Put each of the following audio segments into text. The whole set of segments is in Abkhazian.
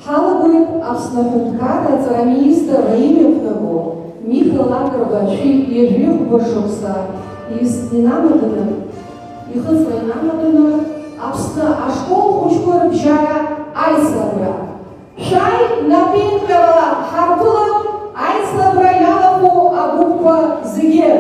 Ҳалагоит Аԥсны Аҳәынҭқарра Аҵараминистр аимҩаԥнаго Михаил Агрба-ԥшәи ижәҩыхәба шықәса инамаданы, ихыҵра инамаданы Аԥсны ашкол хәыҷқәа рыбжьара аицлабра. Шәааи напеинҟьара ҳарԥылап аицлабра иалахәу агәыԥқәа зегьы.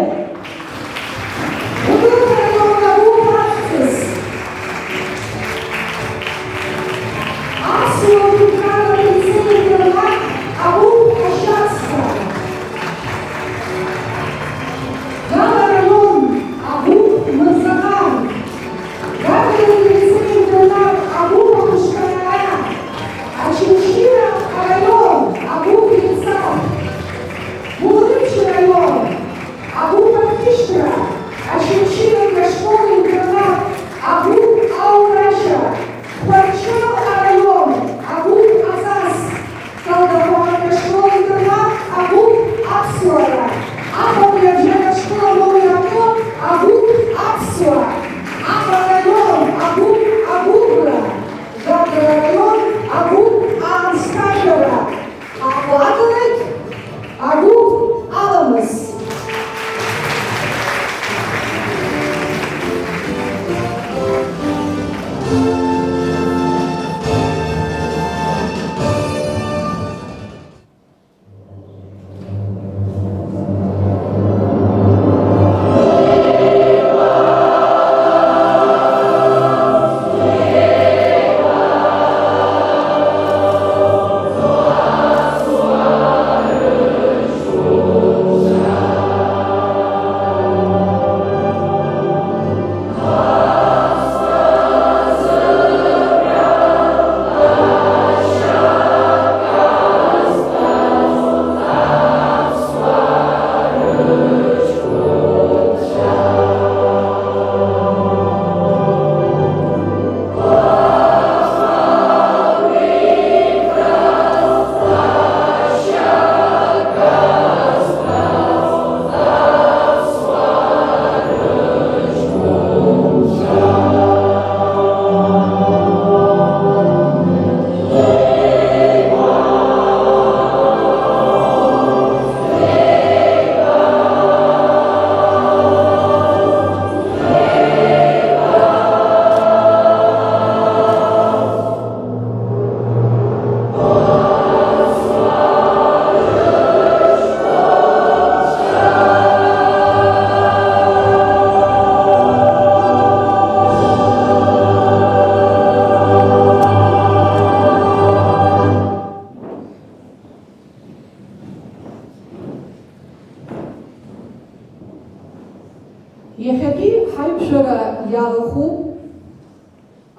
Иахьатәи ҳаиқәшәара иалахәуп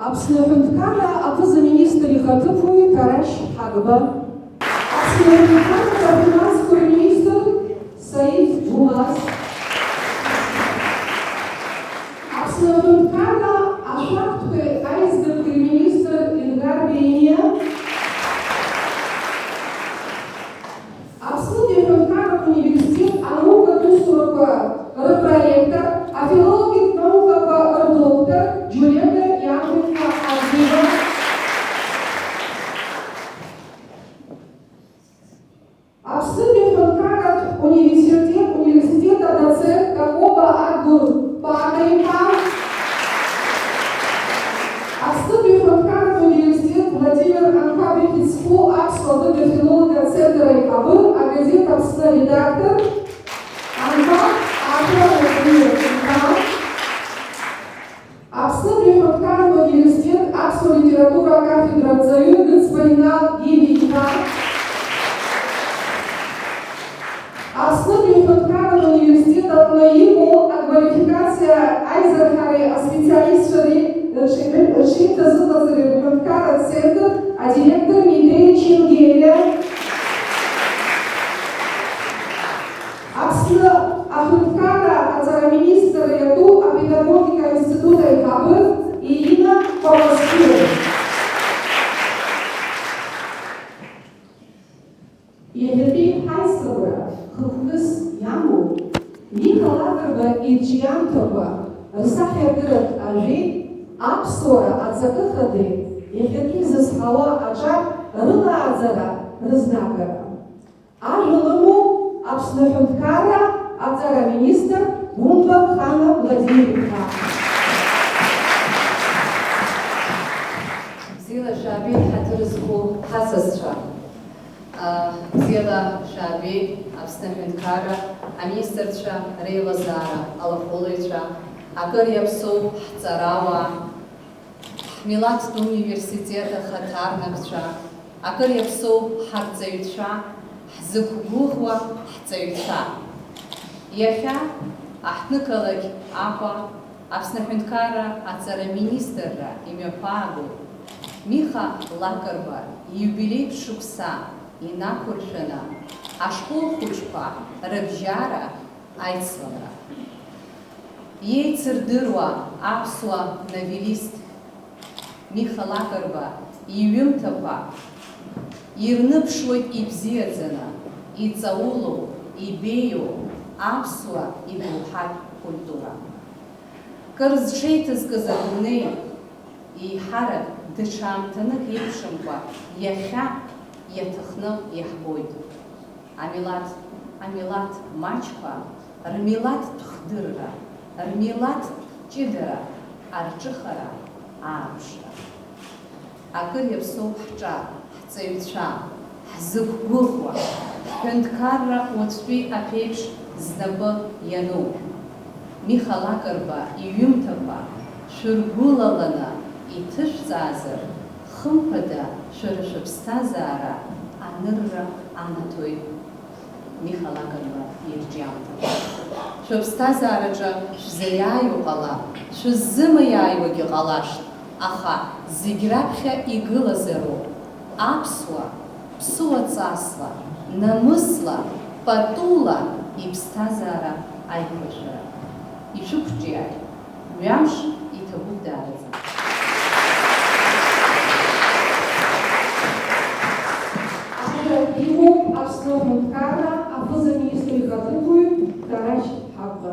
Аԥсны Аҳәынҭқарра аԥыза-министр ихаҭыԥуаҩ Қарашь Ҳагба, Аԥсны Аҳәынҭқарра афинансқәа рминистр Саид Џьумас, Аԥсны Аҳәынҭқарра ашәақьтәқәеи аизгатәқәеи рминистр Илгар Бениа, Аԥснытәи Аҳәынҭқарратә университет анаукатә усурақәа рпроректор, афилологиатә наукақәа рдоктор Џьулиета Иаковлевна Арзиева, Аԥснытәи Аҳәынҭқарратә университет адоцент Какоба Ардур Пака-иԥа, Аԥснытәи Аҳәынҭқарратә университет Владимир Анхаб-ихьыӡқәоу аԥсуа выдофилологиатә центр аиҳабы, агазеҭ Аԥсны редактор Анхаб Аԥснытәи Аҳәынҭқарратә университет аԥсуа литература акафедра рҵаҩы Гыцба-Инал Гиви-иԥа, Аԥснытәи Аҳәынҭқарратә университет аҟны имоу аквалификациа аизырҳареи аспециалистцәареи рҽеиҭазыҟаҵареи рҳәынҭқарратә центр адиректор Митреи Чингелиа, Аԥсны Аҳәынҭқарра Аҵараминистр иатәу апедагогика институт аиҳабы Ирина Павловская. Иахьатәи ҳаицлабра хықәкыс иамоу Михаил Агрба ирҿиамҭақәа рсахьаркыратә ажәеи аԥсуара аҵакы хадеи иахьатәи изызҳауа аҿар рылааӡара рызнагара. Ажәа лымоу Аԥсны Аҳәынҭқарра аҵараминистр Гәымба Хана Владимир-иԥа. Бзиала шаабеит, ҳаҭыр зқәу ҳасасцәа. Бзиала шаабеит, Аԥсны Аҳәынҭқарра аминистрцәа реилазаара, алахәылаҩцәа, акыр иаԥсоу ҳҵарауаа, ҳмилаҭтә университет ахаҭарнакцәа, акыр иаԥсоу ҳарҵаҩцәа, ҳзықәгәыӷуа ҳҵаҩцәа. Иахьа аҳҭнықалақь Аҟәа Аԥсны Аҳәынҭқарра аҵараминистрра имҩаԥаагоу Миха Лакрба ииубилеитә шықәса инақәыршәаны ашкол хәыҷқәа рыбжьара аицлара. Иеицырдыруа аԥсуа новелист Миха Лакрба иҩымҭақәа ирныԥшуеит ибзиаӡаны, иҵаулоу, ибеиоу аԥсуа ибылҳатә культура. Кыр зҽеиҭазкыз адунеи еиҳарак даҽа амҭанык еиԥшымкәа иахьа иаҭахны иаҳбоит. Амилаҭ маҷқәа рмилаҭтә хдырра, рмилаҭтә ҷыдара, арҿыхара, ааԥшра. Акыр иаԥсоу ҳҿар, ҳҵаҩцәа, ҳзықәгәыӷуа, ҳҳәынҭқарра уаҵәтәи аԥеиԥш знапы иану. Миха Лакрба иҩымҭақәа шәыргәылаланы иҭышәҵаазар, хымԥада шәара шәыԥсҭазаара анырра анаҭоит. Миха Лакрба ирҿиамҭа. Шәыԥсҭазаараҿы шәзаиааиуа ҟала, шәыззымаиааиуагьы ҟалашт, аха зегь раԥхьа игылазароуп аԥсуа, ԥсуаҵасла, намысла, патула иԥсҭазаара аиқәыршәара. Ишәықәҿиааит, мҩамш иҭабуп даараӡа. Имоуп Аԥсны Аҳәынҭқарра аԥыза-министр ихаҭыԥуаҩ Караџь Ҳагәба.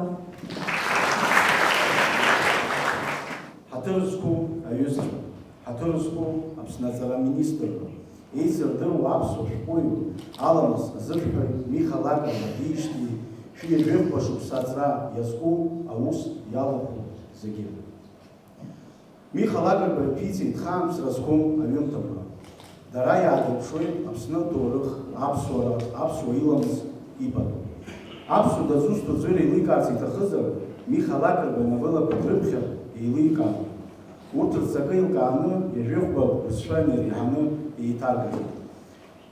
Ҳаҭыр зқәу аҩызцәа, ҳаҭыр зқәу Аԥсны аҵараминистрра, еицырдыруа аԥсуа шәҟәыҩҩы, аламыс азырҳәаҩ Миха Лакрба диижьҭеи шәиажәыхәба шықәса аҵра иазку аус иалахәу зегьы. Миха Лакрба иԥиҵеит хаамԥсра зқәым аҩымҭақәа. Дара иаадырԥшуеит Аԥсны аҭоурых, аԥсуара, аԥсуа иламыс ибану. Аԥсуа дазусҭоу аӡәыр еиликаарц иҭахызар, Миха Лакрба инавылақәа дрыԥхьар еиликаауеит. Урҭ рҵакы еилкааны иажәыхәба бызшәа инареиҳаны еиҭаргахьеит.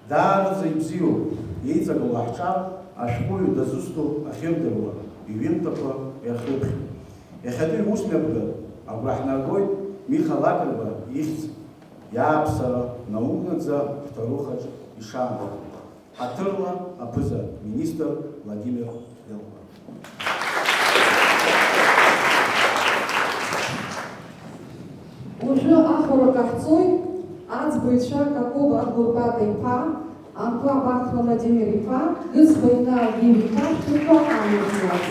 Даараӡа ибзиоуп, еиҵагылоу ҳҿар ашәҟәыҩҩы дазусҭоу ахьырдыруа иҩымҭақәа иархыԥхьоит. Иахьатәи иусмҩаԥгар агәра ҳнаргоит Миха Лакрба ихьӡ иааԥсара наукнаӡа ҳҭоурыхаҿ ишаанаго. Ҳаҭырла аԥыза-министр Владимир-иԥа. Уажәы ахәара ҟаҳҵоит аӡбаҩцәа Какоба Агурбата-иԥа, Анқәа Бахра Владимир-иԥа, Гыцба-Ина Гиви-иԥа шәҭырқәа аамырзуаз.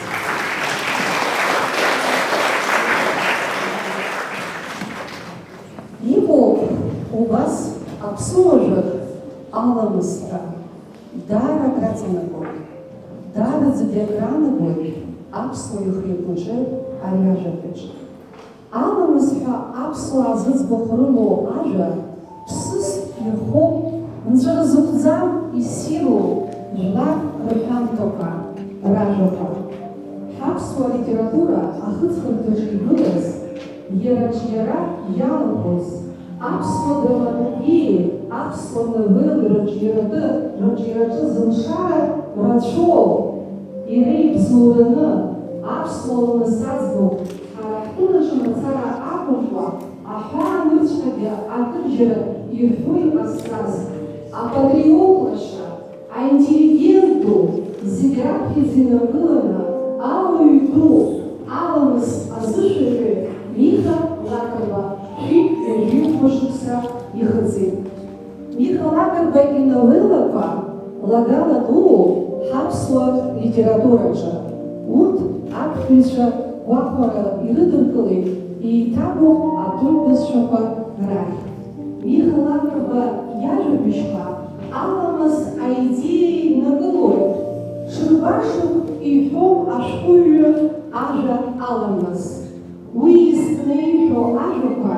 Имоуп убас аԥсуажәыр аламысра, даара акраҵанакуеит, даараӡа агранагоит аԥсуа ихы-игәаҿы ари ажәаҳәаҿ. Аламыс ҳәа аԥсуаа зыӡбахә рымоу ажәа ԥсыс ирхоуп, нҵәара зықәӡам иссируоу жәлар рҳәамҭақәа, ражәақәа. Ҳаԥсуа литература ахыҵхырҭаҿы игылаз, иара-ҿиара иалахәыз, аԥсуа драматургиеи, аԥсуа новеллеи рҿиараҿы зымшара рацәоу, иреибзоураны аԥсуа ламыс аӡбахә ҳара ҳтәылаҿы мацара ақәыжәуа, аҳәаанырцәҟагьы акырџьара ирҳәо иҟазҵаз, апатриотлашьа, аинтеллигенту зегь раԥхьаӡа инаргыланы алаҩ ду, аламыс азышәаҳәаҩ Миха Лакрба шәи-ҩажәихәба шықәса ихыҵит. Миха Лакрба иновеллақәа лагала дууп ҳаԥсуа литератураҿы. Урҭ аԥхьаҩцәа гәахәара ирыдыркылеит еиҭагоу атәытә бызшәақәа рахь. Михалакова иажәабжьқәа аламыс аидеиа инагылоит. Шырбашуп иҳәоуп ашәҟәыҩҩы ажәа аламыс. Уи изкны иҳәо ажәақәа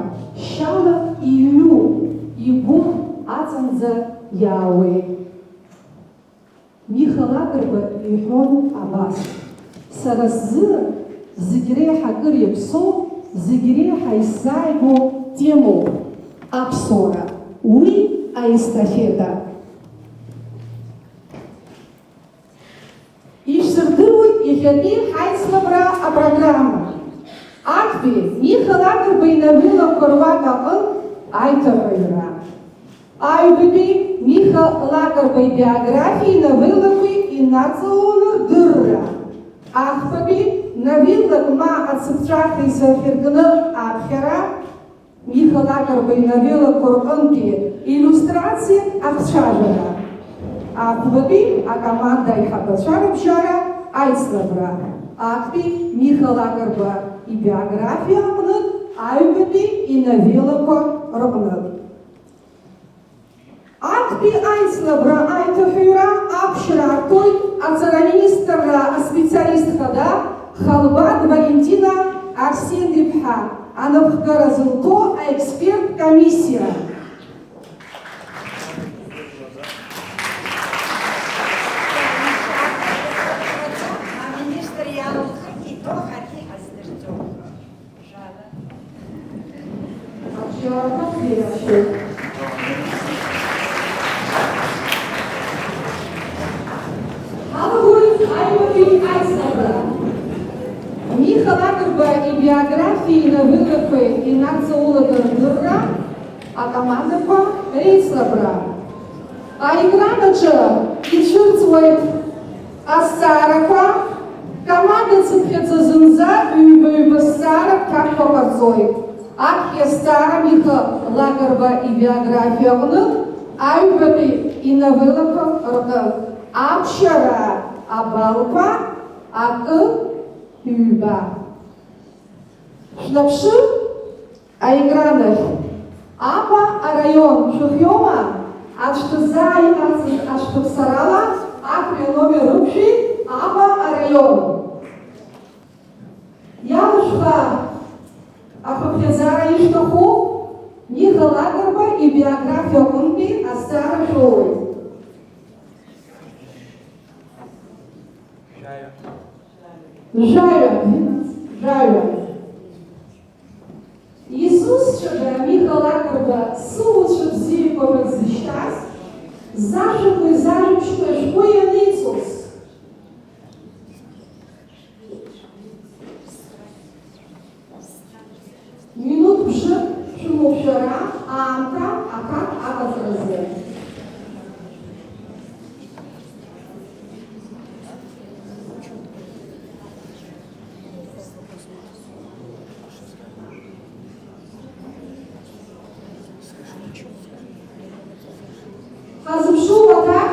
шьала иҩуп, игәы аҵанӡа иаауеит. Миха Лакрба иҳәон абас: сара сзы зегь реиҳа акыр иаԥсоу, зегь реиҳа исзааигәоу темоуп аԥсуара, уи аестафета. Ишәсырдыруеит иахьатәи ҳаицлабра апрограмма. Актәи Миха Лакрба инавилақәа руак аҟынтә аиҭаҳәаҩра. Аҩбатәи Миха Лакрба ибиографиеи инавилақәеи инаҵалон рдырра. Ахԥатәи навиллак ма ацыԥҵәаха изырхьыркны аԥхьара. Миха Лакрба инавилақәа рҟынтәи иллюстрациак ахцәажәара. Ахԥатәи акоманда аиҳабацәа рыбжьара аицлабра. Актәи Миха Лакрба ибиографиа аҟнытә, аҩбатәи инавилақәа рҟнытә. Актәи аицлабра аиҭаҳәаҩра аԥшьра арҭоит аҵараминистрра аспециалист хада Халбад Валентина Арсеньевна анапхгара зылҭо аексперт комиссия. Миха Лакрба ибиографиеи инавилақәеи инаҵаулада рдырра, акомандақәа реицлабра. Аекранаҿы ицәырҵуеит азҵаарақәа, командацыԥхьаӡа зынӡа ҩба-ҩба зҵаарак ҭакқәа ҟарҵоит. Актәи азҵаара Миха Лакрба ибиографиа аҟнытә, аҩбатәи инавилақәа рҟнытә. Аԥшьара абалқәа акы ҩба. Шәнаԥшы аекранахь. Аҟәа араион шәыхиоума? Аӡә дызааиҟарҵаз ашәҭыԥсарала актәи аномер рықәшәеит Аҟәа араион. Иалышәха ахыԥхьаӡара ишәҭаху Миха Лакрба ибиографиа аҟнытәи азҵаара шәоуеит. Жаҩа. Изусҭцәада Миха Лакрба сылуцәа бзиақәа рыззышьҭаз, зажәақәеи зажәабжьқәеи ашәҟәы ианиҵоз. Минуҭ бжык шәымоуп шәара аамҭа акак аҟаҵаразы. Ҳазыԥшу аҭак?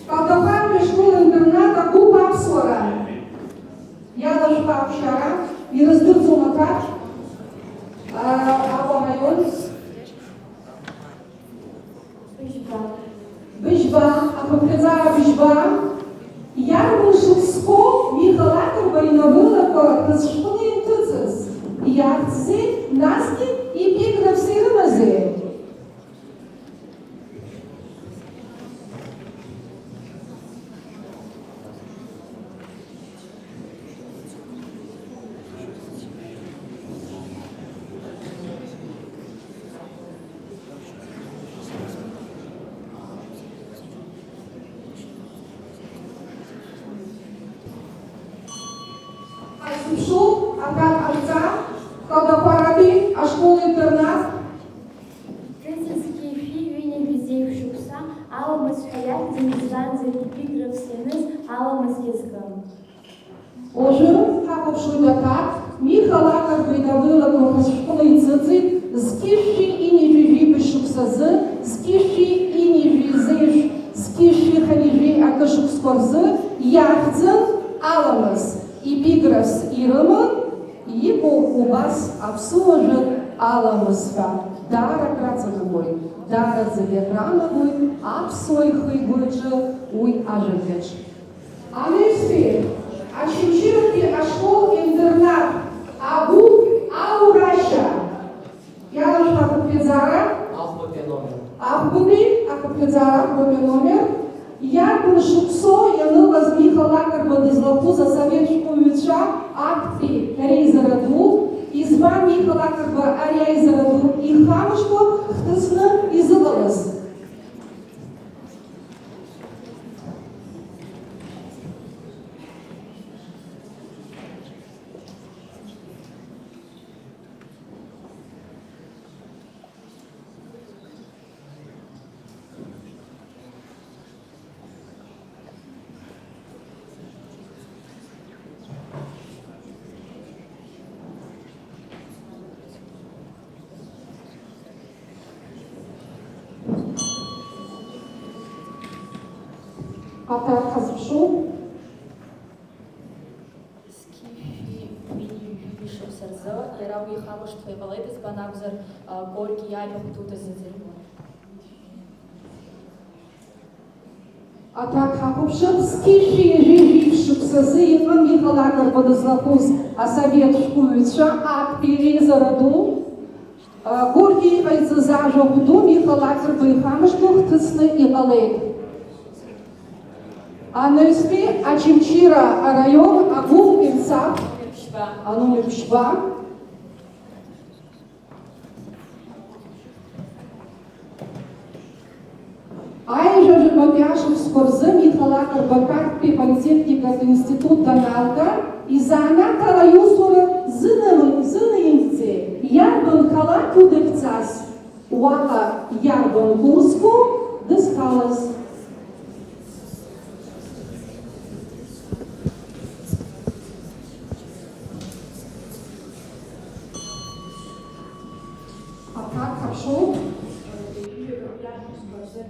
Калдахарului școală-internat acum Apsora. Iadăși Apsara, îi răzdârțul măcar, Apomayon. Bishba, apăpcățarea Bishba, iar în scop Miha Lacrba inavилақәа рызшәҟәны инҭыҵыз, иаарцзеит, насгьы епиграфс ирымазеи. Sul, acat alța, Калдахараби, а школа-интернат. Принципские фигури визевшихся, аламас хаят, денизлан, за эпиграф сенес, аламас язгам. Ожы, хапавшуйдатат, Михалакар бедавыла кохашкулы цицит, скиши и нижи бешуксазы, скиши и нижи зыш, скиши ханижи акашукскорзы, яхцын аламыз, эпиграфс ирымын, его у вас абсуажын аламызга, дара крацагуй, дара залеграмагуй, абсойхый гуйджы, уй ажыгеч. Анеспи, ачимчирки ашкол-интернат, абу аураща. Я должна купить-зара. Ахбуби, купить-зара, номер. Я шуксо, я нова Михалакар Бадизлаку за советскую веча, акти рейзараду, изба Михалакар Арейзараду и хамушко, хтысны изылалась. Ата қазыпшу. Шықсарзы, ерау ехамыш твайвалайды збанамзыр горки яйбақ туты зінзірімі. Ата қапыпшып, скиши ежи шықсазы, ефан Михалакар Бадизлакуз, а советскую веча, акти рейзараду, горки яйцы зажоғду, Михалакар Байхамышко, хтысны иғалайды. Анеспи, Ачимчира район, Агул Инсап, Ану Пшба. Айжа Жибатяшев Скорзы, Михалакар Бакарпи, Политехника Институт Даналка, и за она Калаюсура зынаимце, Ярбан Калаку Дельцас, Уака Ярбан Курску, Дескалас. Хорошо.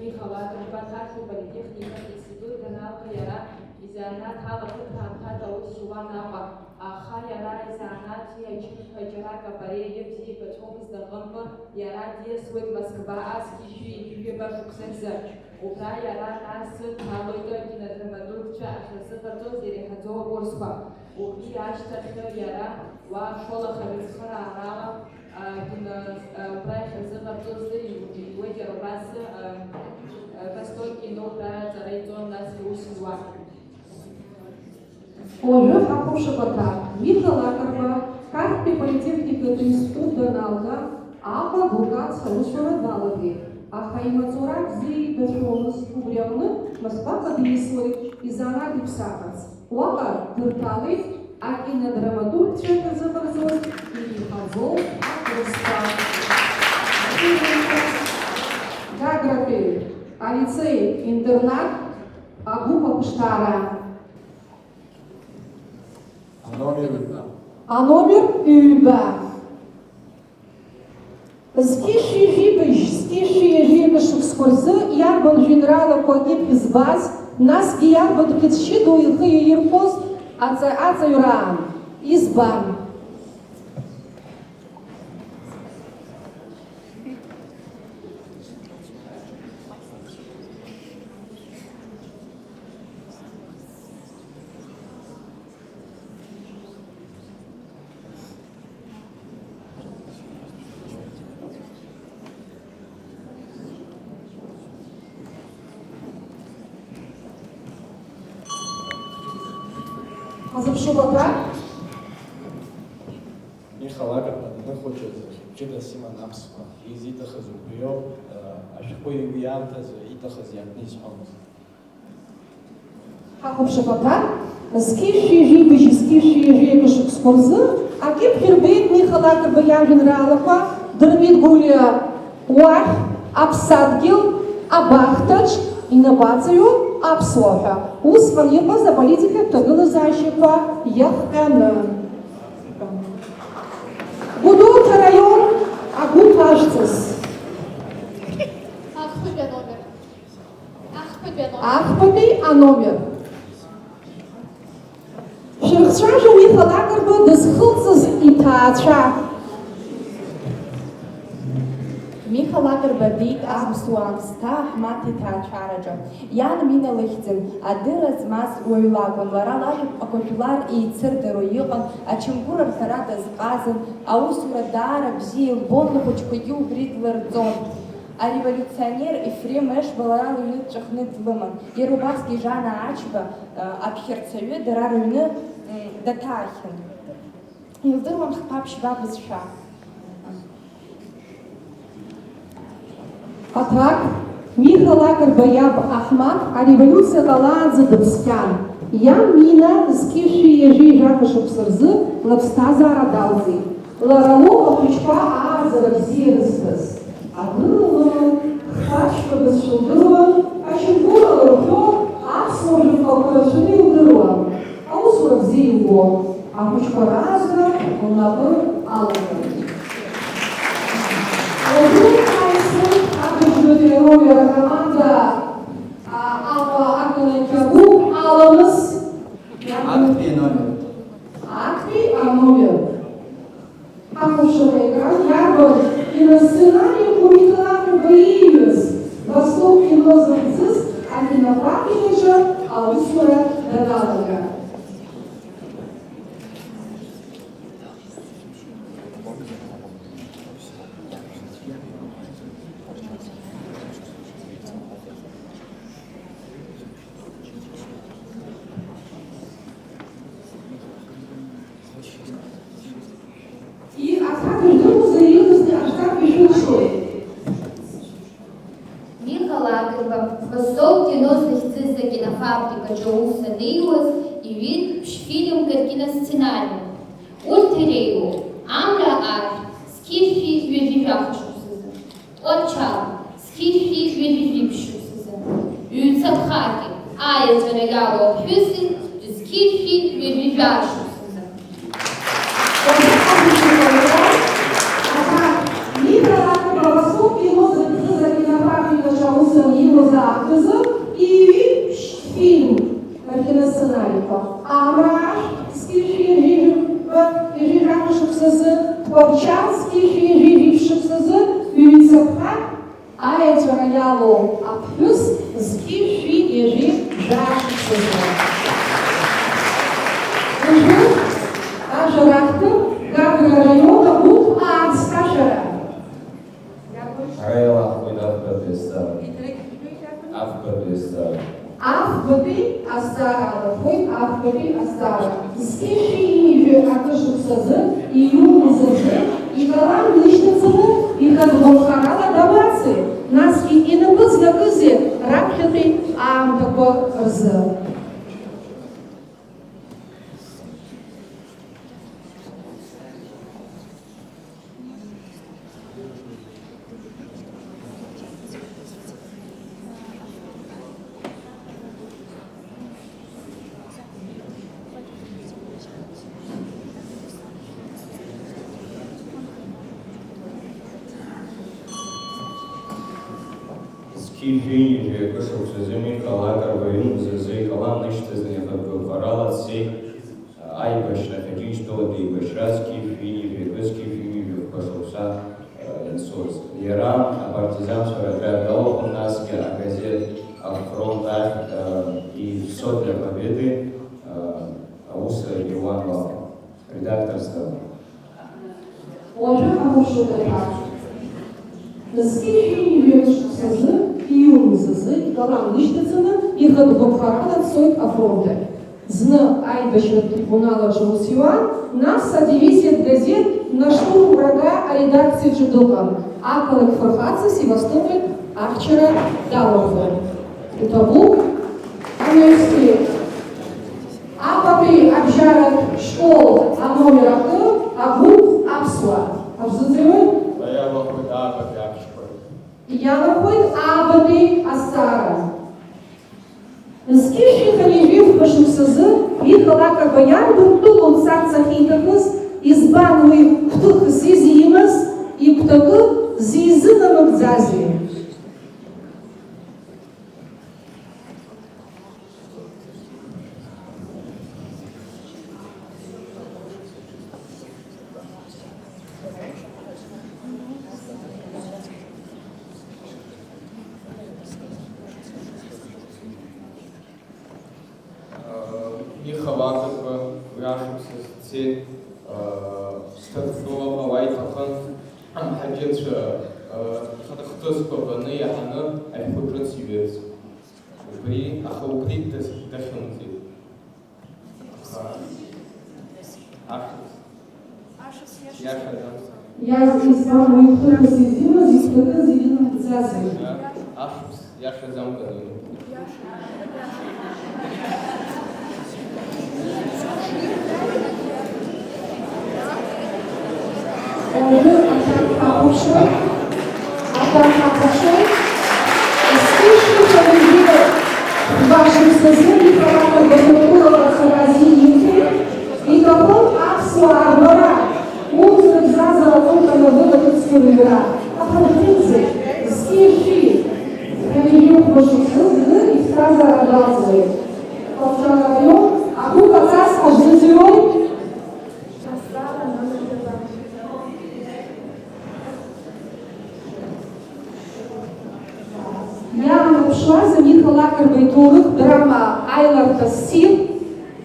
Михалакар Бакарпи, Политехника Институт Даналка, Яра, Изанат Халакут Хамхата Усуанаба, Аха Яра Изанат, Ячин Хаджарака Пареев, Зи Пачом из Дагамба, Яра действует Москва, Аскиши и Юеба Шуксенза. Убра Яра Нас, Халойда, Кинодраматургча, Ахасыхато, Зерехато, Борсква. Уби Аштахта Яра, Ва Шола Хавицхара Арала, Кинопрайха Зыхартозы, Уэдер Раса, Восток кино, Зарайдон, Нас Усуа. Ожы хапушыбата, Михалакарба, Карпи Политехника Институт Даналка, Апа Гукат Салушара Далаги, Ахаймацурак Зи Бешонус Кубрявны, Москва Подвисует, Изана Гипсакац, Уака Тырталы, Акина Драматург Чека Забарзос, и Хазол Акроста. Гаграфи, Алицей, интернат, Агупа Пштара. А номер Üba. Скиши ежибеш скорзы, ярбан женерала погиб из вас, нас ярбан китшиду и хиерпост, аца юран, избан. Азапшубата. Михалакар хочет чудо сима намсва. Изита хазубио, ашкой вианта ита хазиатнис хомс. Хахубшубата. Скиши ежибеш скорзы, а кипхербейт Михалакар Бая Женералова, Дермит Гулия Уах, Абсадгил, Абахтач, инновацию, аԥсуаҳәа, усҟан иҟаз аполитикатә ҭагылазаашьақәа иахҟьаны. Гәдоуҭа раион агәыԥ ажҵыс. Ахԥатәи аномер. Шәырхцәажәо Миха Лакрба дызхылҵыз иҭаацәа. Миха Лакрба диит аԥсуаа аамсҭа Аҳмаҭ иҭаацәараҿы. Иан Мина лыхьӡын, адырра змаз уаҩ лакәын, лара лажәаԥҟақәа жәлар еицырдаруа иҟан, ачамгәыр рҳәара дазҟазан, аусура даара бзиа илбон, лхәыҷқәагьы убри длырҵон. Ареволюционер Ефрем Ешба лара лыҩны дҵәахны длыман. Иара убасгьы Жана Ачба аԥхьарцаҩы дара рыҩны даҭаахьан. Илдыруан хԥа-ԥшьба бызшәа. Аҭак, Миха Лакрба иаб Аҳмаҭ ареволиуциа ҟалаанӡа дыԥсхьан. Иан Мина зқьышәи иажәи жәафа шықәса рзы лыԥсҭазаара далҵит. Лара лоуп ахәыҷқәа ааӡара бзиа рызҭаз. Агылалын, хачқәа дызшылдыруан, ачамгәыр лырҳәо аԥсуа жәафақәа рацәаны илдыруан. Аусура бзиа илбон, ахәыҷқәа раазара лнапы алакын. Команда Акаланчагу Аламыс. Актовый номер. Актовый номер. Акушевый экран ярбан и на сценарии Михалакрба боились. Восток и Лозанцис, а не на практике, а усура додалага. Миха Лакрба, Восток 96 кинофабрика Джоуса Нейуас и вид фильм картина-сценарий. Ультерею, Амра Ар, Скифи Вививяхшусызы. Отчал, Скифи Вививипшусызы. Юцапхаки, Ая Звереяло Хюсин, Скифи Вививяшусызы. И фильм картина-сценарийка. Амраш, Скифи Вививяшусызы, Творчанский Вививипшусызы, Юцапхак, Ая Звереяло Хюс, Скифи Вививяшусызы. Ажарахтым, Гагра района Гуп Ацташара. Раила Афгадистан. Афгадистан. Афгады Астара, Афгады Астара. Скифи Акашуксазы, Июнизазы, и Галан Лиштацаны, и Хадволхарала Давацы. Нас и инабыз якызе рапхеты Амдако Рзы. Скифи Кашуксазы, Миха Лакрба, Юнзазы, Калан Лиштазы, Хадволхарала, Цей, Айбашна, Хадиш, Тоди, Башраски, Фини, Вирвески, Фини, Кашукса, Инсоз. Иран, партизан, Шарагар, Галох, у нас, газет, Фронт, и все для победы, Ауса Иванова, редакторство. Уже хорошо так. Скифи Вививяшусызы, Июнизазы, Галан Лиштацаны, и Хадволхарала Цой Афронте. Зны Айбашна трибунала Джоусюан нас содействует газет на штурм врага о редакции Джудукан. Акалык Фархаца, Севастополь, Арчера, Далофа. Итабук, Амельский. Апапи обжарят школ, а номер Агуп Апсуа. Абзазывай? Я находит Абаби Астара. Михал Акарба иарбан тулун сарц ахьиҭахыз, избан уи гәҭыхас изимаз, игәҭакы зизынамыгӡазеи? Михал Акарба иашықәсазцеит сҭырқәлама уаиҭахын амҳаџьырцәа хҭысқәа баны иаҳаны ашәҟәы ҿыц иҩырц. Аха убри дахьымӡеит. Избан уи гәҭыхас изимаз, игәҭакы зизынамыгӡазеи? Ашықәс иашаӡамкын. Атахапушой, слышно, что в вашем соседе Михал Акарба Харазините, и какой Аксуа Арбара, музыка взяла только на выводовскую игра. А продукции, стихи, ревью ваших силы и фраза разные. Повторяю, а тут отец ожидой. Шла за Михал Акарба итурых драма Айларта Сил,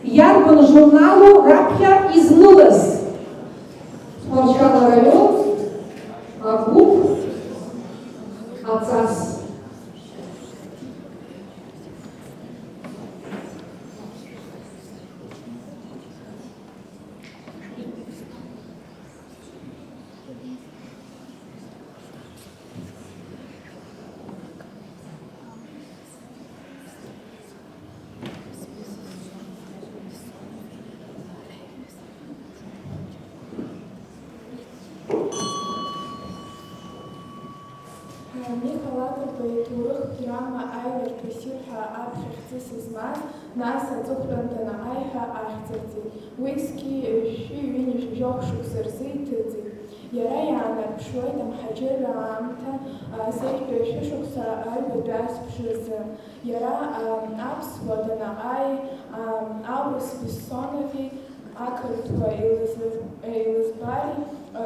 ярбан журналу Рапья изнылась. Сначала район, а клуб, отцас. Михал Акарба итурых драма Айларта Сил ҳәа аԥхьа хьӡыс змаз, нас аҵыхәтәантәи аиҳа ахьӡырҵеит. Уи ҩынҩажәи жәохә шықәса рзы иҭыҵит. Иара иаанарԥшуеит амҳаџьырра аамҭа зеиӷьтәи шәышықәса аҩбатәи аҵәбжазы. Иара аԥсуа данаҟаи Аурыс Бессонови, ақырҭуа Елизбари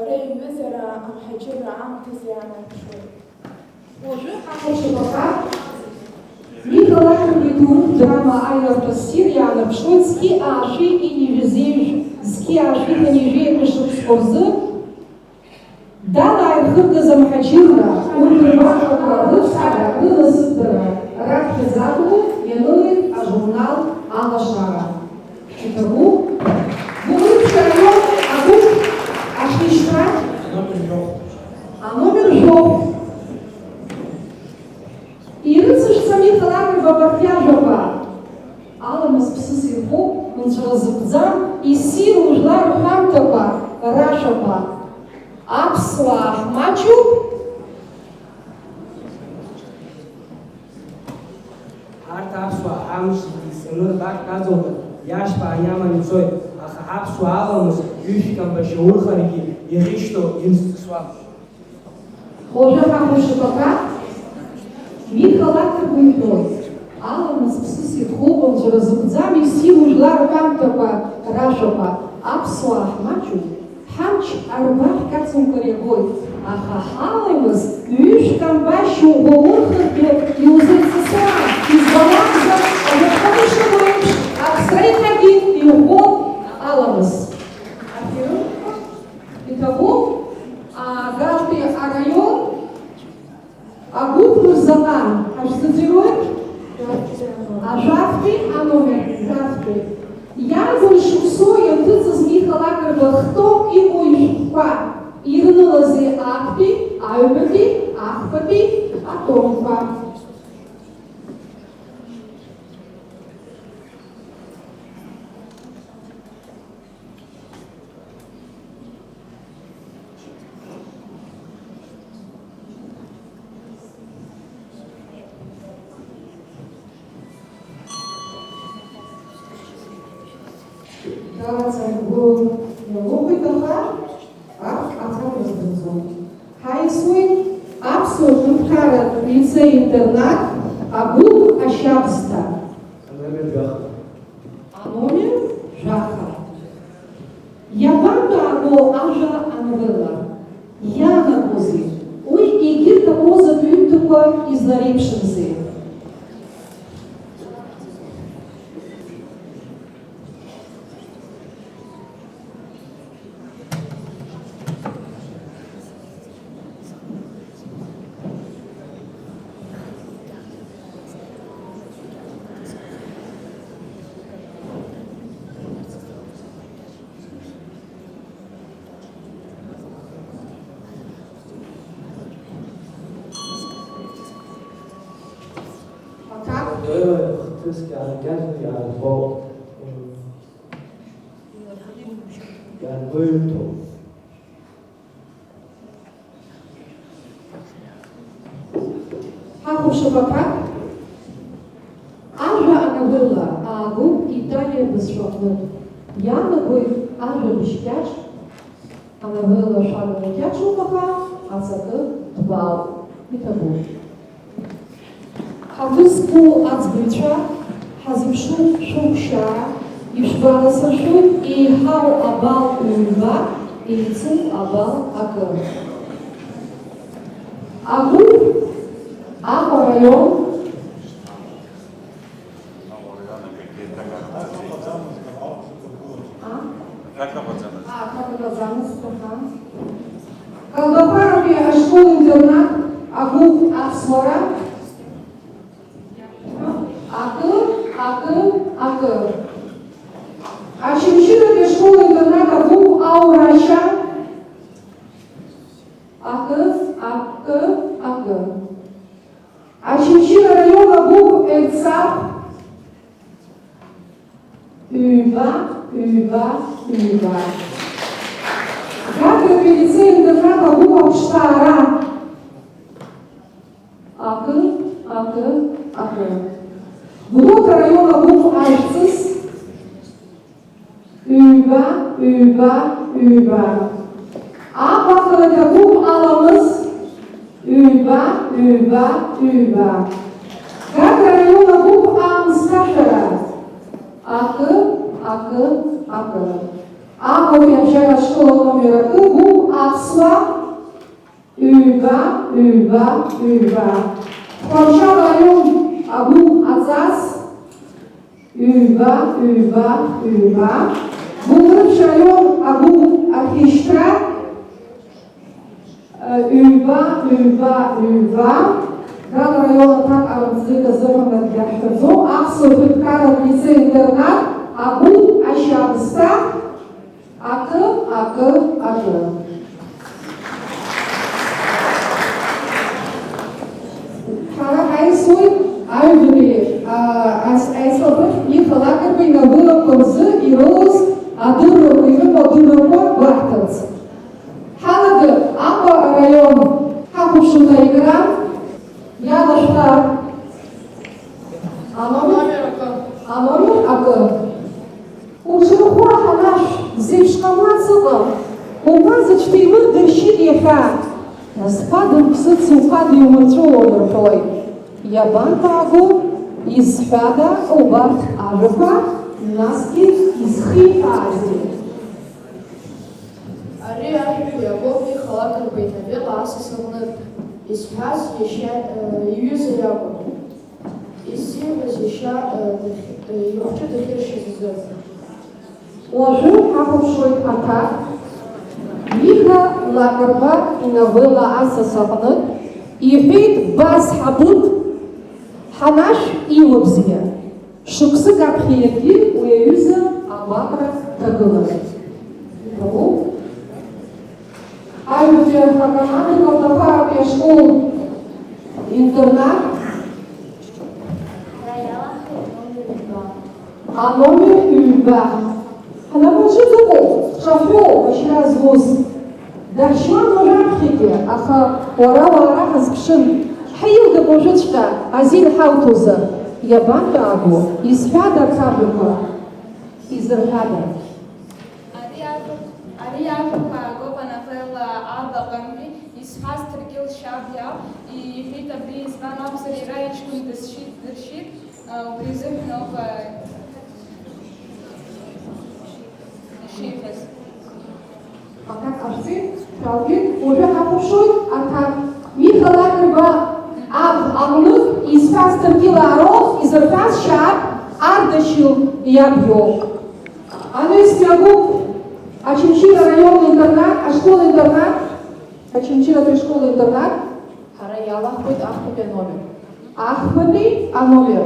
реиҩызара амҳаџьырра аамҭазы иаанарԥшуеит. Михал Акарба итурых драма Айларта Сил иаанарԥшуеит зқьи аашәи зқьи аашәи ҳанижәи рышықәсқәа рзы далааирхыргаз амҳаџьырра урҭ рбаҟақәа рыцҳара, рылазыҳәара раԥхьаӡакәны ианылеит ажурнал Алашара. Итаргәу, гәыӷырҭаҩы агәыԥ ахьишьра аномер жәохә. Ирыцышәца Михал Акарба абарҭ аламыс ԥсыс ирбоуп, нцәара зыгәӡам, иссиру жәлар рҳәамҭақәа, рашәақәа. Аԥсуаа ҳмаҷуп. Арҭ аԥсуаа ҳамшьҭ исаны рбаӷьк аҵоума, иашьбаа иаман ицоит, аха аԥсуаа аламыс ҩышьkamбашьа урхаргьы иӷьышьҭоу имҵысуам. Уажәы ҳахәаԥшқәа Михал Акарба иҳәоит, аламыс ԥсыс ирхоуп, нцәара зыгәӡам, иссиру жәлар рҳәамҭақәа, рашәақәа. Аԥсуаа ҳмаҷуп. Ҳамч арбаӷьк ацымкәа иагоит, аха ҳаламыс ҩышьkamбашьа угәы урхаргьы иузеицысуам. Избалакәзар, агәаԥханышьало еиԥш, аԥсреиҳагьы иӷәӷәоуп аламыс. Итого, агалтәи араион агәыԥ мырзаҟан ҳашәзыӡырҩуеит? Ажәафтәи аномер жәафтәи. Иарбан шықәсоу ианҭыҵыз Михал Акарба хтоуп иҟоу ишәҟәқәа ирнылази актәи, аҩбатәи, ахԥатәи атомқәа. Absolut лицей-интернат, Агуп Ашабста. Номер Жаха. Ябанда аго ажа анвела. Яна кози. Уй и гирта коза тюнтука изларипшинзи. Hapo Shabaka, Aja Anavilla, Agu, Italia Bishrotnet. Yana Gui, Aja Bishkach, Anavilla Shabaka, Azaka, Tbal, Itabu. Habisku Azbitra, Hazimshu, Shumsha, Ishbala Sashu, I Hau Abal Uva, Ilitsu Abal Akar. Agu, Agu район. Как образование? Колдопаровия школа-интернат, Агу Асмара. Акы. Ачимшина школа-интернат, Агу Аураша. Акы. Ачимшина района Агу Эльцап. Über. Как лицей-интернат Агу Апштара. Акы. Блок района Агу Альцис. Über. Апахлы Агу Аламыз. Über. Как района Агу Амсташара. Акы. Аго Янжара школа номер 1, Губ Апсла. Über. Хамшар район Агу Азаз. Über. Булрыш район Агу Архиштра. Über. Град района так Армзыка Зомана Дяхтазо. Апсла Петкара лицей-интернат. Агу Ашабста. Акы. Хара Айсуй Айвури. Айслабык Нихалакар Бейнабыла Курзы и Роуз Адуру Бахтанц. Халагы Апа район Хапушуна игра. Ядашта. А номер Акы. Ушырхуа Ханаш Зевшкамацыгы. Умазыч Теймыр Дырщит Еха. Спадым Псыц Упады Умырчу Одырхой. Ябанта Агу из Фада Убарт Ажыха Наски из Хипази. Ари Ажыху Ягов Михалакар Бейнавела Асасалны из Фаз Юза Ягу. Из Сирваз Еша Юхчу Дахирши Зизы. Ложу Хапушой Ата. Миха Лакарба Инавела Асасалны. Ихейт Баз Хабут. Ханаш Иуабзия. Шуксы Габхиеги Уяюза Амакра Тагыла. Айвуфия Хакаманы Колдопаровия школ интернат. А номер Über. Она больше забыл. Шафё, ваща звуз. Даршман Мурахике, аха Уара Хаспшин. Хайюда Божичка, Азин Хаутуза. Ябанда Агу, из Фада Кабюка, из Рхада. Ариақәа аагоуп анавелла абаҟантәи исҳәаз Ҭырқьыл Шьабиа иҳәеит абри избан акәзар иара иҷкәын дыршьит убри азыҳәан ауп ишиҳәаз. Как арцы, шалги, уже хапушут, а как Миха Лакерба Агнук из Фастер Киларов, из Арфас Шаб, Ардашил Ябьё. Оно из Ягуб, Ачимчира районный интернат, а школа-интернат, Ачимчира три школа-интернат. Хараяла ходит Ахмаби номер. Ахмаби, а номер.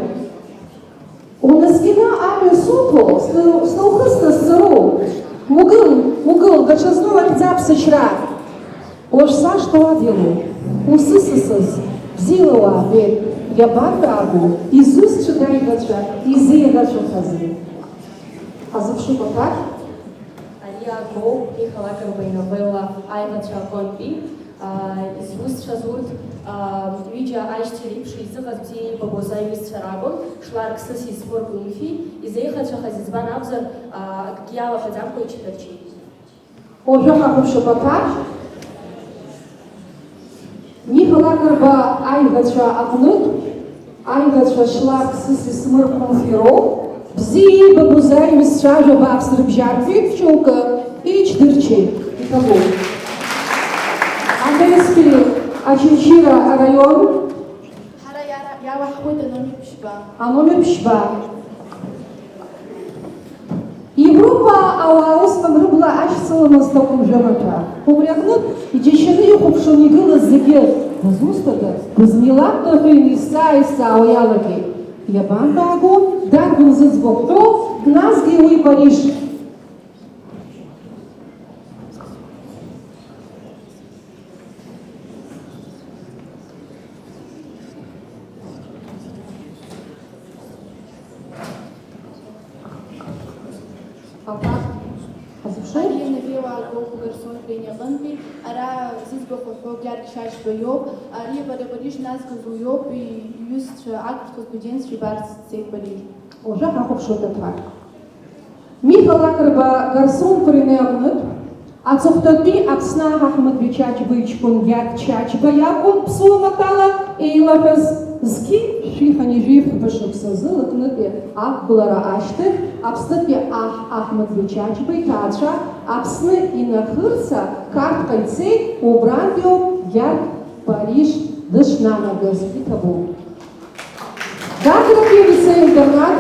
У нас вина Ами Супо, Слухаста Сыру. Мугыл, дочазнова запсачра. Ош са что делаю? Усысысыз, взилова, ведь я бандагу, изус чудай дача, изи дача хази. А запшу так? Алия Гол, Миха Лакерба новелла Айвача Конпи, изус чазурт, видя айштелипши изыгаз бзии бабозай висцарагон, шларк сыси споргунфи, изыхача хазизбан абзар гияла хазамку и читачи. Уже хапушу так? Миха Лакерба Айвача Агнут, Айвача шларк сыси смыркунфиро, бзии бабозай висцажа бабсыр бжарфи, пчелка и чдырчи. Итого. Андрейский Ачинчира район. Я вахуйда номер пшба. А номер пшба. Европа ауаустан рыбла ашсылы стоком жамата. Умрягнут и дешевые хупшуни гылы зыге. Возустада, возмилатно хрениса и сауялаги. Ябан багу, даргун зызбокто, назги уй Париж. Ария навела агоу гарсон приняланби, ара зизбахо гярд шашбайоб, ария барабариш нас газуйоб и юст акртос беденстри барс цей Париж. Уже хахов что-то так. Миха Лакерба гарсон приняланып, а цохтати апсна Ахмад Вичач Бычкун гярд чач баякун псу матала и лахас зки шиха не жив башок сазыл кныпе ах булара ашты абстыпе Ахмад Вичач Байтача абсны и нахырса карт кайцы убрандио гярд Париж дышнана газбитабу. Как рапивится интернат?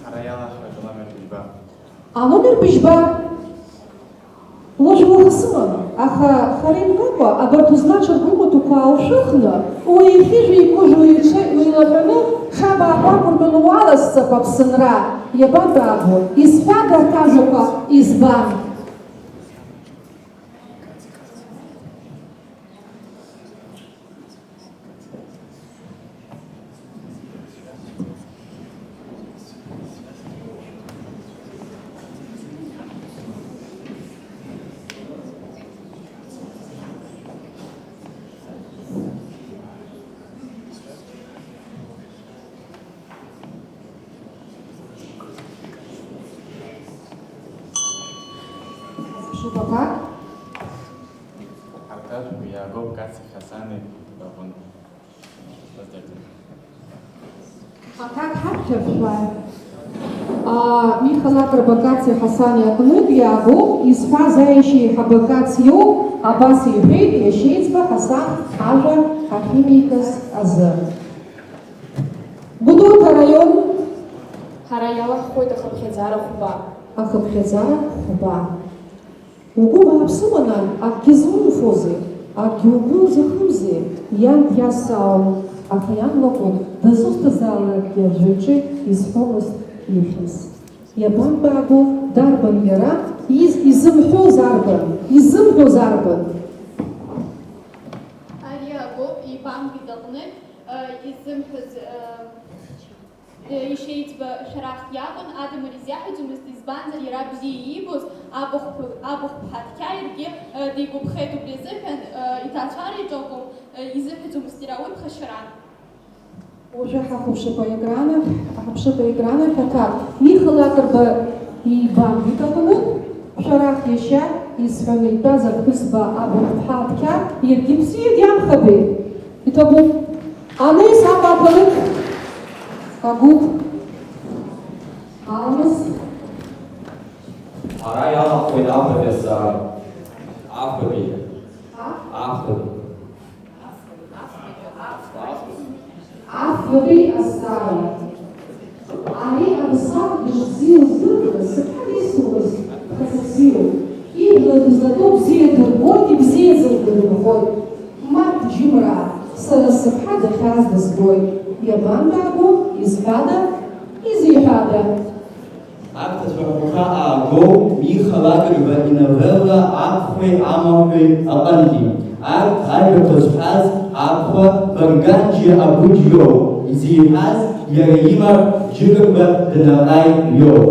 Хараяла номер пшба. А номер пшба ложу хасма, аха харим гапа, а барту значит гуму каушихна, ой фижи и кожу и чай, и лапану, шаба апапун пануаласца папсынра, ябандагу, из фага кажука изба. Шубака. Арташ Ягоб Каци Хасаны Бабун. А как хапчевшла? Миха Лакерба Каци Хасани Акнут Ягоб из фазающей хабакацию Абаси Юхейт Яшейцба Хасан Ажа Хахимикас Аза. Будурка район. Хараяла ходит Хабхедзара Хуба. Хабхедзара Хуба. Угу апсуманан, а кизун фозы, а гюгу захузи, ян ясау, а хаян локон, да сустазала кержичи из холост ихис. Ябан багу дарбан яра, изымхё зарбан, Ария Гоб и Бамби Далны, изымхыз ишеицба шарах ягон, адам ризяхиджумыз избанзар яра бзи ибус, абух пхаткайрги, дигубхету брезыхан, итачари джогум, изыхиджумыз тирауд хашаран. Уже хапуши по экранах, как Миха Лакерба ибамбит аҟнытә шәарах иашьа исҳәаны итәаз аԥҳәызба абыргԥҳа Ҭқьар иаргьы бзиа диамхабеит. Иҭабуп. Анис аҟаԥалык агәыԥ аламыс Ара иалахәуеит афатәи азҵаара. Афатәи. Афатәи. Афатәи азҵаара. Ари абасҟак ишбзиоу здырхыз, сыԥҳадисуаз бзиоуп. Ибла дызлатәоу бзиа дырбоит, ибзиаӡоу дырбоит. Мап џьымраа, сара сыԥҳа дахьааз дызбоит. Иабантәаабо, изҳәада, изиҳәада. Акт ацәаҳәақәа аагоу Миха Лакрба иновелла Аԥхәеи Амаҳәи аҟынтәи. Арҭ ажәақәа зҳәаз Аԥхәа Барганџьиа Абуџь иоуп. Изиҳәаз иара имар Џьыкырба Данаҟаи иоуп.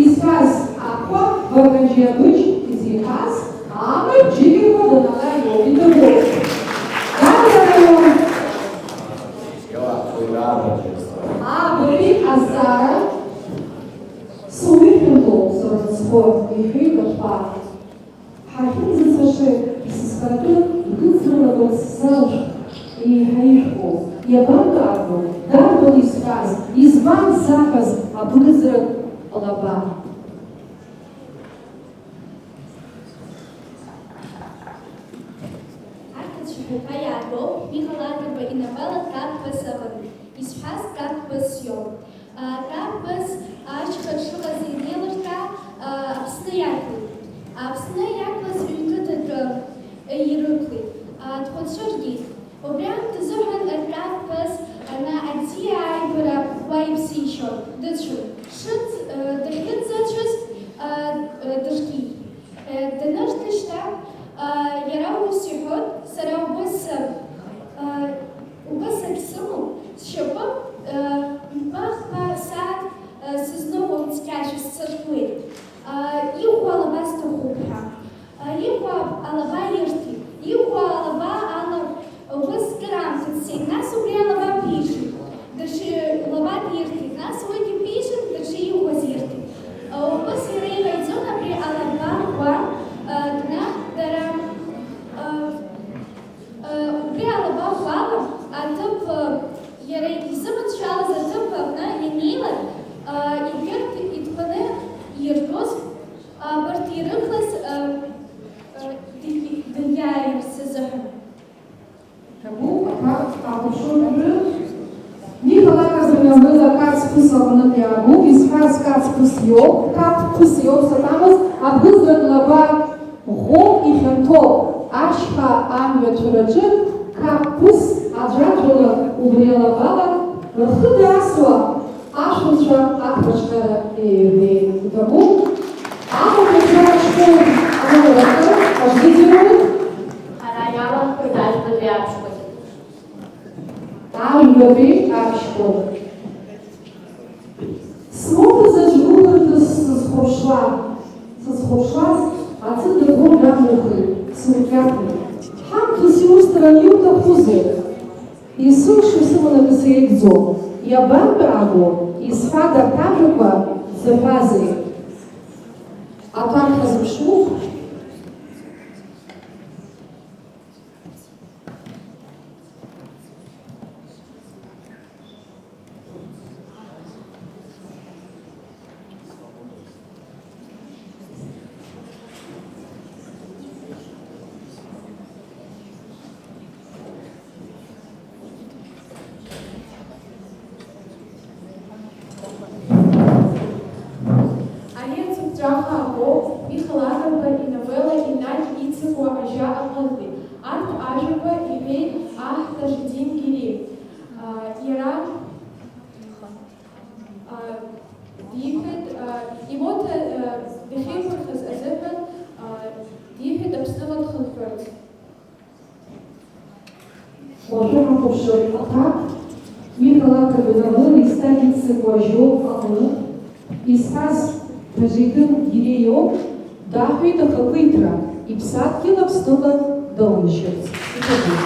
Изҳәаз Аԥхәа Барганџьиа Абуџь, изиҳәаз амар Џьыкырба Данаҟаи иоуп. Иҭабуп. Абри азҵаара суирҳәатәоуп сара схәы, иҳәеит аԥҳа. Ҳахьынӡацәашеи исызхартәы гәыӡрылагоит сзалшә, еиҳа ишәҟоуп. Иабантәаабо, дарбан изҳәаз, избан заҳәаз абыргыҵратә лаба. Арҭ ацәаҳәақәа иаагоуп Миха Лакрба иновелла Карԥас аҟынтәи. Изҳәаз Карԥас иоуп. Карԥас ашьха дшыҟаз ианеилыркаа Аԥсны иақәлеит. Аԥсны иақәлаз ҩ-қыҭак ирықәлеит. Дхәыцәы ргеит. Убри аамҭазыҳәан Карԥас аӡиа ааигәара уа иԥсишьон, дыцәон. Дахьдыӡацәыз дыркит. Данырҭашьҭа иара ус иҳәот, сара убыс агьсымоуп, сшьапы мпахpa сааҭ сызныҟәон цқьашьа сцыркуеит. Иӷәӷәа алаба сҭахуп ҳәа. Иӷәӷәа алаба ирҭеит. Иӷәӷәа алаба ала убыс кыр аамҭа дцеит. Нас убри алаба ԥишит. Даҽа лаба дирҭеит. Нас уигьы ԥишит, даҽа иӷәӷәаз ирҭеит. Убыс иара иҟаиҵон абри алаба ӷәӷәа кны дара убри алаба ӷәӷәала аҭыԥ иара изыманшәалаз аҭыԥ аҟны ианеилак егьырҭ итҟәаны иртәыз абарҭ ирыхлаз диааирц азыҳәан. Иҭабуп, аԥа ааҟәыԥшуеит абри. Миха Лакрба иновелла Карԥас аҟнытә иаагоуп. Изҳәаз Карԥас иоуп. Карԥас иоуп сатәамыз абыргыҵратә лаба ӷәӷәоуп ихьанҭоуп. Ашьха амҩаҭәараҿы Карԥас аӡәаӡәала убри алабала рхы даасуа ашәанцәа ақәраҿҟьара еиҳәеит. Иҭабуп. Амаҭәақәа школ аналаракы ажәгьыдируеит. Ара иалахәуеит ажәбатәи аԥшқәагьы. Ажәбатәи аԥшқәа. Смоҭазаҵә гәыӷырҭас сызхәаԥшуаз аӡы дыргәыр дамухеит, суркьаԥеит. Ҳамҭас иусҭаран иуҭахузеи? Исылшо исыманы сеигӡом. Иабантәаабо, изҳәада арҭ ажәақәа заҳәазеи? Аҭак ҳазыԥшуп? Ҵәаха агоуп Миха Лакрба иновелла Инаҭ Ицикәа ажьа аҟынтәи. Арҭ ажәақәа иҳәеит аҳ Тажидин Гири. Иара диҳәеит, имоҭа дахьеиқәырхаз азыҳәан диҳәеит Аԥсныҟа дхынҳәырц. Уажәы ҳахәаԥшуеит аҭак Миха Лакрба иновелла Инаҭ Ицикәа ажьоуп аҟнытә. Изҳәаз Тажидин Гири иоуп. Даҳәеит ахақәиҭра, иԥсадгьыл Аԥсныҟа далишьырц. Иҭабуп.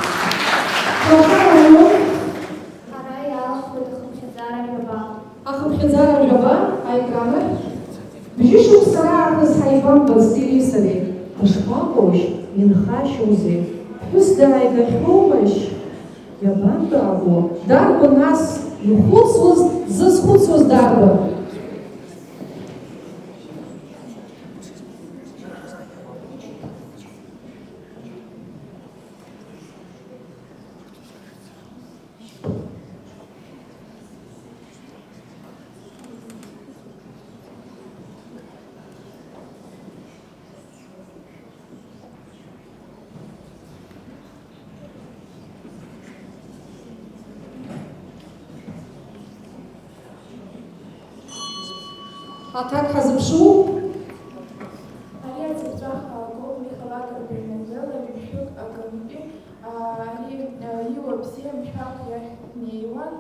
Ștefan Vasile Săre, Șpacoș, Inhașuze, Păsdai, Găhăuăș, Iabanda Ago, Darbă Nas, Iuhuțuz, Zăshuțuz Darbă. Атак Хазыпшу. Ария Цепцах Гол Михалакар Бензела Бишук Акампи Ари Юа Псем Шак Яхнеюан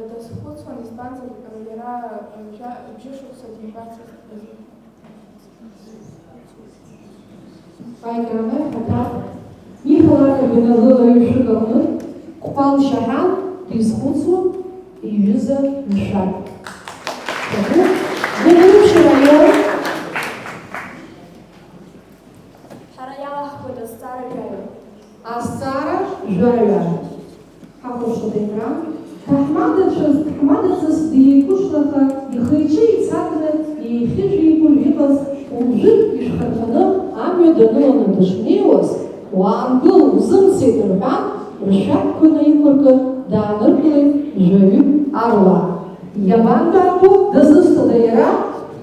Дасхуцон Испанцев Вера Бжишук Садимбацев. Пайгамбер Атак Михалакар Бензела Бишук Акампи Купал Шахан Дисхуцу и Юза Мишак. Будущий район. Хараялах Хода Старый Район. Астара Жуаля. Хахушу Дейкра. Кахмадацис Дикушлаха, и Хайчи, и Цакна, и Хиджи, и Кульвипас, Ужик, и Шхархана, Амю Дануана Дашмиос, Уангл, Узым Сидерхан, Ршак Кунаикурка, Данырклы, Жую, Арла. Yabangarbu dazustadayara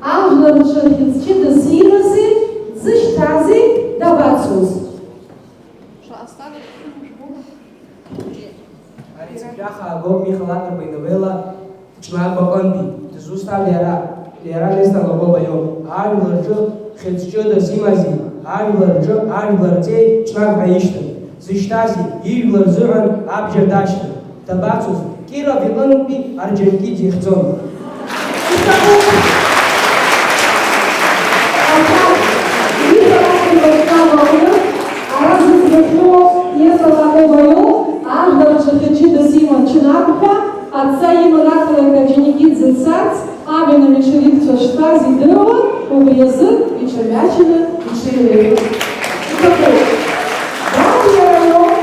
ajlarıçı da sinasi zıştazi dabatsuz. Ари Цепляха Гол Михалакар Бензела Чмак Баконби, Дезуста Лера Неста Лобайо, Авиларджо, Хецчо да Симази, Авиларджо, Чмак Баишта, Зыштази, Ивларзуран, Абжардашта, Табацус, Кира Виланби, Ардженки Дихцон. Отца ему накрыла Каджиникидзе царц, Абина Мишеликцо Штази Дырова, Убьязы, Вечервячина, Вечервячина. Далее район,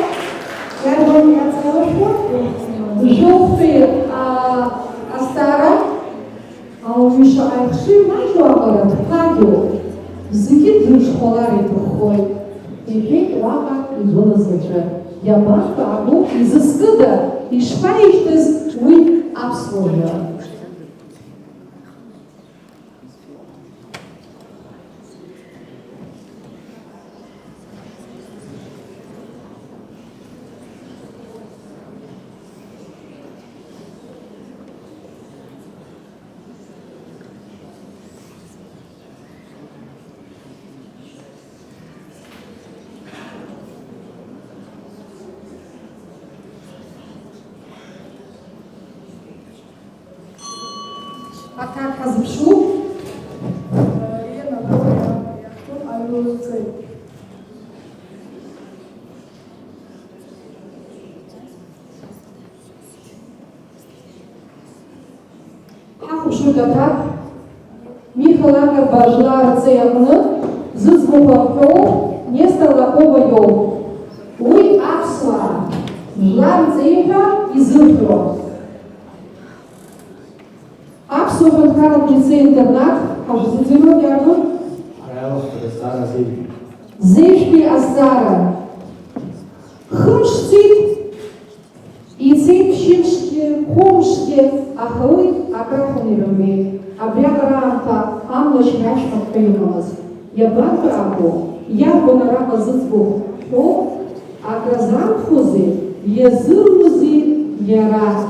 я думаю, я целый шпорт, Желтый Астара, а у Миша Айхши, Майжу Агорат, Кадио, Зыкит Зышхолари Тухой, и Пек Лака из Зона Зыча. Я банка Агу из Искыда, и Шпаиштес уй обслуживал. Атак Хазыпшу. Хахушу Гатак. Михалакар Бажлар Цеягны. Зызмухахё. Несталакова Йол. Уй Апсла. Жлар Цеяха и Зылхро. Абсолютно Карл лицей-интернат, кажется, ярко. Зешки Астара. Хымштит и цепщиншки, хомшки, ахауи, акрахунирами. Абрягаранта, амлаш рачмак пеймалас. Я банкаку, я бонарака зацбух. О, акразан хузи, езырмузи, яра.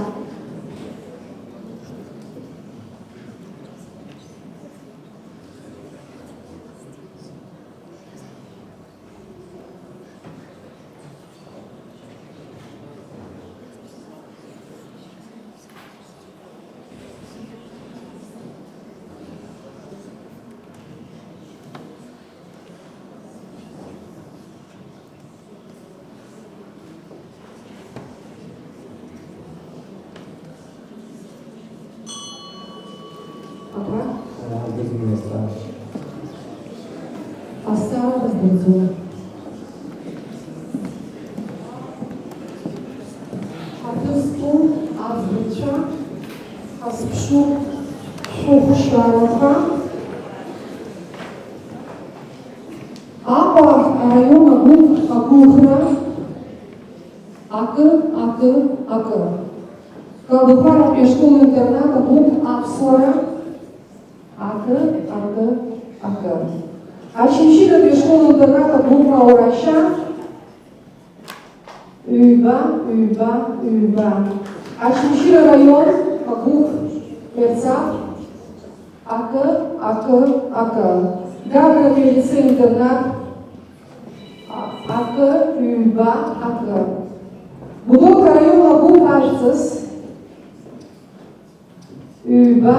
Ицәаӷәаӡом. Ҳаҭызтәу аӡбацәа ҳазԥшуп шәыхәшьараха. Аҟәа араион агәыӷра акы. Калдухаратәи ашкол-интернат агәыԥ аԥсуара акы. Очимчиратәи ашкол-интернат агәыԥ аурашьа ҩба. Очимчира район агәыԥ Ерцахә акы. Гагратәи алицей-интернат акы. Гәдоуҭа араион агәыԥ Ажәҵыс ҩба.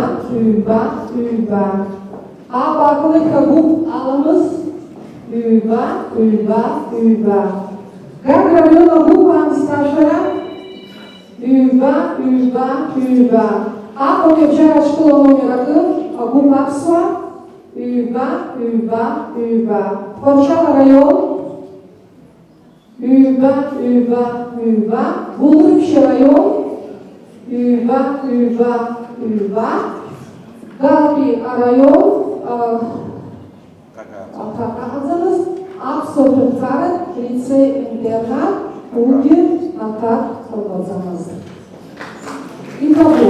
Аҟәа ақалақь агәыԥ Аламыс ҩба. Гагра араион агәыԥ Аамсҭашәара ҩба. Аҟәа Кьабжьаратә школа номер акы агәыԥ Аԥсуа ҩба. Тҟәарчал араион ҩба. Гәылрыԥшь араион ҩба. Галтәи араион аҟаҟаҟаӡамыз Аԥсуа жәаԥҟаратә лицей-интернат уигьы акак ҟалаӡамызт. Итого,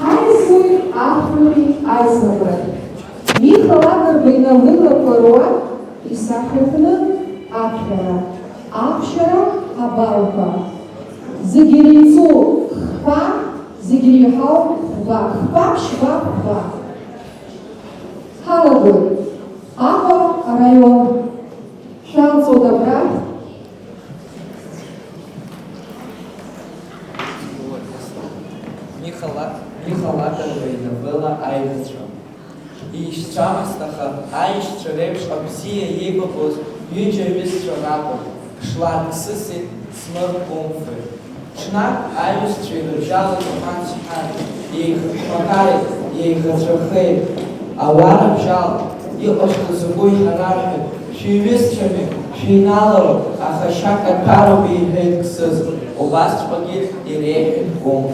ҳаизуи аҳәари аизгара. Миха Лакрба инавыгақәа руак исахьаҭны аԥшьара абарқәа. Зегьы иреицәоу хԥа, зегьы иреиҳау хәба. Хәба. Ҳалагоит. Аҟәа араион. Шәалҵуа дабра. Миха Лакрба инапыла аиҳәацәа. Ишьцәамызт, аха аишьцәа реиԥш абзиа еибабоз ҩыџьа аҩызцәа ракәын, Шлак Сыси, Смыр Кәымфи. Ҽнак аҩызцәа ирыбжьалеит Хан-Циҳан, еихыршәмагаит, еиӷацәахеит. Ауаа рыбжьалт, иҟашәҵо закәу иҳанарҳәеит, шәиҩызцәами, шәеиналароуп, аха шьак аҭәароуп иҳәеит Қсыз, убасҵәҟьагьы иреиҳәеит Кәымф.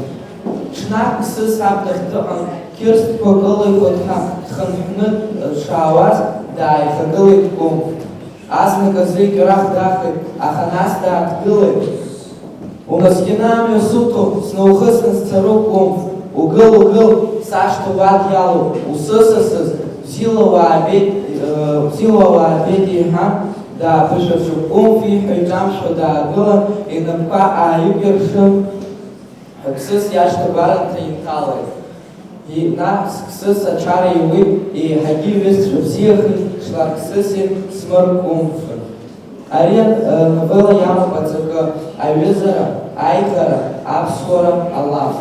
Ҽнак Қсыз абнахь дыҟан, қьырсҭқәа кылихуеит ҳәа дхынҳәны дшаауаз, дааихагылеит Кәымф. Азныказы икьарахә дахеит, аха нас дааҭгылеит. Унаскьаны амҩа суҭо, снаухысны сцароуп Кәымф. Угыл, сашҭа уадиалоуп, усысасыз, бзиала уаабеит иҳәан, дааԥышәырччоит. Кәымф ииҳәо иҿамшәо даагылан, инапқәа ааикәиршан, Қсыз иашҭа гәаранҭа инҭалеит. Нас Қсыз ачара иуит, еиҳагьы иҩызцәа бзиахеит, Шлак Сыси, Смыр Кәымфи. Ари новелла иамоуп аҵакы, аҩызара, аиӷара, аԥсуара, алаф.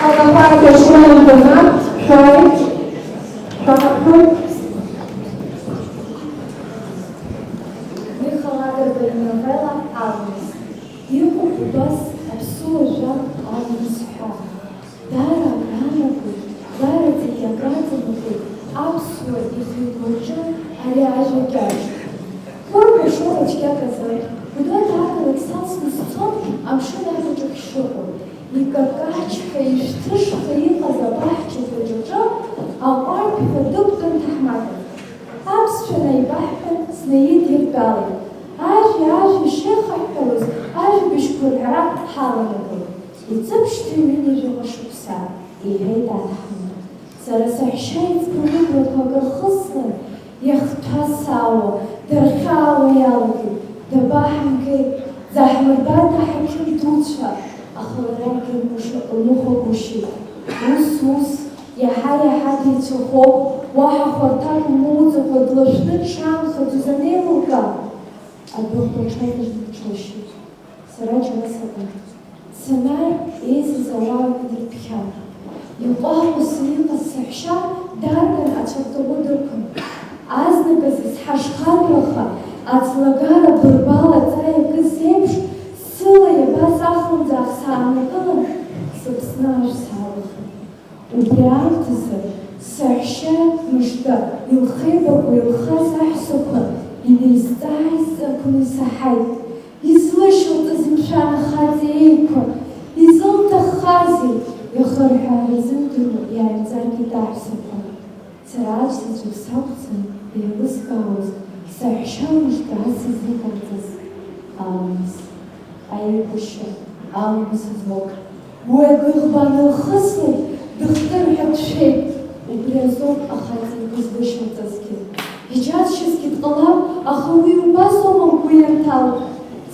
Ҳаҟаҟаратәи ашкол-интернат шәааит. Миха Лакрба иновелла Аламыс. Иҟоуп убас аԥсуа жәак Аламыс ҳәа. Дара агранатәи, дараӡа иагаӡаматәи аԥсуа ихҩыкәаҿы ари ажәа кьаҿ. Урҭ ашоура цәгьаказар, Гәдоуҭа ақалақь салсны сцон, амшын аҳәаҿахь шыҟоу. Икакаҷҳәа, ишәҭышха иҟаз абаҳча хәыҷаҿы аҟәардәқәа дықәтәан ҭаҳмада. Аԥсшәа наибаҳҳәан снаидиртәалеит. Ажәа ишеихаҳҳәалоз ажәабжьқәа рҳәара ҳалагалоит. Иҵыԥшьҭа ҩынҩажәаҟа шықәса, иҳәеит аҭаҳмада. Сара саҳәшьа иӡбаны лыблақәа акырхысны, иахҭәасаауа, дырхьаауа иалагеит. Дабаҳамгеит, заҳмырбан аҳақьым дуцәа. Аха лара лмыхәагәышьеит. Ус, иаҳа дицәахоуп, уаҳа хәарҭак лмоуӡакәа длашәны дшаанха дузанеилылка. Адәыӷбаҿы дыҽлашьит. Сара џьара сыҟан. Санааи еизаз ауаа дыртәхьан. Иҟәаҟәаса иҟаз саҳәшьа дарган ацәардаӷәы дықәын. Азныказы сҳашхарбаха, аӡлагара бырбал аҵа иакыз еиԥш, сыла иабаз ахлымӡаах сааннакылан, сыԥсны ашә салахеит. Убри аамҭазы саҳәшьа мыжда илхеибакәа илхаз аҳәсақәа инеизҵааизҵақәаны исаҳаит. Излышьылҵаз мшәан ахаҵа еиқәа, изылҭаххазеи? Иахырҳәаара зымдыруа иааимҵаркит аҳәсақәа. Сара аӡәзаҵәык сакәӡам еилызкаауаз саҳәшьа мыжда ас изыҟарҵаз аламыс. Аиқәышьа аламыс азоуп. Уи агәыӷбан илхыслеит, дыхдырҳәа дшәеит. Убри азоуп ахаҵа игәызлышьылҵазгьы. Иџьасшьазгьы дҟалап, аха уи убасоума лгәы ианҭало.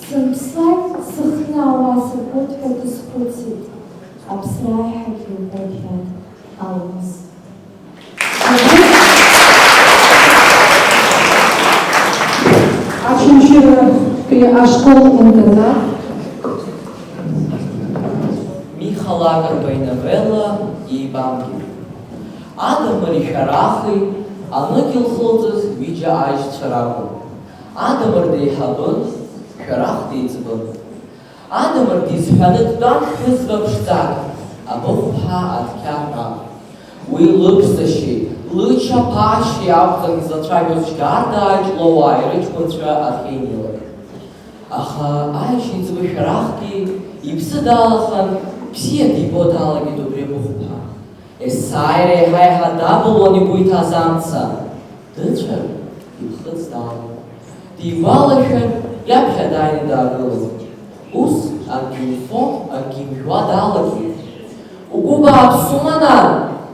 Сымԥслак сыхны ауаа сыркуеит ҳәа дазхәыцит. Аԥсра аиҳагьы уҳәоит аламыс. Школа-интернат. Михала Карбайнавела и Бамги. Адамари Шарахи, Аныкил Хлотас, Виджа Айш Чараку. Адамар Дейхабын, Шарах Дейцбын. Адамар Дизханет Дан Хизвабштак, Абухха Аткяна. Уи Лыпсташи, Лыча Паши Абхан Затравиус Гарда Айч Ловай, Рычкунча Архенила. Аха аишьиҵбы шәарахгьы иԥсы далахан, бзиа дибодалагеит убри абыхәԥҳа. Есааира еиҳа-еиҳа дабылуан игәы иҭаз амца. Дыцәар, иԥхыӡ далан. Дигәалашәар, иаԥхьа дааины даагылон. Ус акгьы умфо, акгьы имжәуа далагеит. Угәы бааԥсума нан,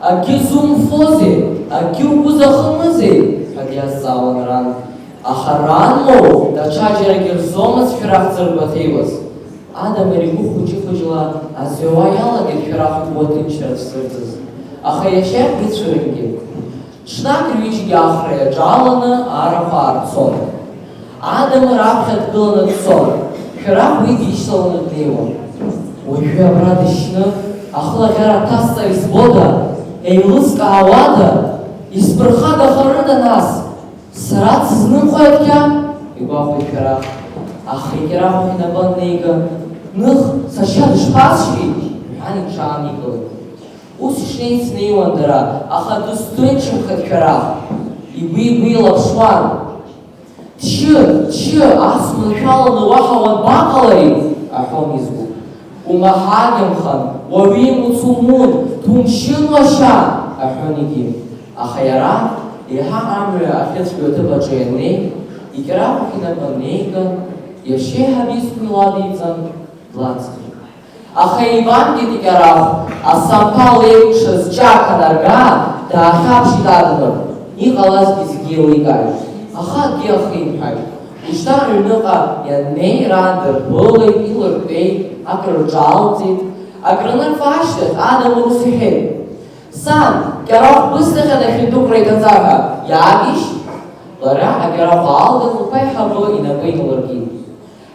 акгьы зумфозеи, акгьы угәы захымызеи ҳәа диазҵаауан ран. Аха ранлоу даҽаџьарагьы рзомызт шәарах дзыргәаҭеиуаз. Адамыр игәы хәыҷы-хәыҷла азҩауа иалагеит шәарах игәы аҭынчра дсырҵаз. Аха иашьа дицәырынгеит. Ҽнак рҩыџьегьы ахра иаҿаланы арахә аарцон. Адамыр аԥхьа дгыланы дцон. Шәарах уи дишьҭаланы днеиуан. Уажәы абра дышьны ахылаӷьара ҭасҵар избода, еилызкаауада, исԥырхагахарыда нас? Сара дсызнымхоит кьа, игәахәит шәарах. Аха егьарахә инапы аннеига, ных сашьа дышԥасшьри ҳәан иҽааникылеит. Ус ишнеиц днеиуан дара, аха дызҭынчымхеит шәарах. Игәы илаԥшуан. Дшьы, ас маншәаланы уаҳа уанбаҟалари? Аҳәон изгәы. Умаҳагьымхан, уаҩы имуцумун, думшьын лашьа, аҳәон егьи. Аха иара еиҳа амҩа ахьыцәгьоу аҭыԥаҿы ианнеи, икьарахә инапы аннеиган, иашьеиҳаб изқәа иладиҵан, длаҵҟьеит. Аха еибамгеит икьарахә, асамԥал еиԥшыз ҷак анарга, даахьаԥшит Адамыр. Иҟалазгьы зегьы еиликааит. Аха акгьы ахимҳәааит. Ушьҭа рыҩныҟа ианнеи ран дырԥылеит, илыртәеит, акрырҿаалҵеит. Акранырфа ашьҭахь Адамыр ус иҳәеит. Сан, кьарахә бысҭахьан ахьындәықәра игаӡа ҳәа, иаагишь? Лара акьарахә аалган лԥеиҳабы инапы иналыркит.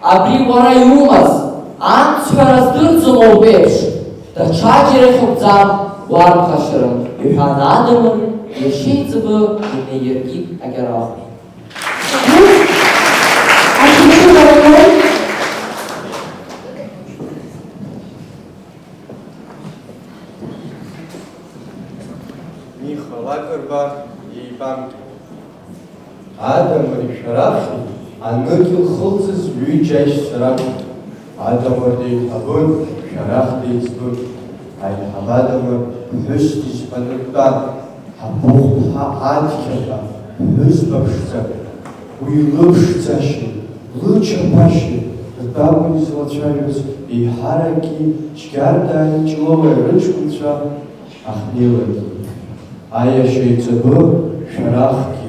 Абри уара иумаз, амцҳәара здырӡом лбеиԥш, даҽаџьара ихьыгәӡам уарԥхашьаран, иҳәан Адамыр, иашьеиҵбы инеииркит акьарахә. Михала Карба и Бамги. Адамыр шәарахи, аныкил хылҵыз ҩыџьа аишьцәа ракәын. Адамыр деиҳабын, шәарах деиҵбын. Аиҳаб Адамыр ԥҳәыс дизҳәаны дтәан. Абыхәԥҳа адгьылҳәа, ԥҳәызба ԥшӡа, уи лыԥшӡашьа, лычаԥашьа, ртәакәын излацәажәоз еиҳаракгьы Џьгьардааи Ҷлоуи рыҷкәынцәа ахьнеилагьы. Аиашьа иҵабы шәарахгьы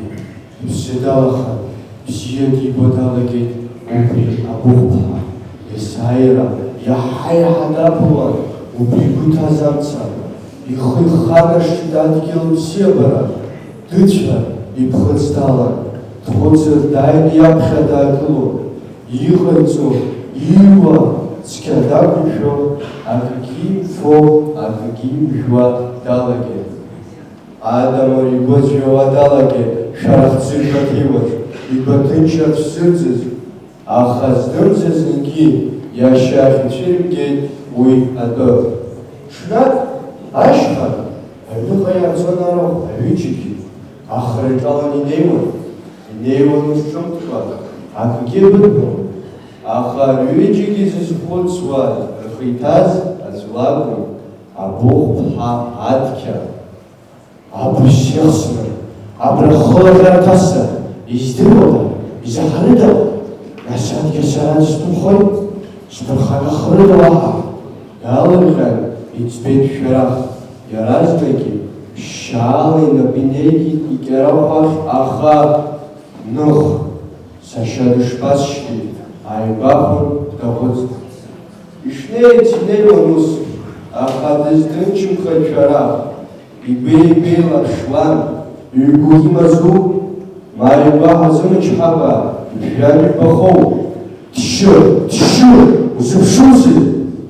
иԥсы далахан, бзиа дибо далагеит убри абыхәԥҳа. Есааира иаҳа-иаҳа дабылуан убри игәы иҭаз амца. Ихы ихагашт адгьыл бзиабара. Дыцәар, иԥхыӡ далан, дхәыцыр дааины иаԥхьа даагылон. Иҟаиҵо, ииуа цқьа дақәымшәо, акгьы имфо, акгьы имжәуа далагеит. Адамыр игәы аӡәҩауа далагеит шәарах дзыргәаҭеиуаз, игәаҭынчра дсырӡыз. Аха здырӡыз зынгьы иашьа ахьицәырымгеит уи атәы. ҽнак ашьха аҩныҟа иаарцон арахә аҩыџьагьы ахра иҿалан инеиуан ус ҿымҭкәа акгьы быдмон, аха аҩыџьагьы зызхәыцуаз рхы иҭаз аӡә лакәын, Абыӷә-ԥҳа Адқьа. Абрыш иахсны, абра хылагарҭаса, издыруада, изаҳарыда, нас Адқьа сара дысԥырхоит, сԥырхагахарыда уаҳа. Иалырҟьан иӡбеит Шәарах, иаразнакгьы ԥшьшьаала инапы инеикит икьарахә ахь, аха ных, сашьа дышԥасшьҭи, ааигәахәын даҟәыҵт. Ишнеиц инеиуан ус, аха дызҭынчымхеит Шәарах, игәеибеиларшуан, ҩгәы имазу, ма игәаҳа зымычҳаба, ижәжәан ибахоу, дшьы, узыԥшузеи?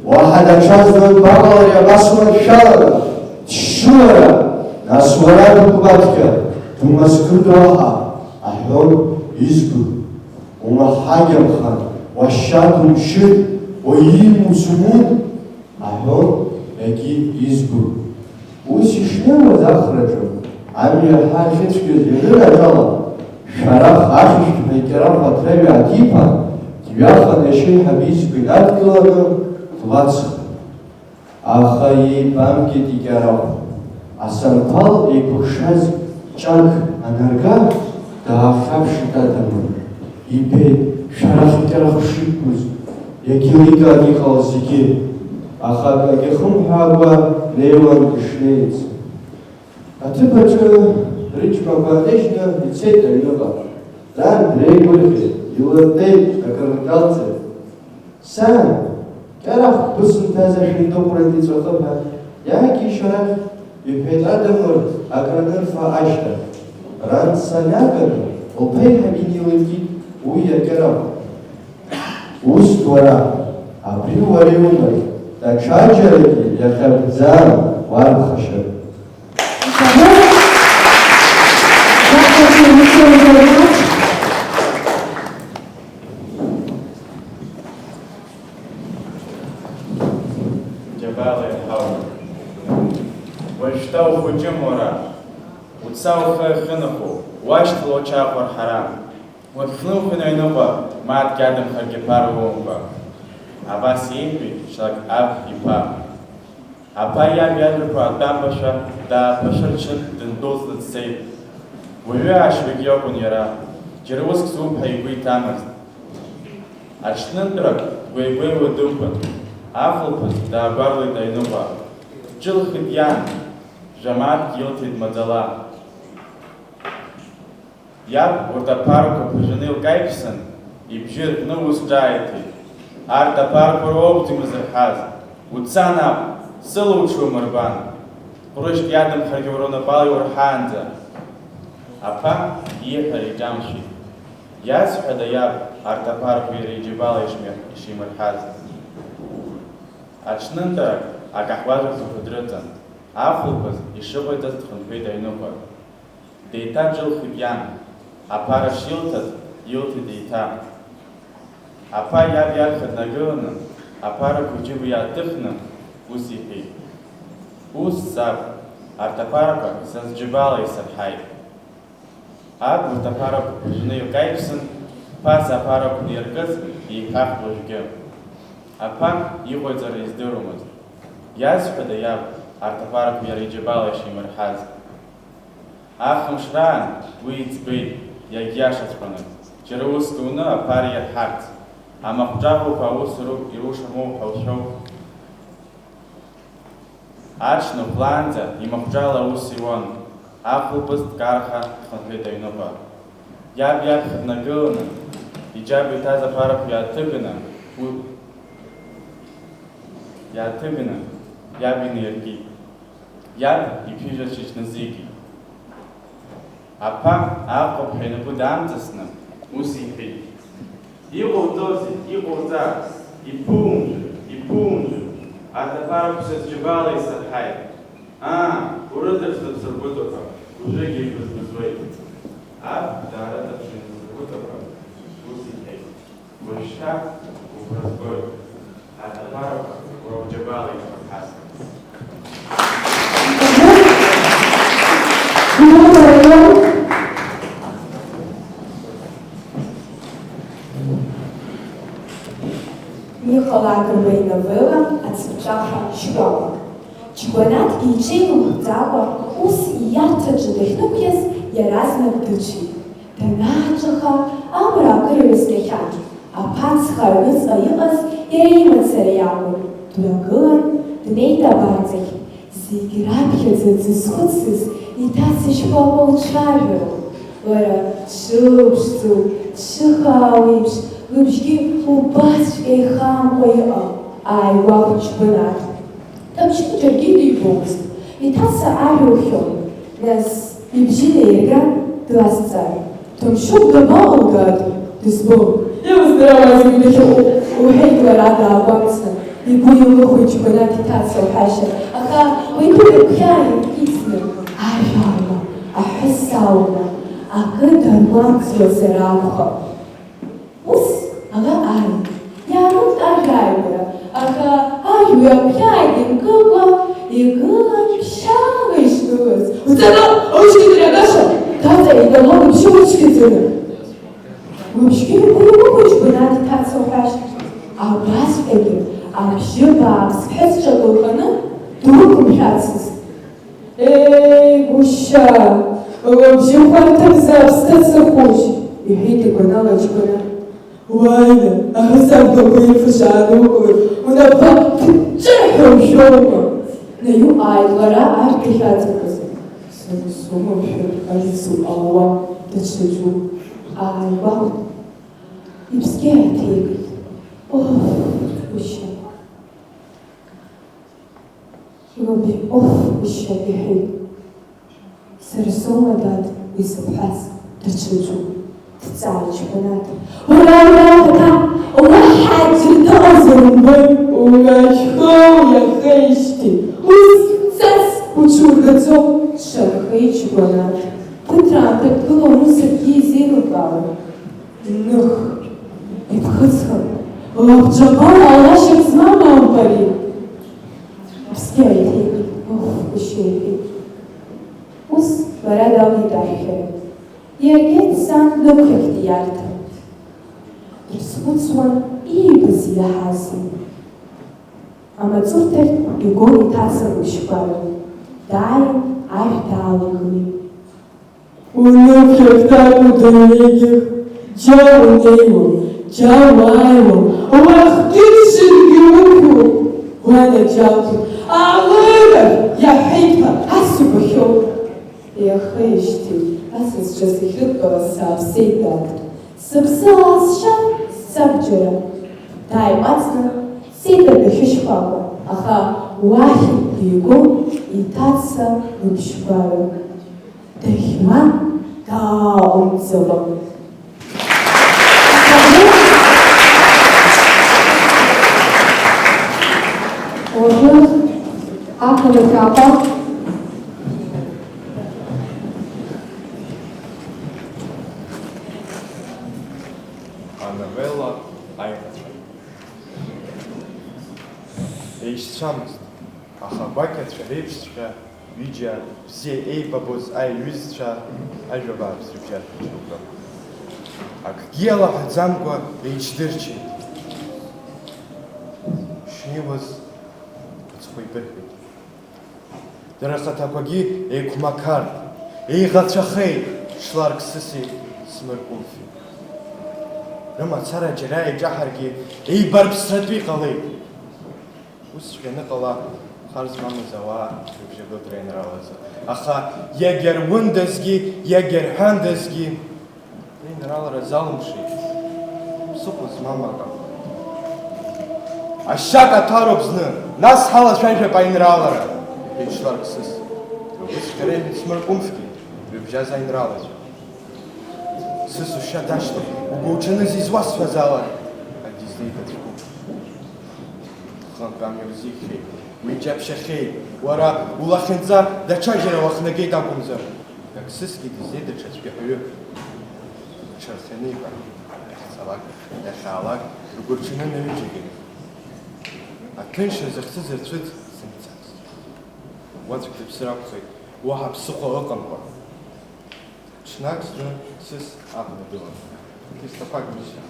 Уаҳа даҽазнак баҟалари абас унаршәалара, дшьы уара, нас уара дукәбаҭқьа, думазкырдо аҳа, аҳәон изгәы. Умаҳагьамхан, уашьа думшьыт, уимузумун, аҳәон егьи изгәы. Ус ишнеиуаз ахраҿы, амҩа ҳа ахьыцәгьаз ианыраҿала, Шәарах ахьышәҭҳәа икьарахә аҭра ҩааҭиԥан, дҩахан ашьеиҳаб изгәы инадгыланы длацхт. Аха иеибамгеит икьарахә. Асарԥал еиқәыхшаз ҷак анарга, даахьаԥшит Адамыр. Ибеит Шәарах икьарахә шиқәыз, иагьыликаан иҟалаз зегьы. Аха акгьы хымҳәаакәа неиуан ишнеиц. Аҭыԥ аҿы рыџьмақәа ааныжьны ицеит аҩныҟа. Дан дреигәырӷьеит, илыртеит, акрырҿалҵеит. Сан, кьарахәк бысымҭаз ашәындыҟәрагьы иҵәахып ҳәа, иаакишь арахь, иҳәеит Адамыр акранырфа ашьҭахь. Ран саниаганы, лԥеиҳаб инеилыркит уи акьарахә. Ус уара, абри уара иумаз, даҽаџьарагьы иахьакәӡам уарԥхашьа. Џьабала иаҳауа. Уажәшьҭа ухәыҷым уара, уца ухы ахьынахо, уашьҭала учаахәар ҳара. Уахьхнылхын аҩныҟа, маҭгьы адамхаргьы ԥара уоумкәа. Абас иеиҳәеит ҽнак аб иԥа. Аԥа иаб иажәақәа атәамбашәа дааԥашырчын дындәылҵны дцеит. Уаҩы ашьҩык иакәын иара, џьара уск зуп ҳәа игәы иҭамызт. Аҽнынтәрак дгәеигәеиуа дықәын, ахәылԥаз даагәарлеит аҩныҟа. Ҿылхит иан, жәамаҭк илҭеит маӡала. Иаб урҭ аԥарақәа ԥыжәжәаны илкаиԥсан, ибжьы ркны ус ҿааиҭит. Арҭ аԥарақәа роуп зимазырҳаз. Уца наҟ, сылуҽумырбан. Ҟәрышьк иадамхаргьы уара унапала иурҳаанӡа. Аԥа ииҳәара иҿамшәеит. Иазҳәада иаб арҭ аԥарақәа иара иџьабала ишимырҳаз. Аҽнынтәрак акаҳуажәақәа дрыҵан, ахәылԥаз ишыҟаиҵаз дхынҳәит аҩныҟа. Деиҭаҿылхит иан, аԥара шилҭаз илҭеит еиҭа. Аԥа иаб иаԥхьа днагыланы, аԥарақәа иџьыба иааҭыхны, ус иҳәеит. Ус саб, арҭ аԥарақәа са сџьабала исырҳаит. Аб урҭ аԥарақәа ԥыжәжәаны илкаиԥсан, ԥаса аԥарақәа наиркыз иҳәахт уажәгьы. Аԥа иҟаиҵара издыруамызт. Иазҳәада иаб арҭ аԥарақәа иара иџьабала ишимырҳаз. Ахымш раан уи иӡбеит, иагьиашаҵәҟьаны, џьара уск уны аԥара иарҳарц. Амахәҿаӷәақәа аус ирушамоуп ҳәа ушәоу. Аҽны хәлаанӡа имахәҿала аус иуан, ахәылԥаз дкарха дхынҳәит аҩныҟа. Иаб иаԥхьа днагыланы, иџьаба иҭаз аԥарақәа иааҭыганы, иаб инаиркит. Иаб иԥижәарчыч назикит. Аԥа аҟыԥҳәа инапы даамҵасны, ус иҳәеит. Иҟоуҵозеи, иҟоуҵаз, иԥумжәы, арҭ аԥарақәа са сџьабала исырҳаит. Урыдырхны бсыргәыҵақәа, ужыгьы ибызбызуеит. Аб даарыдырхны бсыргәыҵақәа, ус иҳәеит. Уажәшьҭа убразгоит, арҭ аԥарақәа уара уџьабала исырҳаз. Михала Грбейнавела ацԥҵәаҳа шьтәала. Џьбанаҭгьы иҽеилымхӡакәа, ус ииарҭаҿы дахьнықәиаз иаразнак дыцәеит. Данааҿаха, амра акырҩа сгахьан. Аԥацха аҩныҵҟа иҟаз иара имацара иакәын. Дҩагылан, днеит абарҵахь. Зегь раԥхьаӡа дзызхәыцыз иҭаца шьпақәа лцәажәароуп. Лара дшылԥшӡоу, дшыхаау еиԥш, лыбжьгьы убасҵәҟьа ихамкәа иҟан. Ааигәахәт Џьбанаҭ. Ҭамшьын џьаргьы дибомызт. Иҭаца ажәа лхьон. Нас ибжьы неирган длазҵааит. Ҭамшьык дабаҟалгааит? Дызбом. Илздыруазеи дахьыҟоу, лҳәеит лара даагәамҵны. Игәы илыхоит Џьбанаҭ иҭаца лҳәашьа, аха уигәы иагәхьааит ицны. Ажәа алма, аҳәыс алма, акы даргәамҵуазар акәхап. Ус ала ааит, иаанырт ажәа ааигәара, аха ажәа иагәхьааит имкыкәа, игылан ԥшьаала ишгылаз. Уҵаны, лыжәгьы агаша, ҭаца игало лыбжьы лыцәгьаӡаны. Лыбжьгьы игәы илыхоит Џьбанаҭ иҭаца лҳәашьа. Абасҟагьы абжьы бааԥс ԥҳәысҿак лҟаны дукымшәацызт. Гәышьа, лыбжьы хәарҭамзар аԥсҭацахәыжь, иҳәеит игәанала Џьбанаҭ. Уааины, аҳәысабгақәа ирфашаанукылеит, унапқәа ҭыҷҷаҳәа ушәоума? Наиуааит лара арҭ дахьаҵакыз. Сара сумамшәа арицу ҟалауа даҽаӡәу. Ааигәахәт, иԥсгьы ааиҭеикит. Гәышьа. Гәышьа иҳәеит. Сара соума, дад, исыбҳәаз даҽаӡәу. Дҵааит Џьбанаҭ. Ура, уаха, уаҳа аӡәыр дыҟазар умбои, улашәхоу иахеижьҭеи. Ус цас уҽургаӡо, дшанхеит Џьбанаҭ. Ԥыҭраамҭа дгылон ус акгьы изеилыркаауан. Ных, иԥхыӡхан, лабҿабара алашьак змам ауп ари. Иԥсгьы ааиҭеикит. Гәышьа иҳәеит. Ус лара далгеит аҳәҳәара. Иаргьы дцан днықәиахт ииарҭа. Дрызхәыцуан иибаз иаҳази. Амаҵурҭахь игон иҭаца лышьқәара. Дааин ашә даалыгылеит. Унықәиахт акәу џьа унеиуам, џьа уааиуам, уахҭысшьынгьы уқәуп. Уанаџьалбеит, алырахь иаҳәеит ҳәа ас убахьоу. Иахеижьҭеи асасцәа сахьыртәалаз сааԥсеит, дад. Сыԥсы аасшьа сабџьара. Дааимаҵны цеит адәахьы шьхәақәа, аха уахь дигон иҭаца лыбжьқәара. Дахьуан дааҟәымҵылон. Уажәы ақалақь аҟәақ Анавела аиӷацәа. Еишьцәамызт, аха агәакьацәа реиԥшҵәҟьа ҩыџьа бзиа еибабоз аиҩызцәа ажәа бааԥс рыбжьарҭаҿылган. Акгьы алаҳәаӡамкәа еиҽдырчеит. Шнеиуаз ацхәы ибырҳәеит. Дара рхаҭақәагьы еиқәмақарт, еиӷацәахеит, шларк сыси смыркәымфеит. Рымацара џьара еиҿаҳаргьы еибарԥсратәы иҟалеит. Усҵәҟьа аныҟала хар змамыз ауаа рыбжьагылтра ианралазы. Аха иагьарундазгьы, иагьарҳәандазгьы реинралара залымшеит. Ԥсыхәа змам акакәын. Ашьак аҭароуп зны, нас ҳалацәажәап аинралара, иҳәеит шларк сыс. Усҵәҟьа реиҳәеит смыркәымфгьы, рыбжьаз аинралаҵәҟьа. Сыс ушьа дашьҭоуп, угәуҽаныз изуасҳәаз ала, адизлеит ацәқәык. Хынтә амҩа узихьеит, уиџьаԥшьахьеит, уара улахьынҵа даҽаџьара уахнагеит акәымзар. Ак сысгьы дизлеит даҽа цәгьаҳәаҩык. Рҽырхианы иҟан, дахьцалак, дахьаалак, ргәырҽанын аҩыџьагьы. Аҭынчра захьӡыз рцәыӡ сымцацт. Уаҵәк рыԥсыр акәхеит, уаҳа ԥсыхәа ыҟамкәа. ҽнак зны сыс абна дылан. Дыстақәак бжьа.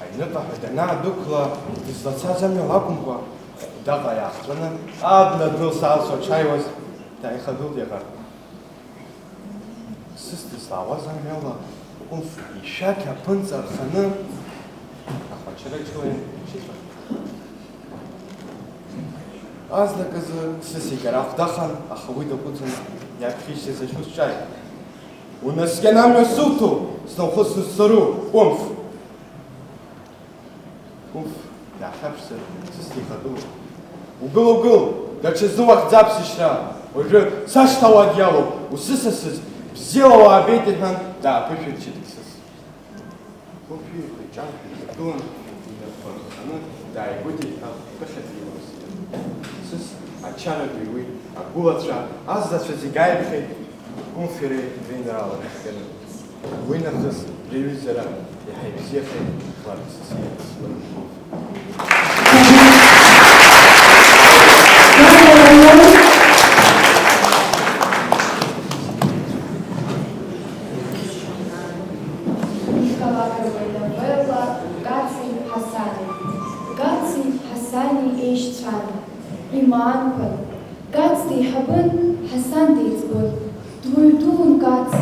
Аҩныҟа данаадәықәла, дызлацаз амҩа лакәымкәа, Хәдаҟа иаахҵәаны, абна днылсаалшо дшааиуаз, дааихагылт иаҟар. Сыс дызлаауаз амҩала, Умф ишәақь аԥынҵа рханы, ахәачара иҿгылан ишьҭахь. Азныказы сыс икара Хәдаҟан, аха уи даҟәыҵын, иаԥхьишьҭыз ашәы сҿааит. Унаскьаны амҩа суҭо, снаухысны сцару, Умф! Умф, иаахьаԥшзар, сыс дихагылоуп. Угыл, даҽазны уахьӡап сышьра, уажәы сашҭауа диалоуп, усысасыз, бзиала уаабеит иҳәан, дааԥышәырччеит сыс. Умф иҩеиқәа-иҿамшәа дгылан, инапқәа рханы, дааигәыдиҳәа ԥыхьаӡа. Сыс ачара дуаҩуеит, агәылацәа, азлацәа зегь ааиԥхьеит, Умф иара жәеинраалак шәганы. Уи нахыс реиҩызара иаҳа ибзиахеит, Хларк сыс иаасуан. Имаанқәан, Кац деиҳабын, Ҳасан деиҵбын, дуаҩ дуун Кац,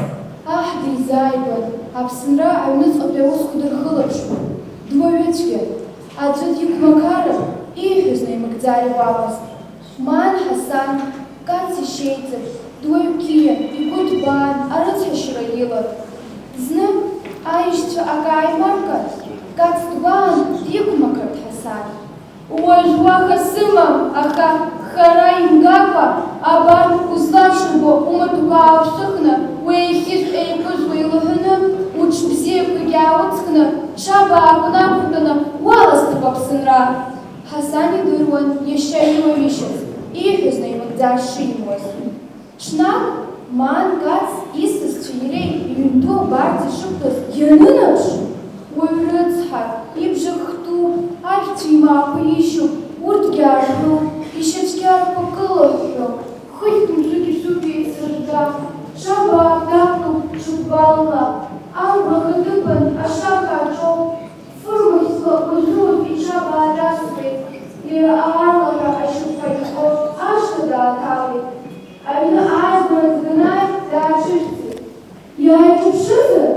аҳ дизааигәан, Аԥсынра аҩныҵҟатәи аусқәа дырхылаԥшуан, дуаҩыцәгьан, аӡәы диқәмақарын, ииҳәоз наимыгӡар иуамызт. Маан Ҳасан, Кац ишеиҵак, дуаҩ қьиан, игәы ҭбаан, арыцҳашьара илан. Зны аишьцәа ак ааимаркын, Кац дгәаан, диқәмақарт Ҳасан. Уажә уаха сымам, аха хара имгакәа, абар узлаҽырбо умаҭәақәа аалшәыхны, уеихьышә еиԥыжуа илаҳәаны, уҽбзиақәагьы аауҵхны, ҽабаак нақәтәаны уаласҭап Аԥсынра. Ҳасан идыруан иашьа илаҩышьаз, ииҳәоз наимыгӡар шимуаз. Ҽнак Маан Кац исасцәа иареи иҩнду абарҵа ишықәтәаз ианынаԥш, уаҩ рыцҳа, ибжак хту, ашәцәа имаақәа ишьоуп, урҭгьы аарҳәоуп, ишьацәгьарақәа кылыҳәҳәо, хыхь мҿык ишуп еицырда, ҽабаак дақәтәоуп ҽыкәбалла, амбаха дыԥан ашаха аҿоуп, фырмахьҵла уажәыуажә иҽабаа дасуеит, иара аарлаҳәа ашьапқәа иҟо ашҭа дааҭалеит. Аҩны аазмара дганааи дааҽыжәҵит. Иааиҿыԥшызар,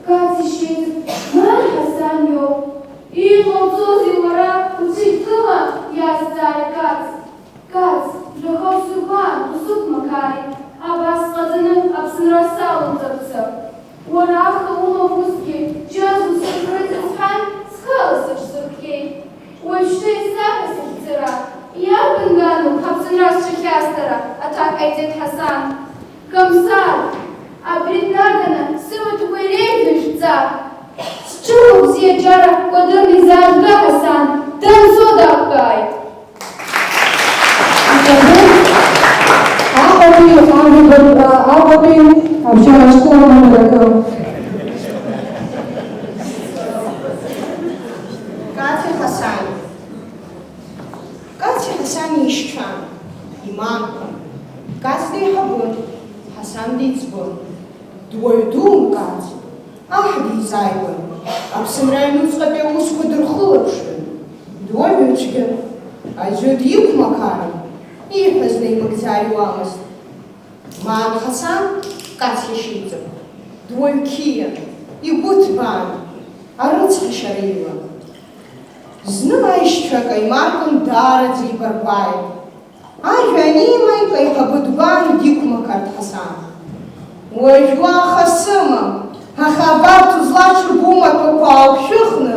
Кац ишеиҵак, Маан Ҳасан иоуп. Иҟауҵозеи уара, уцәеиҭыла, иазҵааит Кац. Кац, жәаха усырбан, усықәмақарит, абас сҟаҵаны Аԥсынра салымҵарцы. Уара аха умам усгьы, џьаз усырбрыҵыз ҳәан, схала сыҽсырхьеит. Уажәшьҭа исаҳәа сахьцара, иарбангану Аԥсынра сҽахьасҭара, аҭак ҟаиҵеит Ҳасан. Комсар, абри днаганы сымаҭәақәа иреиӷьышәҵа. Сҽыла бзиаџьара кәадырны изаажәга Ҳасан, данцо даақәгааит. Аҟәатәи абжьара ашкол номер акы. Каци Ҳасан. Каци Ҳасан ишьцәан, имаанқәан. Кац деиҳабын, Ҳасан деиҵбын. Дуаҩ дуун Кац, аҳ дизааигәан, Аԥсынра аҩнуҵҟатәи аусқәа дырхылаԥшуан. Дуаҩыцәгьан, аӡәы диқәмақарын, ииҳәоз наимыгӡар иуамызт. Маан Ҳасан, Кац ишеиҵак, дуаҩ қьиан, игәы ҭбаан, арыцҳашьара илан. Зны аишьцәа каимаркын даараӡа ибаргәааит. Ажәа анимаика аиҳабы дгәаан диқәмақарт Ҳасан. Уажә уаха сымам, аха абарҭ узлаҽырбо умаҭәақәа ааушәыхны,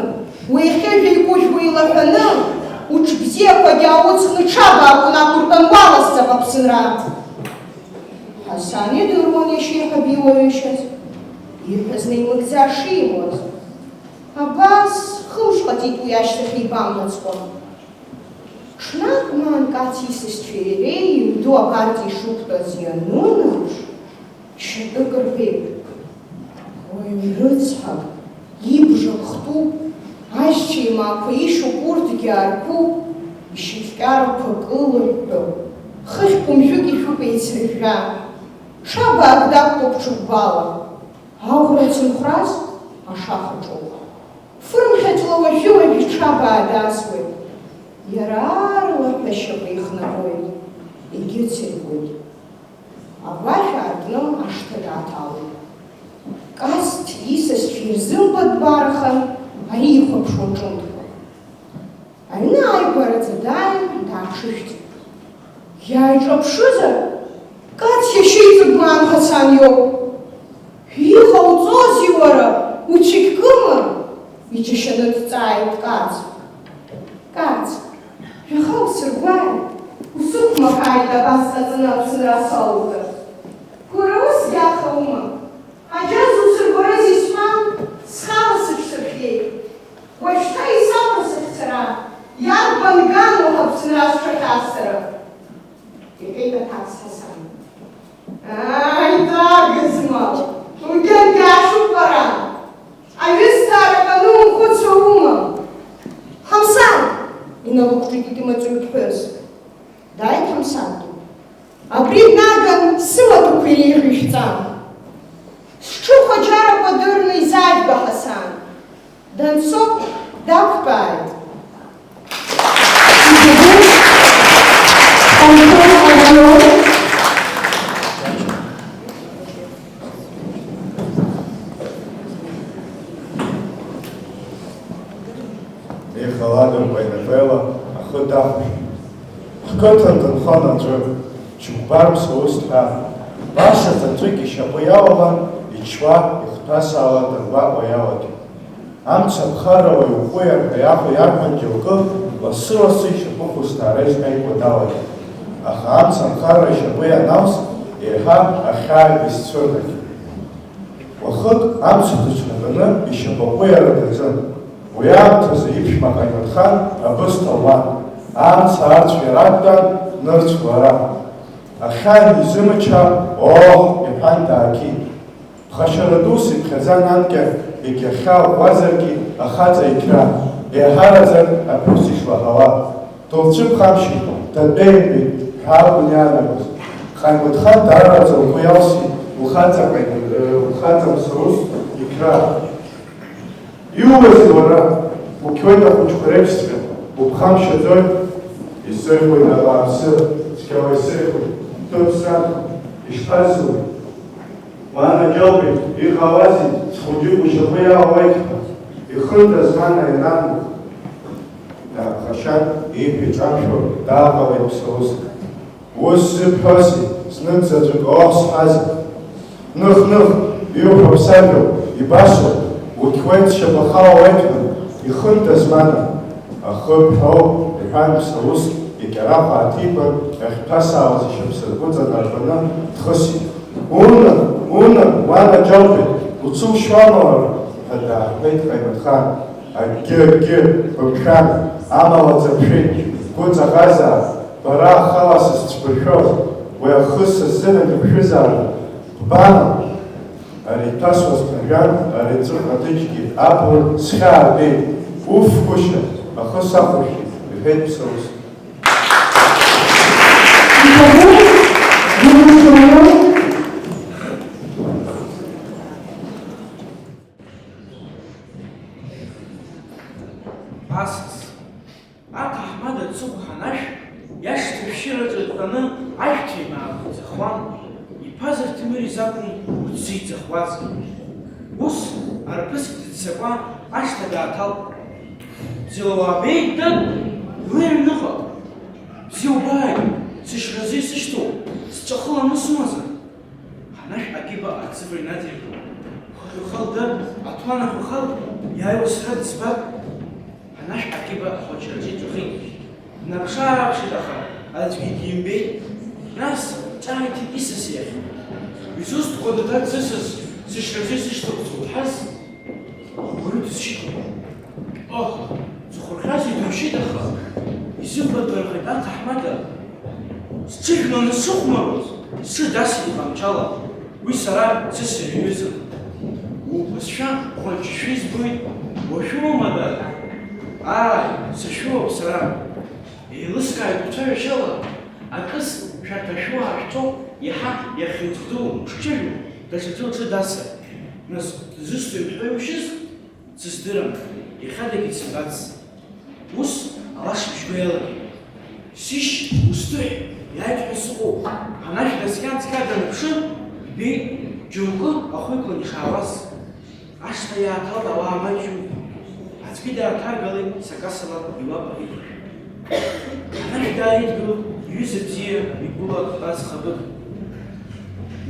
уеихьыжә еиқәыжәуа илаҳәаны, уҽбзиақәагьы аауҵхны ҽабаак унақәыртәан уаласҵап Аԥсынра. Ҳасан идыруан иашьа иаҳаб илаҩышьаз, ииҳәоз наимыгӡар шимуаз. Абас хымш ҟаҵеит уи ашьҭахь еибамнаҵҟәа. Ҽнак Маан Кац исасцәа иареи иҩнду абарҵа ишықәтәаз ианынаԥш, шьатәык рбеит. Уаҩ рыцҳа, ибжак хтуп, ашьцәа имаақәа ишьоуп, урҭгьы аарԥуп, ишьацәкьарақәа кылыҳәҳәо, хыхь ҟәымшәык ишәуп еицрыжәжәа. Ҽабаак дақәтәоуп ҽыкәбала, Аӷәра ацымхәрас ашахаҿоуп. Фырмҳәаҵәла уажәы-уажә иҽабаа даасуеит. Иара аарла ашьапы ихнагоит, егьыцыргоит. Агәашә аартны ашҭа дааҭалеит. Касҭ исасцәа ирзымбатәбарахан, ари ихәаԥшуан ҿымҭуа. Аҩны ааигәараӡа дааин, дааҽыжәҵит. Иааиҿаԥшызар, Кац иашьа иҵыгәаан Ҳасан иоуп. Иҟауҵозеи уара, уцәыкькыма? Иџьашьаны дҵааит Кац. Кац, шәаха усыргәааит, усықәмақааит абас ҟаҵаны Аԥсынра салоугар. Уара ус иахаума? Аџьаз усыргәарыз исҳәан, схала сыҽсырхиеит. Уажәшьҭа исаласыхь сара, иарбан гану Аԥсынра сҿахьаз сара? Иҳәеит аҭаца Ҳасан. Ааи, дагызмал, угьангьашуп бара. Аҩысҭаара ҟаны умхәыцуа умам. Ҳамсан, иналықәҿиҭит имаҵуҩ ԥҳәыс. Дааит Ҳамсан ду. Абри днаган сымаҭәақәа иреиӷьышәҵан. Сҽыхәаџьарақәа дырны изааигәа Ҳасан. Данцо дақәтәааит. Ихаладырба инапела ахы дахәашәт. Ҳқыҭан дынхон аӡәы, џьықәбар ԥсуыс ҳәа, баша ҵаҵәык ишьапы иалалан, ичуа, ихҭәасаала дыргәаҟуа иалагеит. Амца ԥхаррала иӷәӷәы иарҳәа иарҳәан џьоукы, лассы-лассы ишьапы хәысҭаара изҟьаиқәа далагеит. Аха амца анхарра ишьапы ианалс, еиҳа ахьаа исцәырнагеит. Уахык амца дыҽнаганы ишьапаҟәы иара даҿын. Уи аамҭазы иԥшәма Ҟаимаҭхан абысҭа луан. Амца арцә иарактәан, нырцә лара. Ахьаа изымычҳа, оох, иҳәан даакит. Ԥхашьара дус иԥхьаӡа нанкьа, егьахьаа ӷәӷәазаргьы ахаҵа икра, еиҳараӡак аԥҳәыс ишлаҳауа. Дылцәыԥхамшьеит, датәеимтәеит, ҳәа акәын иаанагоз. Ҟаимаҭхан даараӡа лгәы иалсит, лхаҵа Мсаус икра. Иубазеи уара, уқьуеит ахәыҷқәа реиԥшҵәҟьа, уԥхамшьаӡоит, исыхәоит абааԥсы, цқьала исыхәоит, ҭыԥ-сан, ишԥазуеи? Уанаџьалбеит, иҟалазеи, схәыҷык ушьапы иалауеит ҳәа, ихындаз мана ианамух. Дааԥхашьан, ииҳәеит ҿамшәо, дааҟалеит Мсаус. Ус зыбҳәозеи, знык заҵәык оох сҳәазеи? Ных, иуҳәо сажәоуп, ибашоуп. Уқьуеит сшьапаха ауеит ҳәа, ихындаз мана. Ахы ԥҳәоуп, иҳәан Мсаус, икьарахә ааҭиган, иахьҭәасаауаз ишьапсыргәыҵа нарбаны дхысит. Уна, уанаџьалбеит, уцәушьуама уара? Ҳәа дааҳәеит Ҟаимаҭхан. Акгьы, бымшәан, амала ӡаԥшәеит, бгәы ҵаӷазаап, бара ахала сызцәбыршәоз, уи ахы сыззынагь бшәызаарын. Ббама? Ари иҭасуаз ԥнажәан, ари аҵыхәа ҭыџьгьы абур схьаабеит. Уф, гәышьа, ахы сахәашәеит, иҳәеит Мсаус. Асас, аҭаҳмада Цыгә ҳанашә, иашҭа шәшьыраҿы дтәаны аишәҭеимаақ иӡахуан, иԥазар Ҭемыр изакәын дзиӡахуаз. Ус, арԥыск дыццакуа ашҭа дааҭалт. Бзиауаабеит, дад, уи аҩныҟа. Бзиаубааит, сышразы исышьҭоуп, сҿахыланы сымазар. Ҳанашә агиба ацифр инаҵиргылт. Хәахәахал, дад, аҭуан ахәахал, иааиуа сара дызбап. Ҳанашә агиба ахәаҽраҿы иҵәахит. Днаԥшы-ааԥшит, аха аӡәгьы димбеит. Нас ҿааиҭит исас иахь. Изусҭқәада, дад, сысас, сышразы исышьҭоуп зуҳәаз? Уаҩы дысшьит. Ох, зхәырхьази душьит, аха изымбатәырхеит аҭаҳмада. Сҽыжәланы сыхәмаруаз, сҽы дасит иҟамчала. Уи сара сысырҩызан. Убызшәа хәанҷышәы избоит. Уашәоума, дад? Ааи, сашәоуп сара. Еилыскааит уцәаҩашьала. Акыс шәарҭ ашәуа ашәҵоуп, иаҳа иахьыӡӷдуу, шҽыжәу, даҽаӡәы лҿы дасыр. Нас дызусҭои сыздырам, ихадагеит сыбац. Ус алашбжьқәа еилагеит. Сишь, усҭыҳә, иааиҭ ҳәа сыҟоуп. Ҳанашә даскьан-цқьа даныԥшы, ибеит џьоукы ахәы икәланы ишаауаз. Ашҭа иааҭалт ауаа маҷҩуп. Аӡәгьы дааҭаргалеит сакасала иуапаҳит. Ҳанашә дааидгылоит иҩыза бзиа игәыла аӡхабык.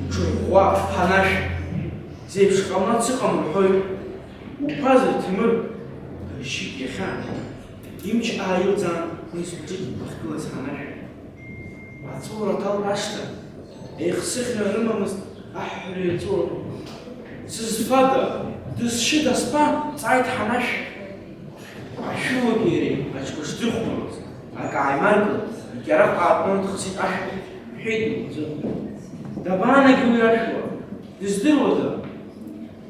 Уҽырӷәӷәа ҳанашә, зеиԥш ҟамлац ыҟам рҳәоит. Уԥазар Ҭемыр дыршьит иахьа. Имч ааилӡаан уи зҿык ахьгылаз ҳанашә. Аҵәуара аҭалт ашҭа, еихсыӷьра рымамызт аҳәҳәара иаҵәуара. Сызфада, дызшьыда спа, ҵааит ҳанашә. Ашәылагьы иареи аҽқәа шдырхәмарыз, ак ааимаркын, икьарахә аартны дхысит ашәа, бҳәеит лӡы. Дабаанагеи уи ашәуа, дыздыруада?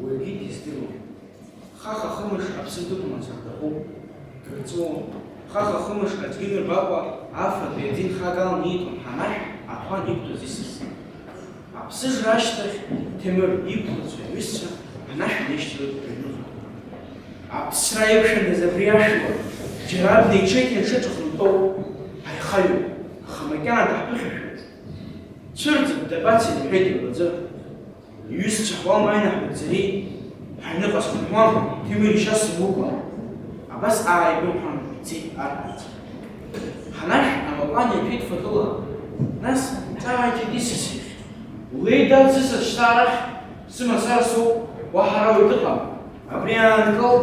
Уаргьы диздыруам. Хаха-хымыш аԥсы дықәмырцар даҟәуп, крыҵуам. Хаха-хымыш аӡәгьы мырбакәа афатәи адин хагалан ииҭон ҳанашә аҭуан иқәтәаз исыс. Аԥсыжра ашьҭахь Ҭемыр иқәлацәа иҩызцәа ҳанашә неишьҭалеит рыҩныҟа. Аԥсра еиԥшәандаз абри ашәуа, џьара бнеиҽеиҭан шыҿыхнутәоу ҳаихаҩуп, аха макьана даҳԥыхьашәоит. Цәырҵып дабацеит иҳәеит илаӡы. Иҩызцәа ҳуамааины ҳбырҵареит, ҳаҩныҟа схынҳәуам, Ҭемыр ишьа сымукәа. Абас ааигәамҳәан ицеит арԥарцәа. Ҳанашә амакәан иаҭәит фатәыла, нас ҿааиҭит исас иахь. Улеидат сысас шьҭа арахь, сымацара соуп, уа ҳара уаҩ дыҟам. Абри аанкыл,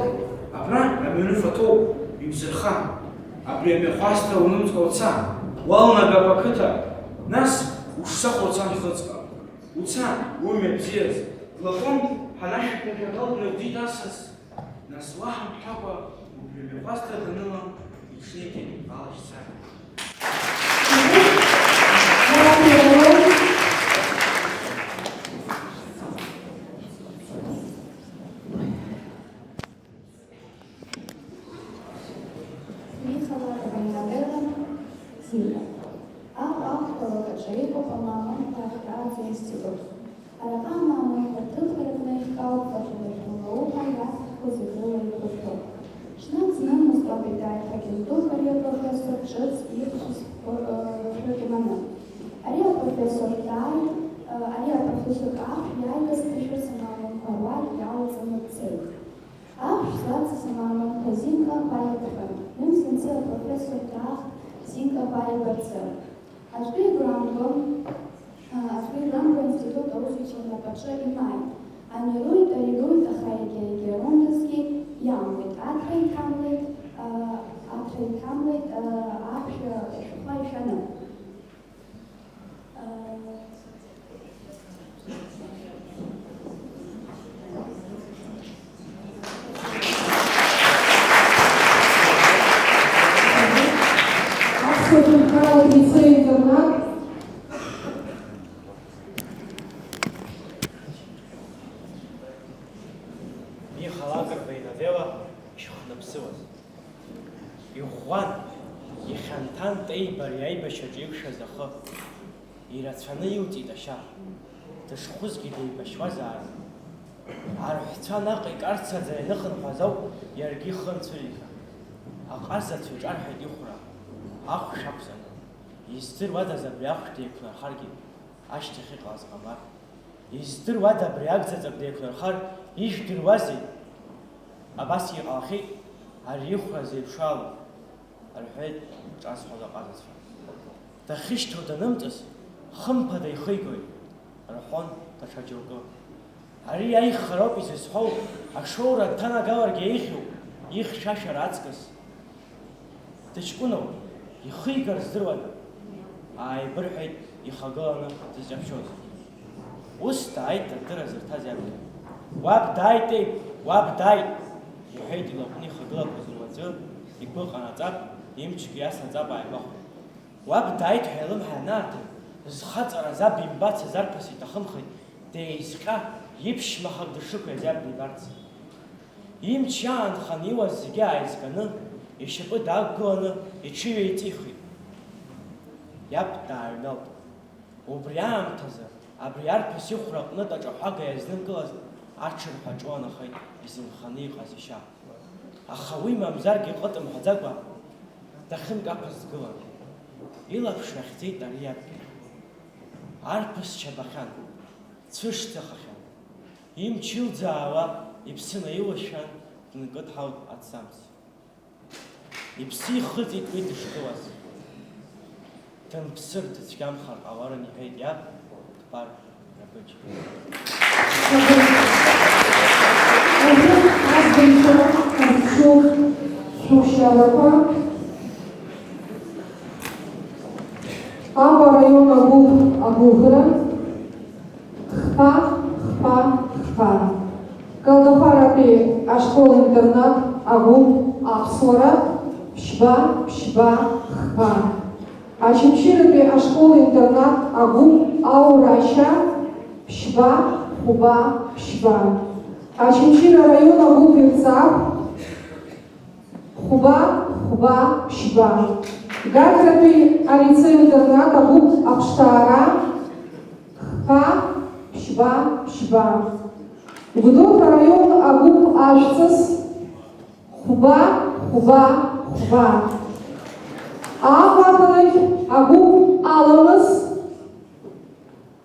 абра амҩаны фатәоуп, ибзырха. Абри амҩахәасҭа унымҵҟа уца, уалнагап ақыҭа, нас ушсахәа уца нхыҵҟа. Уца, умҩа бзиаз, длаҟәын ҳанашә ҟәҟәаҟәҟәа дит асас, нас уаҳа мҳәакәа убри амҩахәасҭа даныла иҽнеиҭеит алашьцара. Ирацәаны илҵит ашьа, дышхәызгьы деибашьуазаарын. Арҳәцәа наҟ икарцаӡа ианыхынҳәаз ауп иаргьы ихы анцәырига. Аҟазацәа иҿарҳәеит ихәра, ахәшә ақәзаны. Издыруадаз абри ахәшә деиқәнархаргьы, ашьҭахь иҟалаз ҟамлар. Издыруада абри агӡаҵак деиқәнархар, ижәдыруазеи? Абас иҟалахьеит ари ихәра зеиԥшало, рҳәеит ҿазҳәоз аҟазацәа. Дахьышьҭоу данымҵыс, хымԥада ихигоит, рҳәон даҽа џьоукы. Ари аихароуп изызҳәоу, ашоура дҭанагаларгьы еиӷьуп, ихьшәашәара аҵкыс. Дыҷкәыноуп, ихигар здыруада, ааибырҳәеит ихагыланы дызҷаԥшьоз. Ус дааит адырра зырҭаз иабгьы. Уаб дааитеи, уаб дааит, иҳәеит илаҟәны ихагылақәаз руаӡәы, игәы ҟанаҵап, имчгьы иаснаҵап ааигәахәт. Уаб дааит ҳәа илымҳа ианаарҭа, зхаҵараз аб имбацыз арԥыс иҭахымхеит, деизҟьа, иԥшьмахак дышықәиаз иаб дибарц. Имч иаанхан иуаз зегьы ааизганы, ишьапы даақәгыланы, иҽыҩеиҵихит. Иаб дааҩналт. Убри аамҭазы, абри арԥыс ихәра аҟнытә аҿаҳәага иазнымкылаз аҽырҳәа аҿуанахеит изынханы иҟаз ишьа. Аха уи мамзаргьы ҟыт-мҳәаӡакәа дахьынкаԥызгылан. Илаԥш нахьӡеит ари адгьыл. Арԥыс чабахьан, цәышӡахахьан. Имч илӡаауа иԥсы наилашәан, дынкыдҳалт аҭӡамц. Иԥсы ихыҵит уи дышгылаз. Дынԥсыр дыцәгьамхар ҟаларын иҳәеит иаб, дбар Рабыџь. Аба района гуп агугра, хпа, хпа, хпа. Калдахарапи ашкол-интернат агуп апсора, пшба, пшба, хпа. Ачимширапи ашкол-интернат агуп аураща, пшба, хуба, пшба. Ачимшира района гуп ирцап, хуба, хуба, пшба. Гаграпи алицей-интернат агуп апштара, хпа, пшба, пшба. Гудота район агуп ашцас, хуба, хуба, хуба. Ахатай агуп аламас,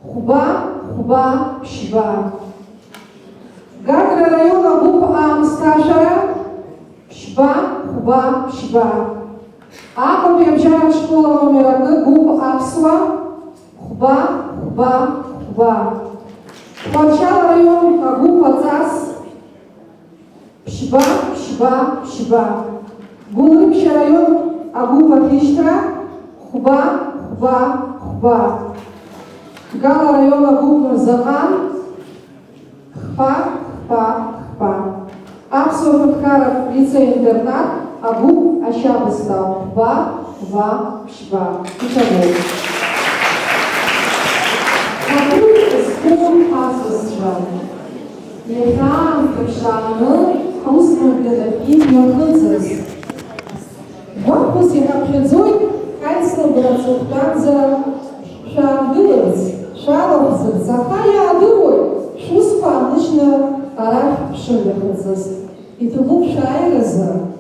хуба, хуба, пшба. Гагра район агуп амсташара, пшба, хуба, пшба. Акопи общага школа номер 1 гуп апсва, хуба, хуба, хуба. Пачал район агуп ацас, пшба, пшба, пшба. Гулрипш район агуп ахиштра, хуба, хуба, хуба. Гала район агуп Захан, хпа, хпа, хпа. Апсва-Фаткаров лицей-интернат агуп Ащабыстау, хпа, хпа, пшба. Итого. Скум асысжан. Лехан капшаны хаусмагдалапин яхынцыз. Вахпус яхапхедзой кайсны брацухтанза шагылыз, шалахзы, захая адырой, шуспа нышны араф пшындахынцыз. Итого шайразы.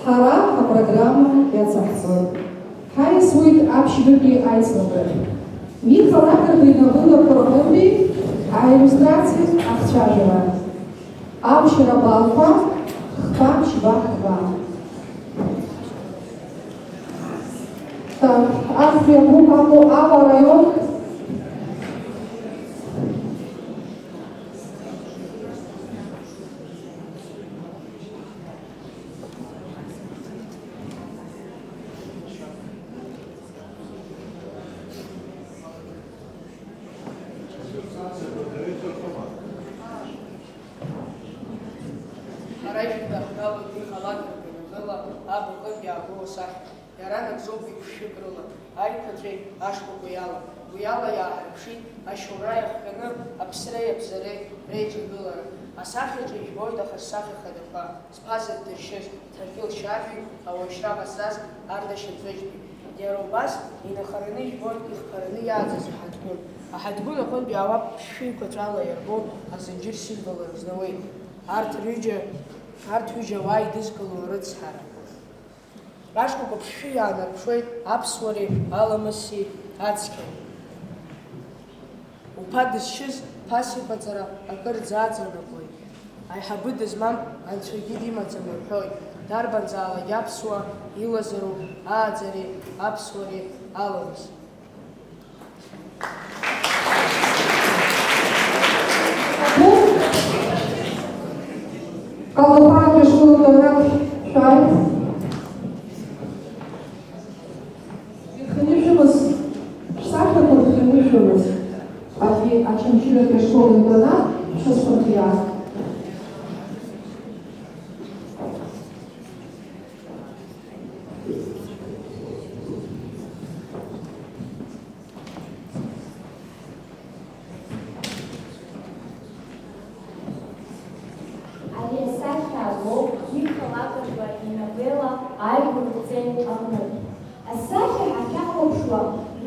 Хара а программа яцахцой. Хай свой общебюки айснобер. Михаил Акарбайнабула Прохорби, а иллюстрации Ахчажева. Абшира Балфа, хпа, шба, хпа. Так, Африя группа Аба район. Гуиала иааҳарԥшит ашьоура иахҟьаны аԥсреи абзареи реиҿагылара. Асахьаҿы ижәбоит аха ссахьа хадақәа, зԥаза ддыршьыз Ҭаркьыл Шьафи, ауаҩшьра ҟазҵаз Ардашьа Ӡыжьби. Иара убас инахараны ижәбоит ихԥараны иааӡаз аҳаҭгәын. Аҳаҭгәын аҟынтәи ауап шәыҩқәаҵәала иарбоу азынџьыр символ рызнауеит. Арҭ ҩыџьа уа идызкыло рыцҳара. Ашкәакәа ԥшшәы иаанарԥшуеит аԥсуареи, аламыси, ацқьеи. Уԥа дызшьыз ԥасеиқәаҵара акыр ӡааӡанакуеит. Аиҳабы дызмам анцәагьы димаӡам рҳәоит. Дарбанзаалак аԥсуа илазароуп ааӡареи, аԥсуареи, аламыси. Калдахарапи школ-интернат шайб. Хранишимыз, сахар хранишимыз. Ачимширапи школ-интернат шостотия.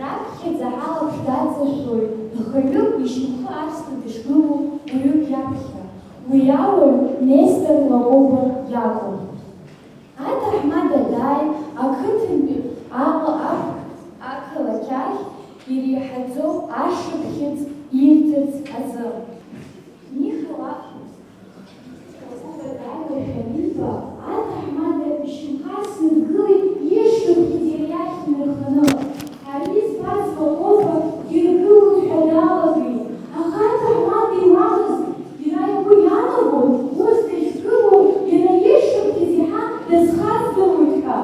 Раԥхьаӡа ҳалаԥш даҵашәоит, ахаҩык ишьмхы арсны дышгылоу Уи ауаҩ Нестор Лагоба иакәын. Аҭаҳмада дааин ақыҭантәи ақалақь ахь иреиҳаӡоу ашықәхьыӡ ирҭарц азы. Миха Лагоба дааирашәа аниба, аҭаҳмада ишьамхасны дгылеит ишықәхьыӡ иахь инарханы. Ари збаз Лагоба диргылоит ҳәа далагеит. Аха аҭаҳмада иуамызт. Иара игәы иаанагон ус дахьгылоу иара ишықәхьыӡ иаҳа дазхазгалоит ҳәа.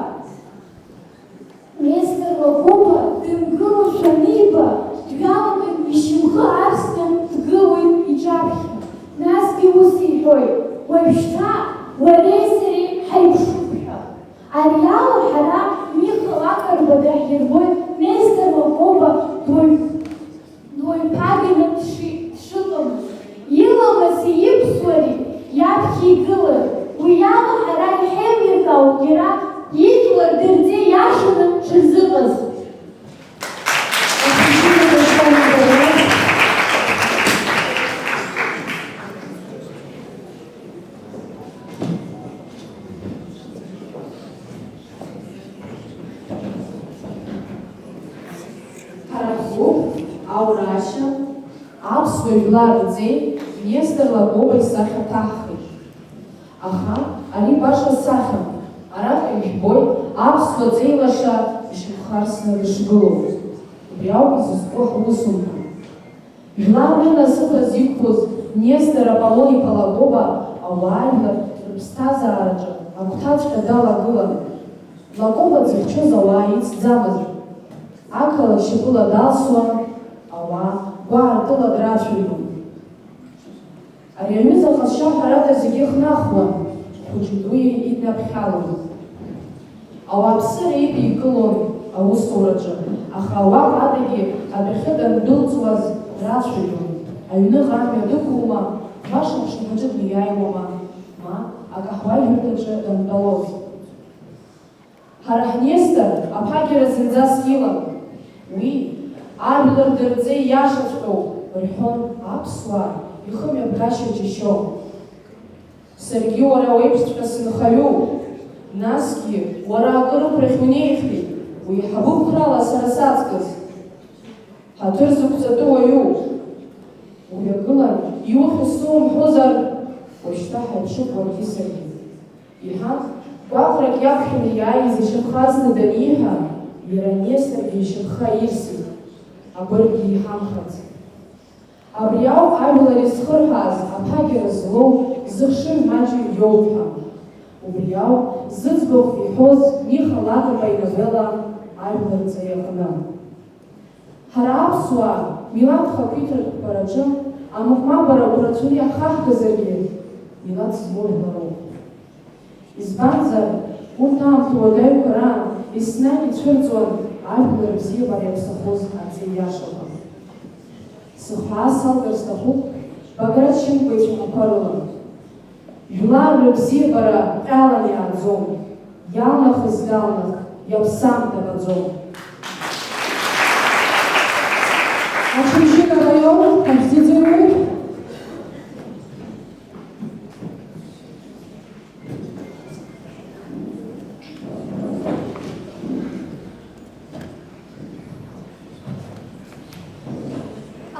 Нестор Лагоба дымгылошәа аниба, дҩалатәан ишьамхы аарсны дгылоит иҿаԥхьа. Насгьы ус иҳәоит, уажәшьҭа уареи сареи ҳаиԥшуп ҳәа. Ари ала ҳара Миха Лакрба даҳирбоит Нестор Лагоба дуаҩ-ԥаганы дшыҟамыз. Иламыси иԥсуари иаԥхьа игылан. Уи ала ҳара иҳеилиркаауеит иара ижәлар дырӡе иашаны дшазыҟаз. Аурашьа, аԥсуа жәлар рӡеи Нестор Лагоба исахьа ҭаҳхит. Аха ари баша сахьам, араҟа ижәбоит аԥсуа ҵеилаша ишыԥхарсны дышгылоу. Убри ауп изызку ҳусумҭа. Жәлар рынасыԥаз иқәԥоз Нестор Аполлон-иԥа Лагоба ауаажәлар рыԥсҭазаараҿы агәҭаҵәҟьа далагылан. Лагоба дзыхьчоз ауаа ицӡамызт. Ақалақь шьапыла далсуан, ауаа гәаартыла драцәажәон. Ари аҩыза ҟазшьа ҳәарада зегьы хнахуан, хәыҷи-дуи иднаԥхьалон. Ауааԥсыра идикылон аусураҿы, аха ауаа адагьы адәахьы дандәылҵуаз драцәажәон. Аҩныҟа амҩа дықәума, баша аԥшаҳәаҿы днеиааиуама, ма акаҳуажәырҭаҿы дантәалоз. Ҳара ҳНестор аԥагьара зынӡас илам. Уи ажәлар дырӡе иашаҵәҟьоу рҳәон аԥсуаа ихымҩаԥгашьа џьашьо. Саргьы уара уеиԥшҵәҟьа сынхаҩуп. Насгьы уара акыр ықәрахь унеихьеит, уеиҳабуқәрала сара саҵкыс. Ҳаҭыр зықәҵатәу уаҩуп. Уҩагылан иухьо сумҳәозар, уажәшьҭа ҳаиԥшуп уаргьы саргьы. Иҳан гәаҟрак иақәшәаны иааиз ишьамхазны даниҳәа, иара Несторгьы ишьамхы ирсит, агәыргьы иҳамхац. Абри ауп ажәлар изхырҳаз аԥагьара злоу зыхшыҩ маҷҩ иоуп ҳәа. Убри ауп зыӡбахә иҳәоз Миха Лакрба иновела ажәларҵа иаҟны. Ҳара аԥсуаа милаҭ хақәиҭтәқәараҿы амыҟмабара урацәаны иахаҳгазаргьы милаҭ змоу жәлароуп. Избанзар, урҭ аамҭа уадаҩқәа раан еснагь ицәырҵуан ажәлар бзиабара иаԥсахоз аӡы иашақәа. Сыхәаа салгар сҭахуп Баграт Шьынқәа ицәаҳәақәа рыла. Жәлар рыбзиабара ҟьалан иааӡом, иалнахыз галнах, иаԥсам дабаӡом. Очищена район, конституирует.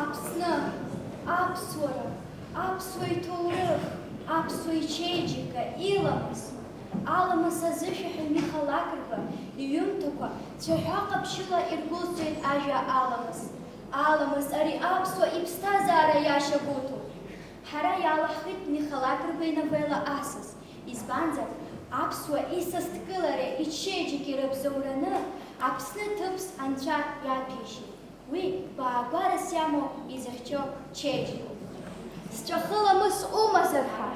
Аԥсны, аԥсуара, аԥсуа иҭоурых, аԥсуа ичеиџьыка, иламыс. Аламыс азышәаҳәа Миха Лакрба иҩымҭақәа цәаҳәа ҟаԥшьыла иргәылҵәеит ажәа аламыс. Аламыс ари аԥсуа иԥсҭазаара иашьагәыҭоуп. Ҳара иалаҳхит Миха Лакрба иновела асас. Избанзар, аԥсуа исасдкылареи ичеиџьыки рыбзоураны Аԥсны ҭыԥс анцәа иаҭәеишьеит. Уи баагәарас иамоу изыхьчо чеиџьыкоуп. Сҵәахыламыс умазар ҳәа,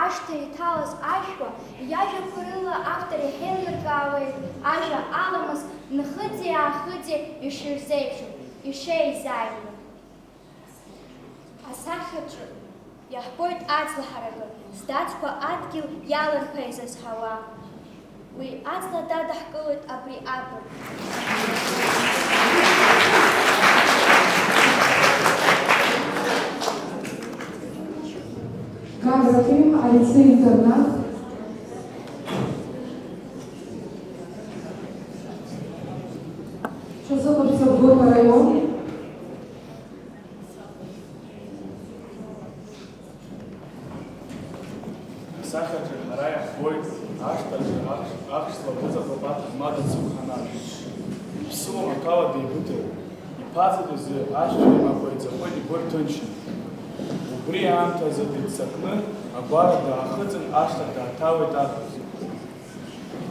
ашҭа иҭалаз ашәа, иажәақәа рыла автор иҳеилиркаауеит ажәа аламыс нхыҵи-аахыҵи иширзеиԥшу, ишеизааигәоу. Асахьаҿы иаҳбоит аӡлаҳаракы, здаҭқәа адгьыл иалырԥа изызҳауа. Уи аӡла дадаҳкылоит абри абырг. Гаграфи, лицей-интернат. Что заходится в Горный район? Сахаджи Харая Бойт, Аштаджи Ахшла Вызабабат Мада Цукханаш. Псума Макава Дейбуте, и Пазадузе Ашчи Мапойца Ходи Бортунчин. Убри Амта Задицакны, Агвара да Ахыцын Ашта да Тавы Дадуз.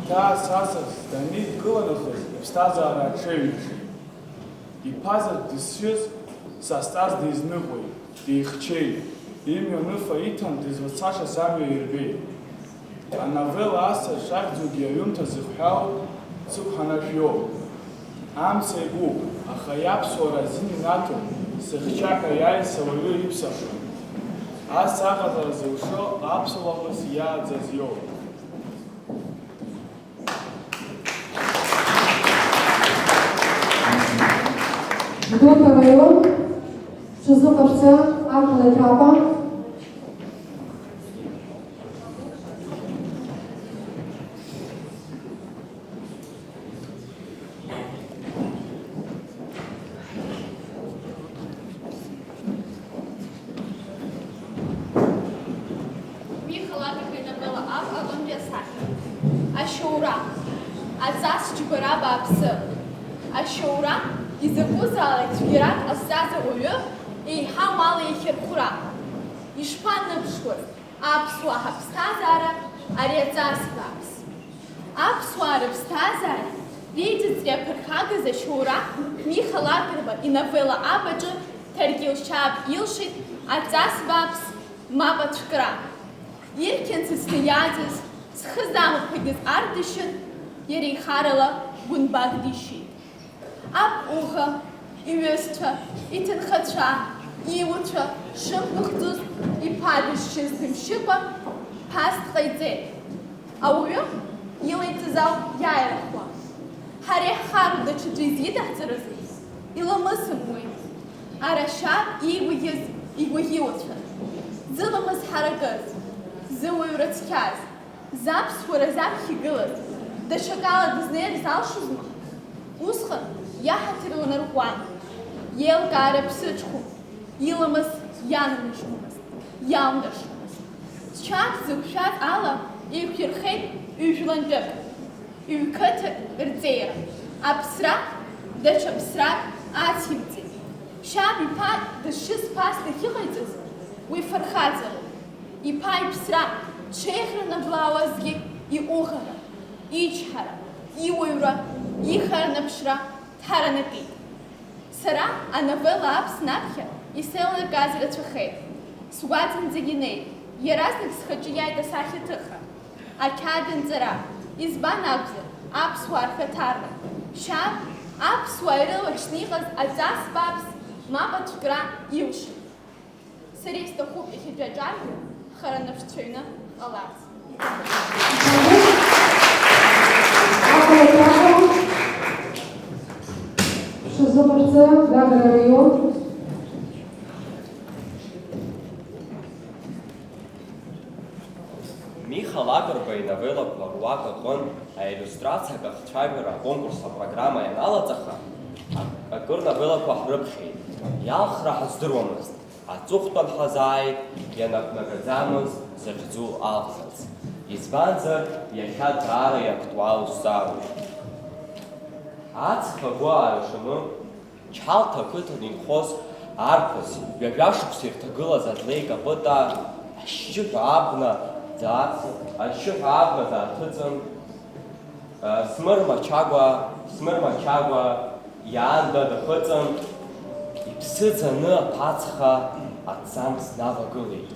Та Саса Данит Гыланахыз, Встазара Чевич. И Пазад Дисюз Састаз Дизнывой, Дихчей. Имя Нуфа Итан дизвацаша сами ирбей. А новелла аса шах дзугиаюмта зиххау цукханашьо. Амце губ, а хаяп суаразини нато, сихчака яй саваю ипсашу. А сагата разушо, апсуламас я дзазьё. Горный район. Что заходится? Аркала Трапа. Ашьоура, аҵас џьбара бааԥсы. Ашьоура изакәызаалак цәгьарак ҟазҵаз ауаҩы еиҳа мал еихьырхәра. Ишԥаныԥшуаз аԥсуаа ҳаԥсҭазаара ари аҵас бааԥс. Аԥсуаа рыԥсҭазаара реиҵыҵреи аԥырхагаз ашьоура Миха Лакрба иновелла абаҿы Ҭаркьыл Шьааб илшеит аҵас бааԥс мап ацәкра. Ирқьанцыцны иааӡаз зхы замыԥхагьыз ардышьын, иара ихарала гәынбак дишьит. Аб уӷа, иҩызцәа, иҭынхацәа, иуацәа шымгәыхӡоз иԥа дышьшьыз дымшьыкәа ԥас дҟаиҵеит. Ауаҩы илеиҵаз ауп иааирхуа. Ҳара иаҳхару даҽаӡәы изидаҳҵарызу? Иламысым уи. Арашьа иигәаӷьыз игәаӷьуацәа. Зыламыс ҳаракыз, зыуаҩра цқьаз, заԥсуара заԥхьа игылаз, даҽакала дызнеир залшозма? Усҟан иаҳаҭыр лнарҟәуан, иеилкаара ԥсыҽхәо, иламыс ианамыжьуамызт, иалнаршомызт. Ҽак зықәшәаз ала еиқәирхеит ҩ-жәлантәык, ҩ-қыҭак рҵеира. Аԥсра, даҽа ԥсрак ацимҵеит. Шьааб иԥа дышшьыз ԥас дахьыҟаиҵаз, уи фырхаҵароуп. Иԥа иԥсра ҽеиӷьраны блаауазгьы иҟәыӷара, ичҳара, иуаҩра, ихарнаԥшра дҳаранакит. Сара ановелла аԥснаԥхьа исеилнаркааз рацәахеит. Сгәаҵанӡагь инеит, иаразнак схаҿы иааит асахьаҭыха. Ақьаад анҵара, избан акәзар, аԥсуаа рхаҭарра. Шьааб, аԥсуаа ирылаҽны иҟаз аҵас бааԥс мап ацәкра илшеит. Сара исҭахуп иахьатәи аҿаргьы харанаԥшцәаҩны ҟаларц. Что заходится? Гагра район. Миха Лакрба иновеллақәа руак аҟынтә аиллиустрациак ахцәажәара аконкурс апрограмма ианалаҵаха, акыр новеллақәа ҳрыԥхьеит. Иалхра ҳаздыруамызт, аҵыхәтәан ҳазааит, ианақәнагаӡамыз захьӡу алхырц. Избанзар, иахьа даара иактуалу зҵаароуп. Аҵх агәы ааршаны, Чҳалҭа ақыҭан инхоз арԥыс, ҩажәа-шықәса ирҭагылаз адлеи капыта, ашьшьыҳәа абна дааҭыҵын, Смырма Чагәа иаанда дахыҵын, иԥсы ӡаны аԥацха аҭӡамц навагылеит.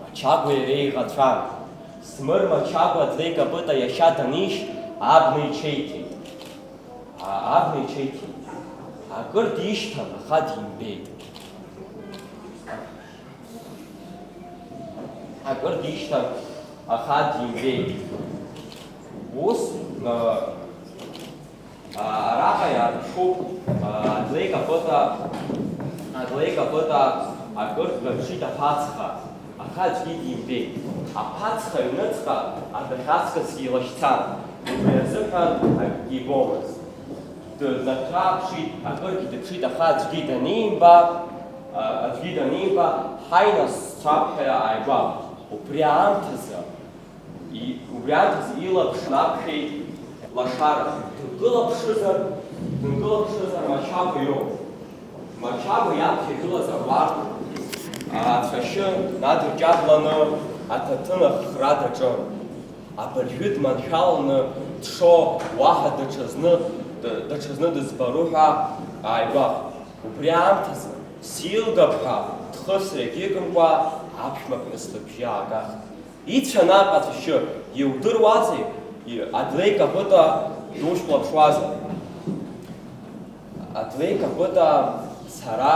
Мачагәа иареи еиӷацәан. Смырма Чагәа адлеи капыта иашьа данишь, абна иҽеиҭеит. Акыр дишьҭан, аха димбеит. Ус, араҟа иаарԥшуп адлеи капыта акыр дгаԥшит аԥацха, аха аӡәгьы димбеит. Аԥацха аҩныҵҟа адәахь аҵкысгьы илашьцан, убри азыҳәан акгьы ибомызт. Днаԥшы-ааԥшит, акыргьы дыԥшит, аха аӡәгьы данимба, ҳаина сцап ҳәа ааигәахәт. Убри аамҭазы илаԥш наԥхьеит лашара. Дынкылаԥшызар Мачагәа иоуп. Мачагәа иаԥхьа игылаз ауаа ацәашьы надырҷабланы аҭаҭын ахра даҿын. Абыржәы дманшәаланы дшо уаҳа даҽазны дызбару ҳәа ааигәахәт. Убри аамҭазы силгап ҳәа дхысра егьыгымкәа аԥшәмаԥҳәыс лыбжьы аагахт. Ицәа наҟ ацәашьы, иудыруазеи, адлеи капыта душьклаԥшуазар. Адлеи капыта сара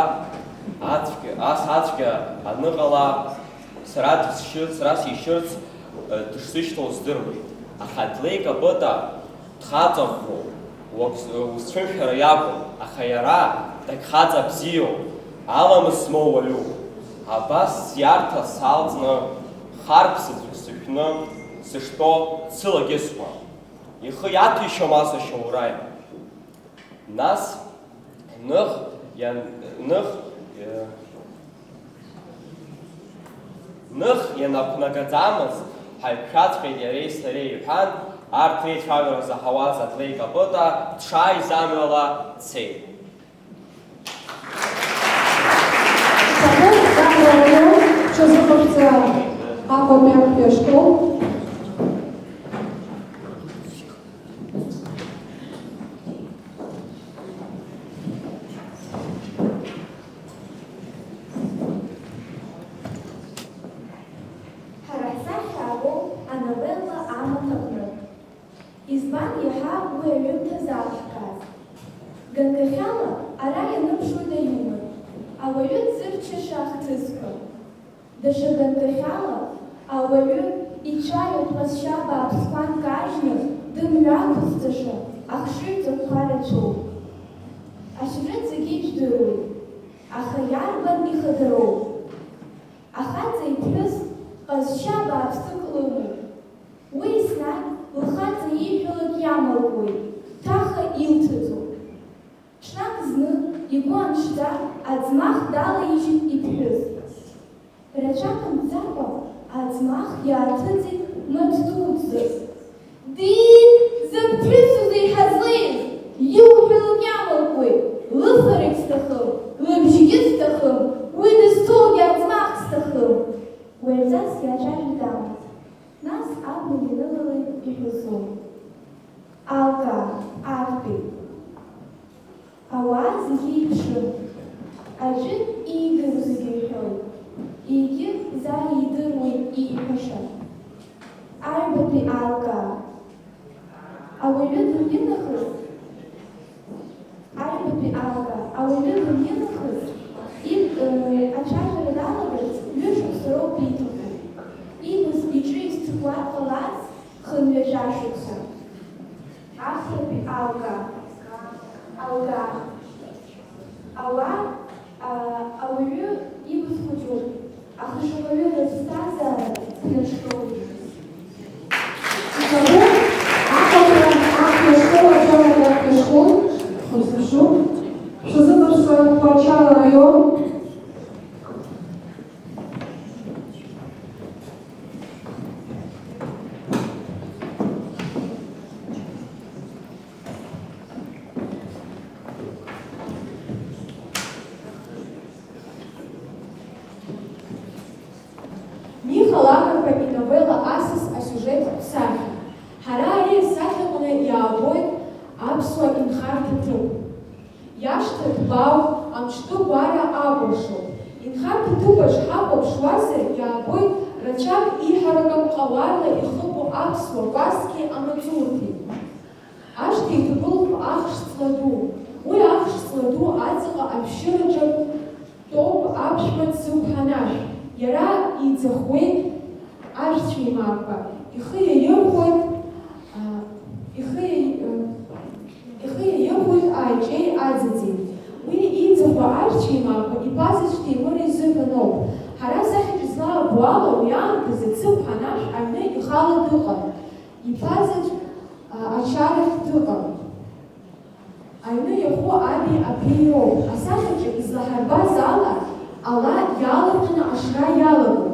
ацәгьа аныҟала сара сишьырц дышсышьҭоу здыруеит. Аха адлеи капыта дхаҵахәроу, узцәымшәара иакәым, аха иара дагьхаҵа бзиоуп, аламыс змоу уаҩуп. Абас сиарҭа салҵны харԥ сышәны сыштәо дсылагьысуам. Ихы иаҭәеишьом ас ашьоураи. Нас ных ианақәнагаӡамыз ҳаиқәшәаҵәҟьеит иареи сареи иҳәан, арҭ реицәажәара заҳауаз адлеи капыта дшааиз амҩала дцеит. Що захочеться акомяк пішку. Избан иаҳа уи аҩымҭа залҳкааз. Ганкахьала ара ианыԥшуа даҩуан, ауаҩы дзырччаша ахҭысқәа. Даҽа ганкахьала ауаҩы ицәаҩоуп ҟазшьа бааԥсқәа нкажьны дымҩақәызҵаша ахшыҩ ҵакқәа рацәоуп. Ашьрыц зегьы ижәдыруеит, аха иарбан ихадароуп. Ахаҵа иԥҳәыс ҟазшьа бааԥсык лымоуп. Уи еснагь лхаҵа ииҳәалак иамалкуеит, ҭаха илҭаӡом. Ҽнак зны игәы аншьӡа аӡмах далаижьит иԥҳәыс. Рацәак мцакәа аӡмах иааҭыҵит мыт дуӡӡас. Дид, зыԥҳәысузеи ҳазлеиз, иуҳәалак иамалкуеит, лыфарагь сҭахым, лыбжьгьы сҭахым, уи дызҭоугьы аӡмах сҭахым. Уи аӡас иацәажәеит амаҵ. Нас абна инылалеит иҳәызу. Алга, арбеит. Ауаа зегьы иԥшын. Аӡәы иидыру зегьы иҳәоит, егьи заидыруеит ииҳәаша. Аҩбатәи алгаа. Ауаҩы дыминахыз, ацәажәара далагарц ҩышықәса роуп ииҭаху. Ибз иҿы изҭакуа ҟалаз хынҩажәашықәса. Ахратәи алгаа. Ауаҩы ибз хәыҷуп, аха шауаҩы рыԥсҭазаара ԥнашкоуп. Шозыповская Почала район. Миха Лакарба иновелла асас асюжет сахьа. Ҳара ари асахьаҟны иаабоит аԥсуа инхарҭа ҭыԥ. Иашҭа ҭбау амҿтәы гәара акәыршоуп. Инхарҭа ҭыԥаҿ ҳахәаԥшуазар иаабоит рацәак иҳаракым ҟауарла ихыԥо аԥсуа кәасқьи амаҵурҭи. Ашҭа иҭагылоуп ахш-ҵла ду. Уи ахш-ҵла ду аҵаҟа ашәшьыраҿы тоуп аԥшәма дзықәҳанашә. Иара иӡахуеит ашәцәеимаақәа. Ихы иаирхәоит аиҿеи аӡаӡеи. Уи иӡахуа ашәцәеимаақәа иԥазаҵә Ҭемыр изыҳәаноуп. Ҳара сахьаҿ злаабо ала уи аамҭазы Цыԥ Ҳанашә аҩны ихала дыҟан. Иԥазаҵә ачарахь дыҟан. Аҩны иахәо аби аԥеи роуп. Асахьаҿы излаҳарбаз ала, ала иалырҟьаны ашра иалагон.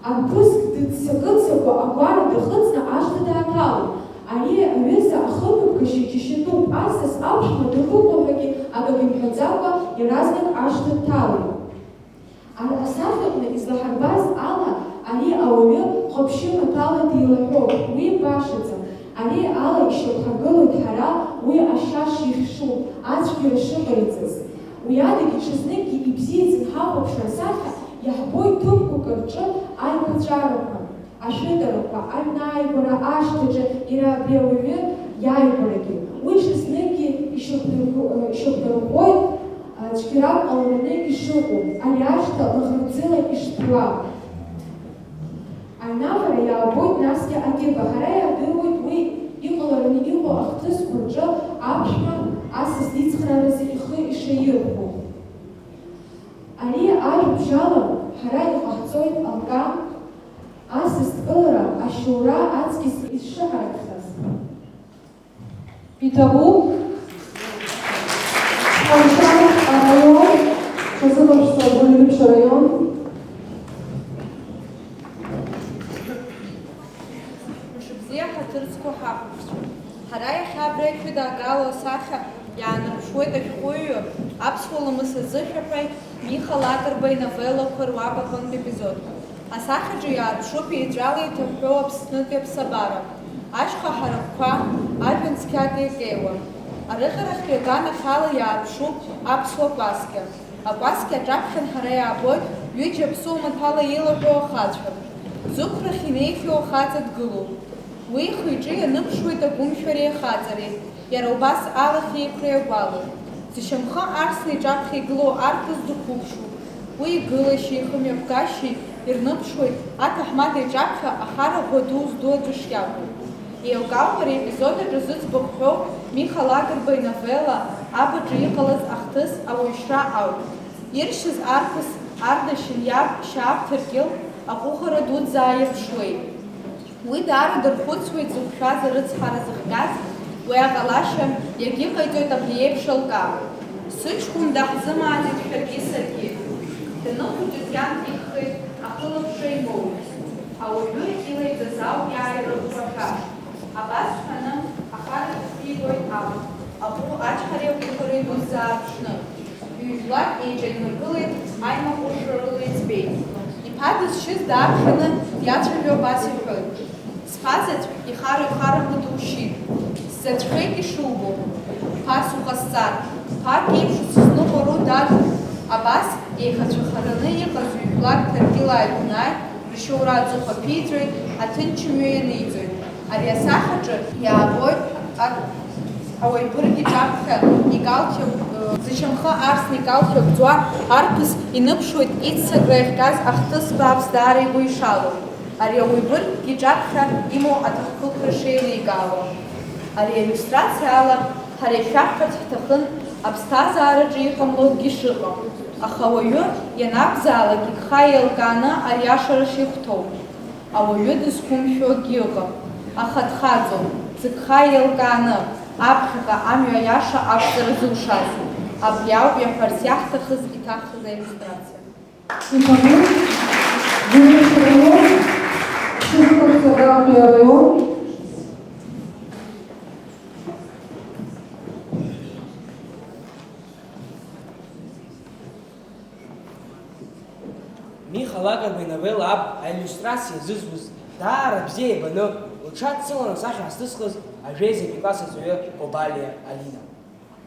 Арԥыск дыццакы-ццакуа агәара дахыҵны ашҭа дааҭалон. Ари аҩыза ахымҩаԥгашьа џьашьатәуп. Асас аԥшәма дабыҟоуҳәагьы акагьы мҳәаӡакәа иаразнак ашҭа дҭалеит. Асахьаҟны излаҳарбаз ала, ари ауаҩы ҟаԥшьы маҭәала деилаҳәоуп. Уи башаӡам. Ари ала ишьақәҳаргылоит ҳара уи ашьа шихьшуп, ацәгьара шыҟаиҵаз. Уи адагьы ҽазныкгьы ибзиаӡан ҳахәаԥшра асахьа иаҳбоит ҭыԥқәак рҿы аиқәаҵәарақәа, ашәытарақәа, аҩнааигәара ашҭаҿы иара абри ауаҩы иааигәарагьы. Уи ҽазныкгьы ишьақәнарӷәӷәоит цәгьарак ҟалараны ишыҟоу, ари ашҭа лаӷырӡыла ишҭәуа. Аҩнавара иаабоит насгьы агьыга. Ҳара иаадыруеит уи иҟалараны иҟоу ахҭысқәа рҿы аԥшәма асас дицхрааразы ихы ишаирхәо. Ари ажәабжьала ҳара иҟаҳҵоит алкам, асас дкылара, ашьоура аҵкьыс ишыҳаракхаз. Итого, Шаншан район, Шазыновский Гулевич район. Мшыбзиа ҳаҭырцқәа ҳахәаԥшцәа. Ҳара иахьа абра ишәыдаагало асахьа иаанарԥшуеит ашәҟәыҩҩы аԥсуа ламыс азыҳәаҳәаҩ Миха Лакрба иновеллақәа руак аҟнытә епизодқәа. Асахьаҿы иаарԥшуп еидҵәала иҭаҳәҳәоу Аԥснытәи аԥсабара, ашьха ҳаракқәа, ажәҩан цқьа кеикеиуа. Арыӷьарахьтәи аганахь ала иаарԥшуп аԥсуа кәасқьа. Акәасқьа аҿаԥхьан ҳара иаабоит ҩыџьа аԥсуа маҭәала еилаҳәоу ахацәа. Зықәрахь инеихьоу ахаҵа дгылоуп. Уи ихы-иҿы ианыԥшуеит агәымшәареи ахаҵареи, иара убас алахь еиқәреи агәалеи. Зышьамхы арсны иҿаԥхьа игылоу арԥыс дықәыԥшуп. Уи игылашьеи ихымҩаԥгашьеи ирныԥшуеит аҭаҳмада иҿаԥхьа ахара ӷәаду зду аӡәы шиакәу. Еилкаауп ари аепизод аҿы зыӡбахә ҳәоу Миха Лакрба иновелла абаҿы иҟалаз ахҭыс ауаҩшьра ауп. Иршьыз арԥыс Ардашьын иаб Шьааб Ҭыркьыл аҟәыӷара дуӡӡа ааирԥшуеит. Уи даара дырхәыцуеит зықәшәаз арыцҳара зыхҟьаз, уи аҟалашьа иагьыҟаиҵоит абри еиԥш алкаа. Сыҷкәын даҳзымааӡеит шәаргьы саргьы. Даныхәыҷыз ианҭиххеит ахылаԥшра имоуит. Ауаҩы илеиҵаз ауп иааирыӷәӷәаҳәа. Абас шәаны ахара иҭигоит ауп. Аҟәы ачҳареи аҟәыӷареи дуӡӡа аарԥшны. Ҩ-жәлак еиҿанаргылеит аимаҟәыршра рыла иӡбеит. Иԥа дызшьыз дааԥхьаны диацәажәо абас иҳәоит. Сԥазаҵә ихара-ихараны душьит. Сзаҵәхеит ишубо. Ԥас уҟасҵар, ԥак еиԥшу сызныҟәару, дад? Абас еихацәахараны иҟаз ҩ-жәлак Ҭыркьылааи Гәынааи ршьоура аҵыхәа ԥиҵәоит, аҭынчымҩа ианиҵоит. Ари асахьаҿы иаабоит ауаҩбырг иҿаԥхьа икалҭ зышьамхы арсны икалҭ иагәӡуа арԥыс иныԥшуеит иццакра иахҟьаз ахҭыс бааԥс даара игәы ишалоу. Ари ауаҩбырг иҿаԥхьа имоу аҭаххылԥра шеиликаауа. Ари аиллюстрациа ала ҳара ишәаҳҳәарц ҳҭахын аԥсҭазаараҿы иҟамло акгьы шыҟам. Аха ауаҩы ианакәзаалак игха еилкааны ариашара шихәҭоу. Ауаҩы дызқәымшәо акгьы ыҟам, аха дхаҵоуп, зыгха еилкааны, аԥхьаҟа амҩа аиаша ақәҵара зылшаз. Абри ауп иаҳәарц иаҳҭахыз иҭахыз аиллюстрациа. Гулевич район, Шизыковский район. Миха Лакрба иновелла аб аиллюстрациа зызуз даара бзиа ибаны лҽадцыланы асахьа ҳазҭысхыз ажәеизатәи класс аҵаҩы Кобалиа Алина.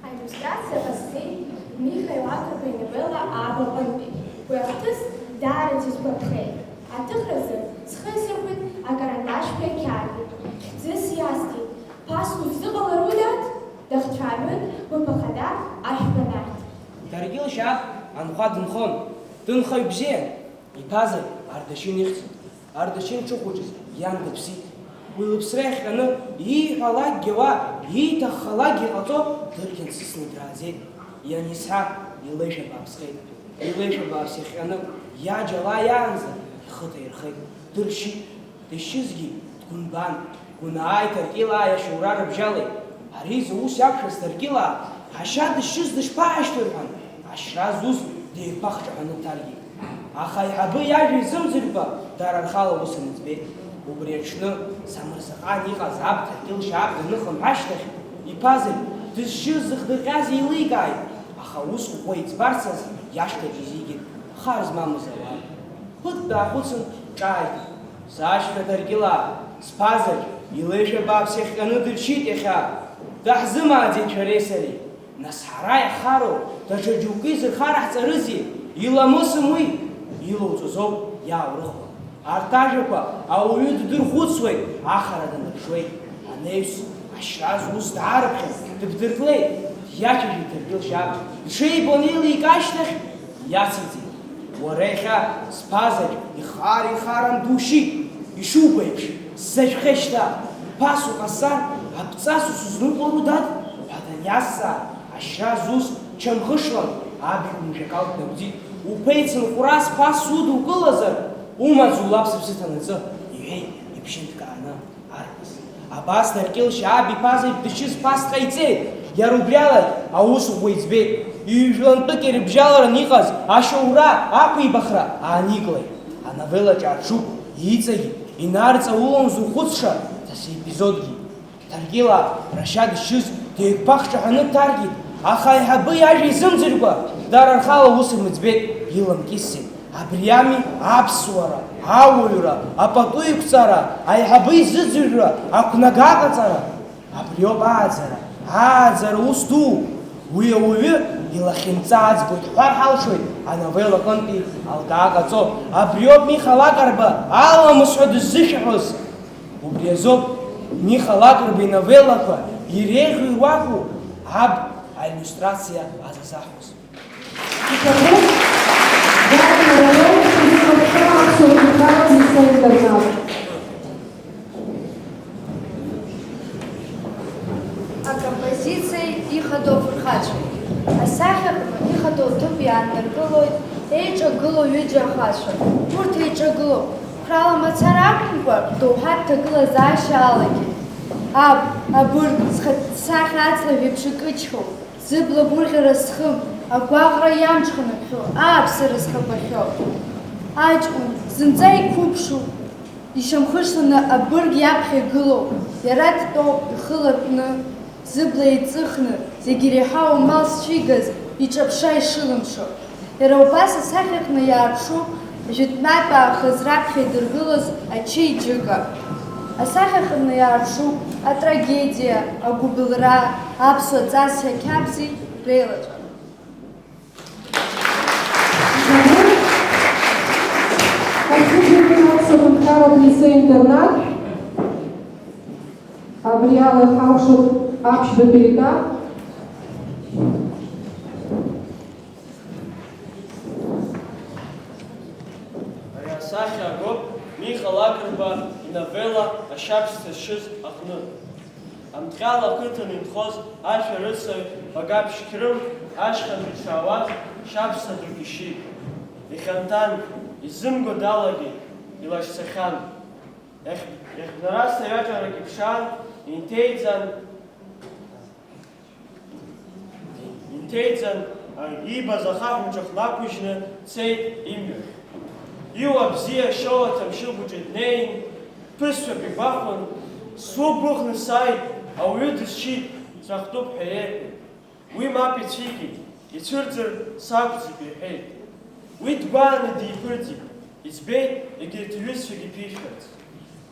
Аиллюстрациа ҟасҵеит Миха Лакрба иновелла аб аҟынтәи. Уи ахҭыс даара дизгәаԥхеит. Аҭыхразы схы сырхәеит акарандашқәеи ақьаади. Хьӡыс иасҭеит. Ԥас узыҟалару, дад? Дахцәажәоит быԥахада ашәбанарҭ. Ҭыркьыл Шьааб анхәа дынхон, дынхаҩ бзиан. Иԥазаҵә Ардашьын ихьӡын. Ардашьын дшыхәыҷыз иан дыԥсит. Уи лыԥсра иахҟьаны ииҳәалакгьы ва ииҭаххалакгьы ҟаҵо дыркьан сысны драазеит. Ианисҳа илеишәа бааԥсхеит. Илеишәа бааԥс иахҟьаны иаџьала иаанӡа ихы ҭаирхеит, дыршьит, дышьызгьы дгәынбан, дгәынааит Ҭаркьылаа иашьаура рыбжьалеит. Ари зус иақәшәаз Ҭаркьылаа, ҳашьа дышьыз дышԥаашьҭои рҳәан, ашьра зус деиқәахҿаҳәаны дҭаркит. Аха аиҳабы иажәа изымӡыркәа, дара рхала ус аныӡбеит. Убри аҽны Самырзаҟан иҟаз аб Ҭаркьыл Шьааб даныхынҳә ашьҭахь, иԥазаҩ дызшьыз зыхдырҟьаз еиликааит, аха ус ӷәӷәа иӡбарцаз иашҭаҿ изигеит хар змамыз ауаа. Ԥыҭк даахәыцын ҿааиҭит. Сашьцәа Ҭаркьылаа, сԥазаҿ илеишәа бааԥс иахҟьаны дыршьит иахьа. Даҳзымааӡеит шәареи сареи. Нас ҳара иаҳхароу даҽа џьоукы изырхараҳҵарызеи? Иламысым уи, илоуҵозоуп иааурыхуа. Арҭ ажәақәа ауаҩы ддырхәыцуеит, ахара даныршуеит. Анеҩс ашьра зус даарыԥхьан, дыбдырклеит, диацәажәеит Ҭаркьыл Шьааб. Дшеибон еилика ашьҭахь, иацырҵеит. Уара иахьа сԥазаҿ ихар-ихаран душьит, ишубо еиԥш, сзажәхеит шьҭа. Ԥас уҟасҵар, аԥҵас усызныҟәару, дад? Ҳәа даниазҵаа, ашьра зус чамхышлан, аб иқәымжәакалт дагәӡит. Уԥеицынхәрас ԥас судукылазар, умаӡ улап сыԥсы ҭанаҵы, иҳәеит ибжьы нҭкааны арԥыс. Абас Ҭаркьыл Шьааб иԥазаҩ дышьыз ԥас дҟаиҵеит. Иара убриала аус ӷәӷәа иӡбеит. Ҩ-жәлантәык ирыбжьаларан иҟаз ашьоура ақәибахра ааниклеит. Ановелаҿы аҽуп иҵагьы инарҵаулон зухәыцша ҭасеепизодгьы. Ҭаркьылаа рашьа дышьыз деиқәԥахҿаҳәаны дҭаркит, аха аиҳабы иажәа изымӡыркәа, дара рхала ус рмыӡбеит, иламкьыссеит. Абри ами аԥсуара, ауаҩра, апату иқәҵара, аиҳабы изыӡырҩра, ақәнага аҟаҵара. Абри ауп ааӡара ус ду. Уи ауаҩы илахьынҵа аӡбоит ҳәар ҳалшоит ановелла аҟынтәи алкаа ҟаҵо. Абри ауп Миха Лакрба аламыс ҳәа дыззышәаҳәоз. Убри азоуп Миха Лакрба иновеллақәа иреиӷьу ируаку аб аиллюстрациа азазаҳәоз. Акомпозициа ихадоу фырхацәа. Асахьаҟны ихадоу ҭыԥ иааннаргылоит еиҿагылоу ҩыџьа ахацәа. Урҭ еиҿагылоуп қәрала мацара акәымкәа доуҳа рҭагылазаашьа алагеит. Аб, абырг, сахьа аҵла жәеиԥш икыҷхоу, зыбла гәырӷьара зхым, агәаҟра иамҽханакхьоу, ааԥсара зхапахьоу. Аҷкәын зынӡа иқәыԥшу, ишьамхышланы абырг иаԥхьа игылоуп, иара дтәоуп ихы ларҟәны, зыбла еиҵыхны, зегьы иреиҳау амал зцәигаз, иҿаԥша ишылымшо. Иара убас асахьаҟны иаарԥшуп жәытәнатә аахыс раԥхьа идыргылаз ачеиџьыка. Асахьаҟны иаарԥшуп атрагедиа, агәыбылра, аԥсуа ҵасси ақьабзи реилаҵәара. Хочу приниматься в Харов лицей-интернат. Абриала Хаушев Апшба Перека. Ари асахьа агоуп Миха Лакрба иновелла ашьабсҭа зшьыз аҟны. Амҭҟьала ақыҭан инхоз ашәарыцаҩ Багаԥшь Қьрым ашьхантә дшаауаз шьабсҭа дук ишьит. Ихьанҭан, изымго далагеит, илашьцахьан. Иахьбнарас аҩаҿарак иԥшаан, инҭеиҵан иибаз ахаҳәымҿах нақәыжьны дцеит имҩахь. Иуа бзиа шоуа ҭамшьыгәыҿы днеин, ԥысшәак игәахәын, сугәыхны сааит, ауаҩы дысшьит, ҵәахтәуп ҳәа иеиҳәеит. Уи мап ицәикит, ицәырҵыр сақәӡит иҳәеит. Уи дгәааны диԥырҵит, иӡбеит егьырҭ иҩызцәагьы ԥишәарц.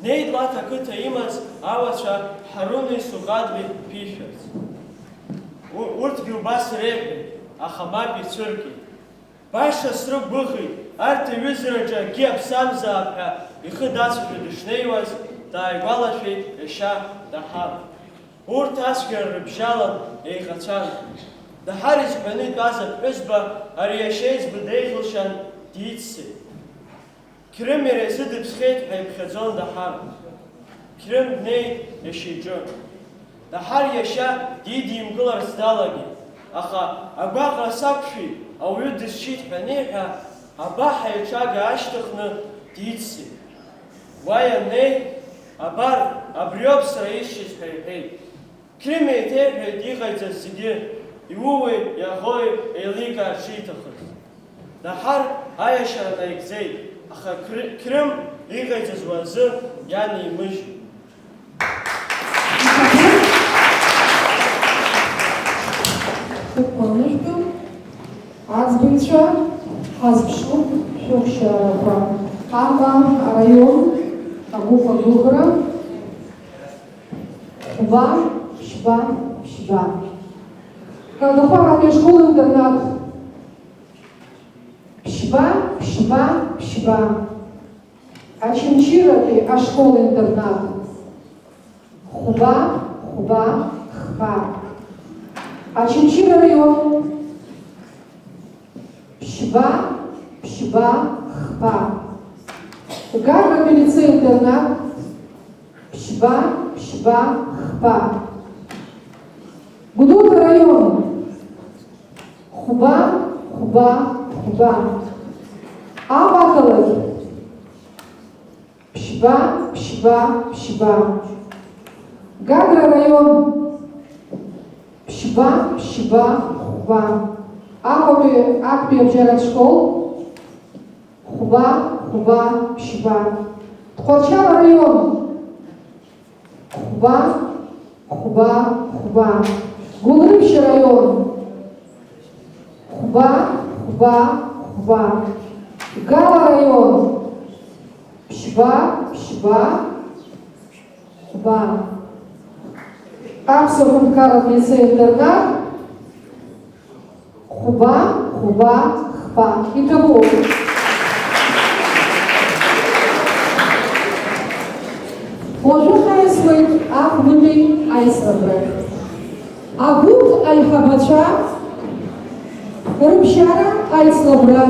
Днеит Лаҭ ақыҭа имаз ауацәа Ҳаруни Суҟадли ԥишәарц. Урҭгьы убас реиҳәеит, аха мап ицәыркит. Баша срыгәыӷит, арҭ аҩызараҿы акгьы аԥсамзаап ҳәа ихы дацәажәо дышнеиуаз, дааигәалашәеит иашьа Даҳар. Урҭ ацәгьара рыбжьалан еиӷацәан. Даҳар изҳәаны итәаз аԥҳәызба ари иашьа еиҵбы деиӷьылшьан диццеит. Қьрым иара изы дыԥсхьеит ҳәа иԥхьаӡон Даҳар. Қьрым днеит иашьа иҿы. Даҳар иашьа дидимгыларц далагеит, аха агәаҟра сақәшәеит, ауаҩы дысшьит ҳәа аниҳәа, абаҳа иаҿага ашьҭыхны дици, уаианеи, абар, абриоуп сара исшьыз ҳәа иҳәеит. Қрым еиҭеиҳәеит иҟаиҵаз зегьы, иууеи иаӷои еиликаар шиҭахыз. Наҳар аиашьара наигӡеит, аха Қрым иҟаиҵаз уаазы ианимыжьит. Шәықәманышәтәы, аӡбаҩцәа ҳазԥшуп шәыхшьаарақәа. Аҟәа араион агәыҟа-гәыӷра, Хәба, Ԥшьба, Ԥшьба. Калдахәаратәи ашкол-интернат. Ԥшьба, Ԥшьба, Ԥшьба. Очамчыратәи ашкол-интернат. Хәба, Хәба, Хба. Очамчыра район. Ԥшьба, Ԥшьба, Хба. Гагратәи лицей-интернат. Ԥшьба, Ԥшьба, Хба. Гәдоуҭа район. Хәба, Хәба, Хәба. Аҟәа ақалақь. Ԥшьба, Ԥшьба, Ԥшьба. Гагра район. Ԥшьба, Ԥшьба, Хәба. Актәи абжьаратә школ. Хәба, Хәба, Ԥшьба. Тҟәарчал район. Хәба, Хәба, Хәба. Гулрыԥшь район. Хәба, Хәба, Хәба. Гала район. Ԥшьба, Ԥшьба, Хәба. Аԥсуа ҳәынҭқарратә лицей-интернат. Хәба, Хәба, Хба. Итого. Уажәы ҳаисуеит ахәбатәи аисрабра. Агәыԥ аиҳабацәа рыбжьара аицлабра.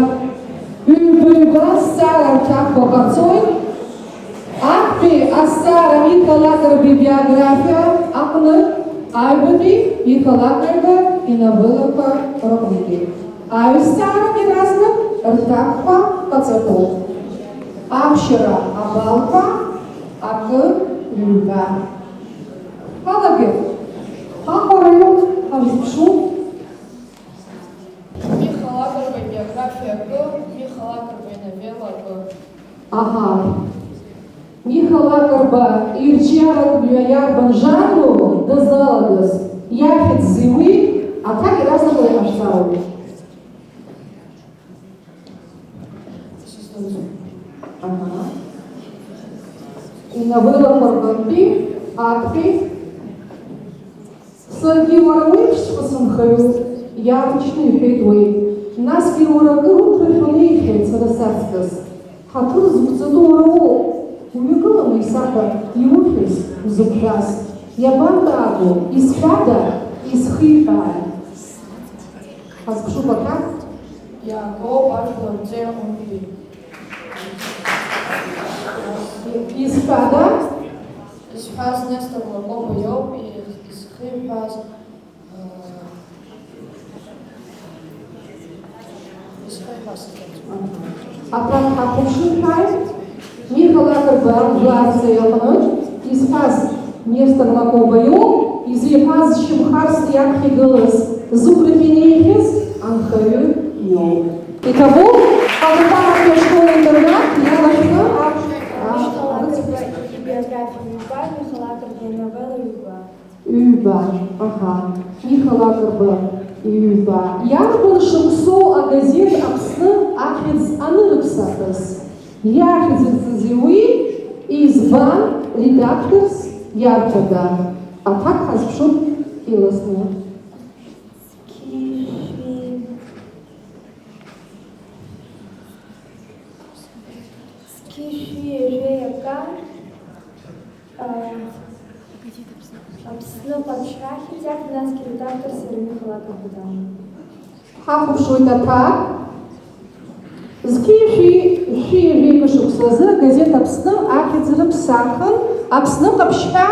Ҩба-ҩба зҵаара рҭакқәа ҟарҵоит. Актәи азҵаара иҟалакратәи биографиа аҟны аҩбатәи иҟалакратәи инавылақәа рыҟнытәи. Аҩзҵаарак иаразнак рҭакқәа ҟаҵатәуп. Аԥшьара абалқәа акы ҩба. Ҳалагеит. Аҟәа раион ҳазԥшуп. Михалакова биография акы, Михалакова новелла акы. Ага. Михалакова ирҿиаратә иарбан жанру дазалагаз иахьӡ зиуи, аҭак иаразнак иҟашәҵароуп. Ага. Инавылақәа рҟынтәи актәи саргьы уара уеиԥшҵәҟьа сынхаҩуп, иаармчны иҳәеит уи. Насгьы уара акыр уқәыршәаны иихьеит сара саҵкыс. Ҳаҭыр зықәҵатәу уара уоуп. Уҩагыланы исаҳәа иухьыз узықәшәаз. Иабантаагоу, изҳәада, изхиҳәаа. Ҳазԥшуп аҭак? Иаагоуп ажәлар ҵеиҟәымтәи. Изҳәада? Изҳәаз Нестор Лакоба иоуп, изхиҳәаз Аҭак ҳахәаԥшырҳәааит. Михалакова ажәларца иаҟнытә изҳәаз Нестор Лакоба иоуп, изиҳәаз Шьымхарс иаԥхьа игылаз зықәрахь инеихьаз анхаҩы иоуп. Итого, Калдахәаратәи ашкол-интернат иалашәкны ҩба. Ага. Михалакова ҩба. Иарбан шықәсоу агазеҭ Аԥсны ахьӡ анырыԥсахыз? Иахьӡырҵази уи, избан, редакторс иарҭада. Аҭак ҳазԥшуп иласны. Аԥсны ҟаԥшьрахьӡак, насгьы редакторс иара Михалакова. Ҳахәаԥшуеит аҭак. Зқьи шәи-жәеиԥа шықәсазы агазеҭ Аԥсны ахьӡ рыԥсахын, Аԥсны ҟаԥшьҳәа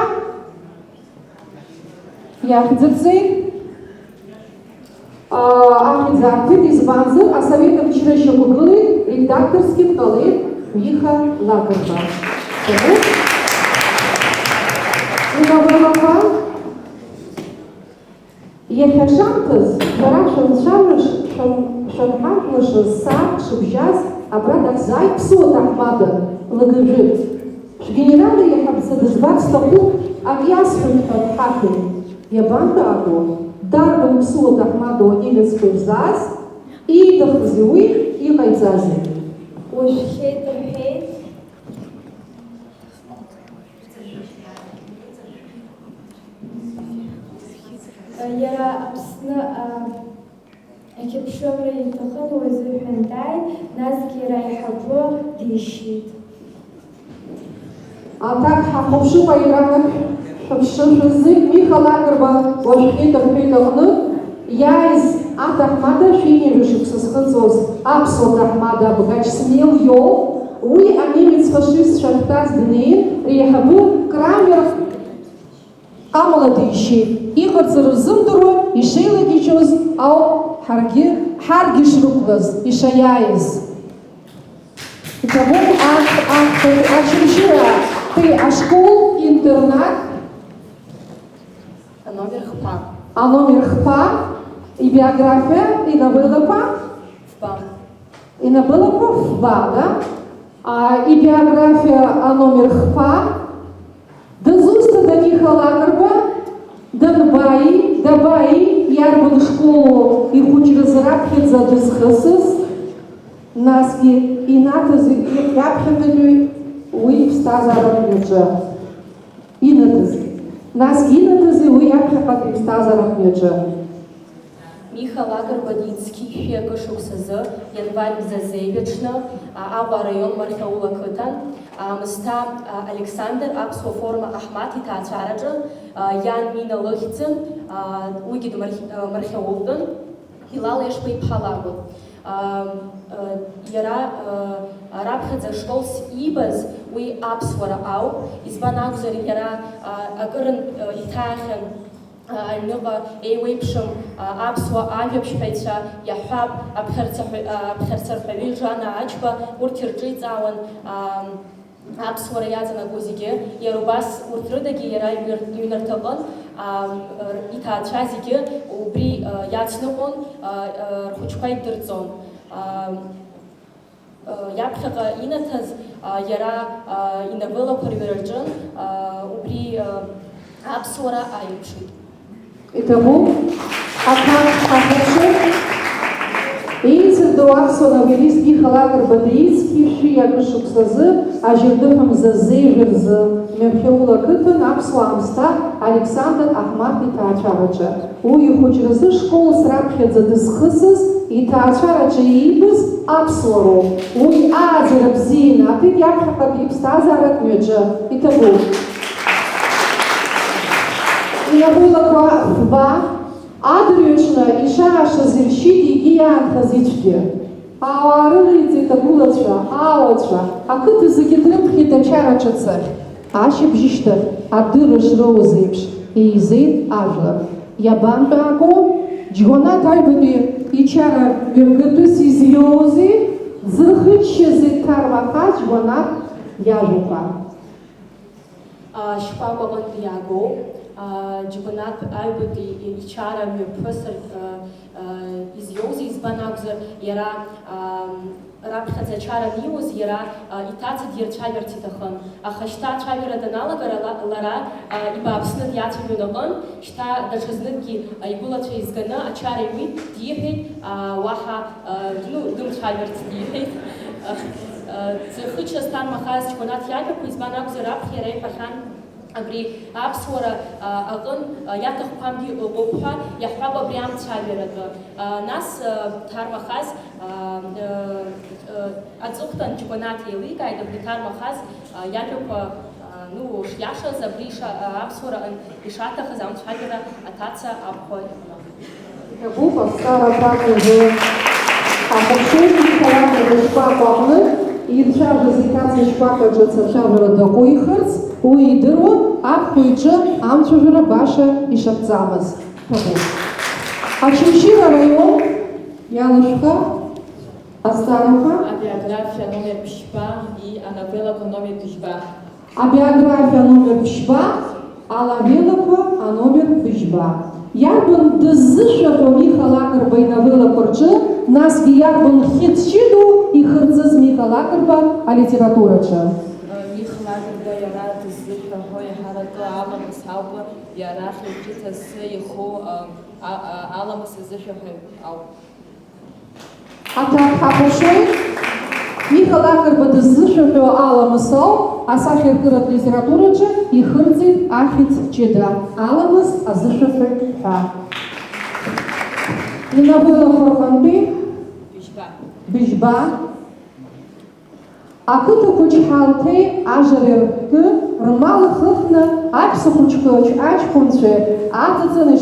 иахьӡырҵеит. Ахьӡ аарҭит, избанзар асовет мчра шьақәгылеит, редакторсгьы дҟалеит, Миха Лакарба. Инавылаха иахьашамҭаз шәара шәанҳажәлашаз сааҭ шыбжьаз абра дахьзааиԥсуа ҭаҳмада лагажәык. Шәгенерал иаҳабза дызбар сҭахуп, ак иасҳәоит ҳәа дҳаҳәеит. Иабантәаатәу дарбан ԥсуа ҭаҳмада уанилицәқәа ирзааз, ииҭахызи уи иҟаиҵази? Уажәхьеит рҳәеит. Иара Аԥсны ақьыԥшымра иҭахын уазырҳәан дааит, насгьы иара аиҳабы дишьит. Аҭак ҳахәаԥшып аирак шәыԥшышәазы Миха Лакарба уажәхьеит рҳәеит аҟны иааиз аҭаҳмада шәинажәа шықәса зхыҵуаз аԥсуа ҭаҳмада Абгач Смел иоуп. Уи анемец фашистцәа ахьтәаз днеин, реиҳабы Крамер амала дишьит. Иҟарҵара рзымдыруа ишеилагьежьуаз ауп ҳаргьы шрықәлаз ишаиааиз. Итого Ачымшьыра ашкол-интернат номер ХПА и биография Инабылова ФБА, да? И биография номер ХПА дазуста до Миха Лакарба дабаи иарбан школу ихәыҷразы дызхысыз, насгьы инаҭаз иаԥхьатәи уи иԥсҭазааратә мҩаҿы. Насгьы инаҭази уи иаԥхьаҟатәи иԥсҭазааратә мҩаҿы. Миха Лакарба дицқьышәи акы шықәсазы январь мзазеиҩаҽны Аҟәа араион Мархьаула ақыҭан Аамысҭа Александр аԥсуа форма Аҳмаҭ иҭаацәараҿы иан Мина лыхьӡын, уигьы Мархьаултәын, Илал Ешба-иԥҳа лакәын. Иара раԥхьаӡа ашколс иибаз уи аԥсуара ауп, избан акәзар иара акырынтә иҭаахьан аҩныҟа еиуеиԥшым аԥсуа ажәабжьҳәаҩцәа иаҳҳәап аԥхьарцарҳәаҩы Жана Аџьба, урҭ ирҿеиҵаауан аԥсуара иаҵанакуа зегьы. Иара убас урҭ рыдагьы иара иҩнарҭаҟын иҭаацәа зегьы убри иацныҟәон, рхәыҷқәа идырҵон. Иаԥхьаҟа инаҭаз иара инавылақәа рҩараҿын, убри аԥсуара аиԥшит. Итого, еицырдоу аԥсуа новелист Миха Лакарба деицқьышәи акы шықәсазы ажьырдыҳәа зеиӷьырзы Мархьаула ақыҭан аԥсуа аамсҭа Александр Аҳмаҭ иҭаацәараҿы. Уи ихәыҷразы школс раԥхьаӡа дызхысыз иҭаацәараҿы иибаз аԥсуароуп. Уи ааӡара бзиа инаҭеит иаԥхьаҟатәи иԥсҭазааратә мҩаҿы. Итого, Инабылақәа ФБА адырҩаҽны ишаашаз иршьит егьи иаанхаз ицәгьы. Ауаа рылеиҵеит агәылацәа, аауацәа, ақыҭа зегьы дрыԥхьеит ачара ҿыцахь. Ашьыбжьышьҭахь адырра шроуаз еиԥш еизеит ажәлар. Иабантәааго, Џьгәанаҭ Аҩбатәи ичара мҩахатәыс изиоузеи, дзырхыччазеи дҭармаха Џьгәанаҭ иажәақәа. Шьхәакәа аҟынтә иаагоуп. Џьгәанаҭ Аҩбатәи ичара мҩаԥысыр изиоузеи, избан акәзар иара раԥхьаӡа ачара аниуаз иара иҭаца дирцәажәарц иҭахын. Аха шьҭа ацәажәара даналага лара ибааԥсны диацәажәон аҟын, шьҭа даҽазныкгьы игәылацәа изганы ачара иуит, диҳәеит, уаҳа дымцәажәарц диҳәеит. Дзырхыччаз дҭармахаз Џьгәанаҭ иажәақәа, избан акәзар раԥхьа иара иҳәахьан абри аԥсуара аҟын иаҭахқәамгьы ыҟоуп ҳәа иаҳҳәап абри амцәажәаратәы. Нас дҭармахаз аҵыхәтәан Џьгәанаҭ еиликааит абри дҭармахаз иажәақәа шиашаз, абри аԥсуара ишаҭахыз амцәажәара аҭаца абхәоит. Иабуп аԥсҭара аҭакәажәы ахәаԥшыҩ Миха Лакарба ишкәакәа аҟны ирцәажәаз иҭаца шкәакәаҿы ацәажәара даҟәихырц, уи идыруан аԥхәа иҿы амцәажәара баша ишахьӡамыз. Ачымшьыра араион иалышәха, азҵаарақәа. Абиография номер ԥшьба и анавелақәа номер бжьба. Абиография номер бжьба, алавелақәа аномер бжьба. Иарбан дыззышәаҳәо Миха Лакрба инавелақәа рҿы, насгьы иарбан хьыӡ-ҷыду ихырҵыз Миха Лакрба алитератураҿы. Миха Лакрба иара дыззышәаҳәо иаҳаракы аламыс ауп, иара хьыӡ-ҷыдасы иху аламыс изышәаҳәо ауп. Аҭак ҳаҟәыршоит. Миха Лакрба дыззышәаҳәо аламыс ауп, асахьаркыратә литератураҿы ихырҵит ахьыӡ-ҷыда, аламыс азышәаҳәаҩ ҳәа. Инавелақәа рҟынтәи бжьба, ақыҭа хәыҷ Ҳалҭеи ажареи рҳәҭы рмал ихыхны аҳәса хәыҷқәа аҷкәынцәа аҵаҵаны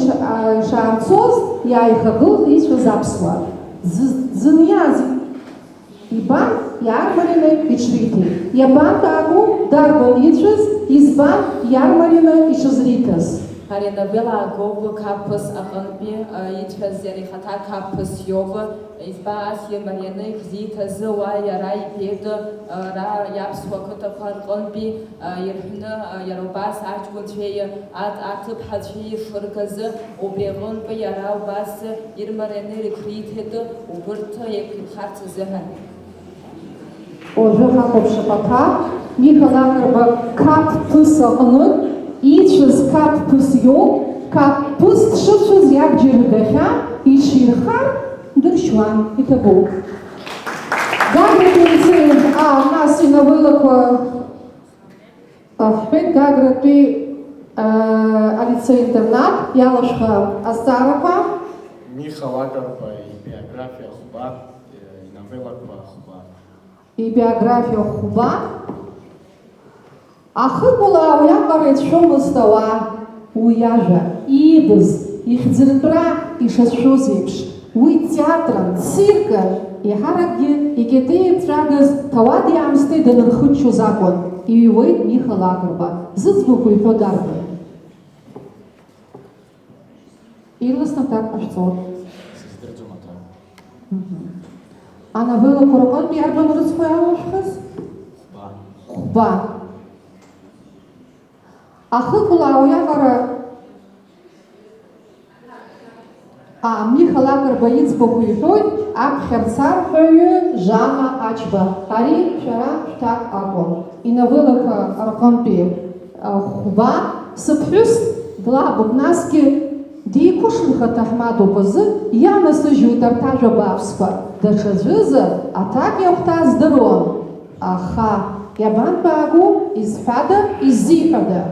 ишаанцоз иааихагылт ицәаз аԥсуаа. Дзыниаз ибан иаармарины иҽриҭеит. Иабантәааго дарбан ицәаз, избан иаармарины иҽызриҭаз. Ари анавела агоуп қаԥыс аҟынтәи ицәаз иара ихаҭа қаԥыс иоуп. Избан иамарианы ixziiҭазы уа иара ибеит ара иаԥсуа ақыҭақәа рҟынтәи ирҳәны иара убас аҷкәынцәеи аҭыԥҳацәеи ишыргаз убри аҟынтәи иара убас ирмарианы ирықәриҭеит убырҭ еиқәирхарц азыҳәан. Ожәы ҳахәаԥшып аҭак, Миха Лакрба қаԥԥыс аҟнытә ицәаз қаԥԥыс иоуп, қаԥԥыс дшыцәаз иабџьар дахьан, иҽирхар дыршьуан, иҭабуп. Гагратәи алицеи, нас инавелақәа ҳҳәеит, Гагратәи алицеи-интернат иалашәха азҵаарақәа. Миха Лакрба ибиографиа хәба, инавелақәа хәба. Ибиографиа хәба. Ахыкәала уиаҟара ицәшәомызт ауаа, уи иажәа, иибаз, ихьӡыртәра ишацәшәоз еиԥш. Уи театран, циркан, иаҳаракгьы икьатеиԥҵәагаз ҭауади-аамсҭеи данырхыччоз акәын, иҩуеит Миха Лакрба. Зыӡбахә иҳәо дарбан? Ирласны аҭак ҟашәҵоит. Сыздырӡом аҭак. Анавелақәа рҟынтә иарбан рыцҳа иалашәхаз? Хәба. Ахыкәала уиаҟара Миха Лакрба иӡбахә иҳәоит аԥхьарцарҳәаҩы Жана Ачба. Ари шәара шәҭак акәын. Инавелақәа рҟынтәи хәба, сыԥҳәыс длабуп, насгьы дикәышлихат аҳмадоуп азы, ианасыжьуеит арҭ ажәа бааԥсқәа. Даҽаӡәызар аҭак иахәҭаз здыруам. Аха иабантәааго, изҳәада, иззиҳәада?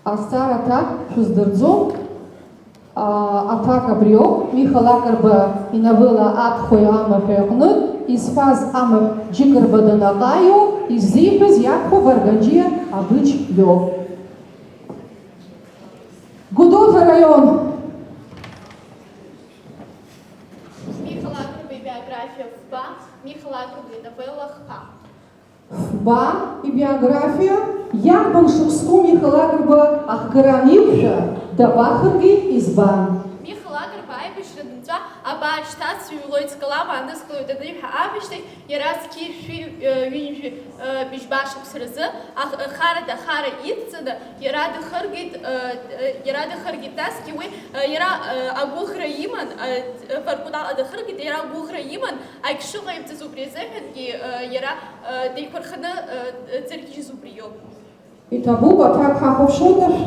Азҵаара аҭак шәыздырӡом. Аҭак абриоуп. Миха Лакрба инавела Аԥхәеи амаҳәи аҟнытә изҳәаз амаҳә Џьыкырба Данаҟаиоуп, иззиҳәаз иабхәа Варганџьиа Абыџь иоуп. Гудоуҭа раион. Миха Лакрба ибиографиа хәба, Миха Лакрба инавела хәба. Хәба ибиографиа, иарбан шықәсқәоу Миха Лакрба ахгара иқәшәа, дабахырги, избан? Миха Лакрба аибашьра дынҵәа абааԥс ҭацәа иҩлоит скалама аныскылоит аниҳәа аамышьҭахь, иара зқьи ҩынҩажәи бжьба шықәса рзы хара идҵаны иара дахыргеит, насгьы уи иара агәыӷра иман, Воркунала дахыргеит, иара агәыӷра иман, агьшыҟаимҵаз убри азыҳәангьы иара деиқәырханы дзыргьежьыз убри иоуп. Иҭабуп, аҭак ҳахәаԥшуадашь?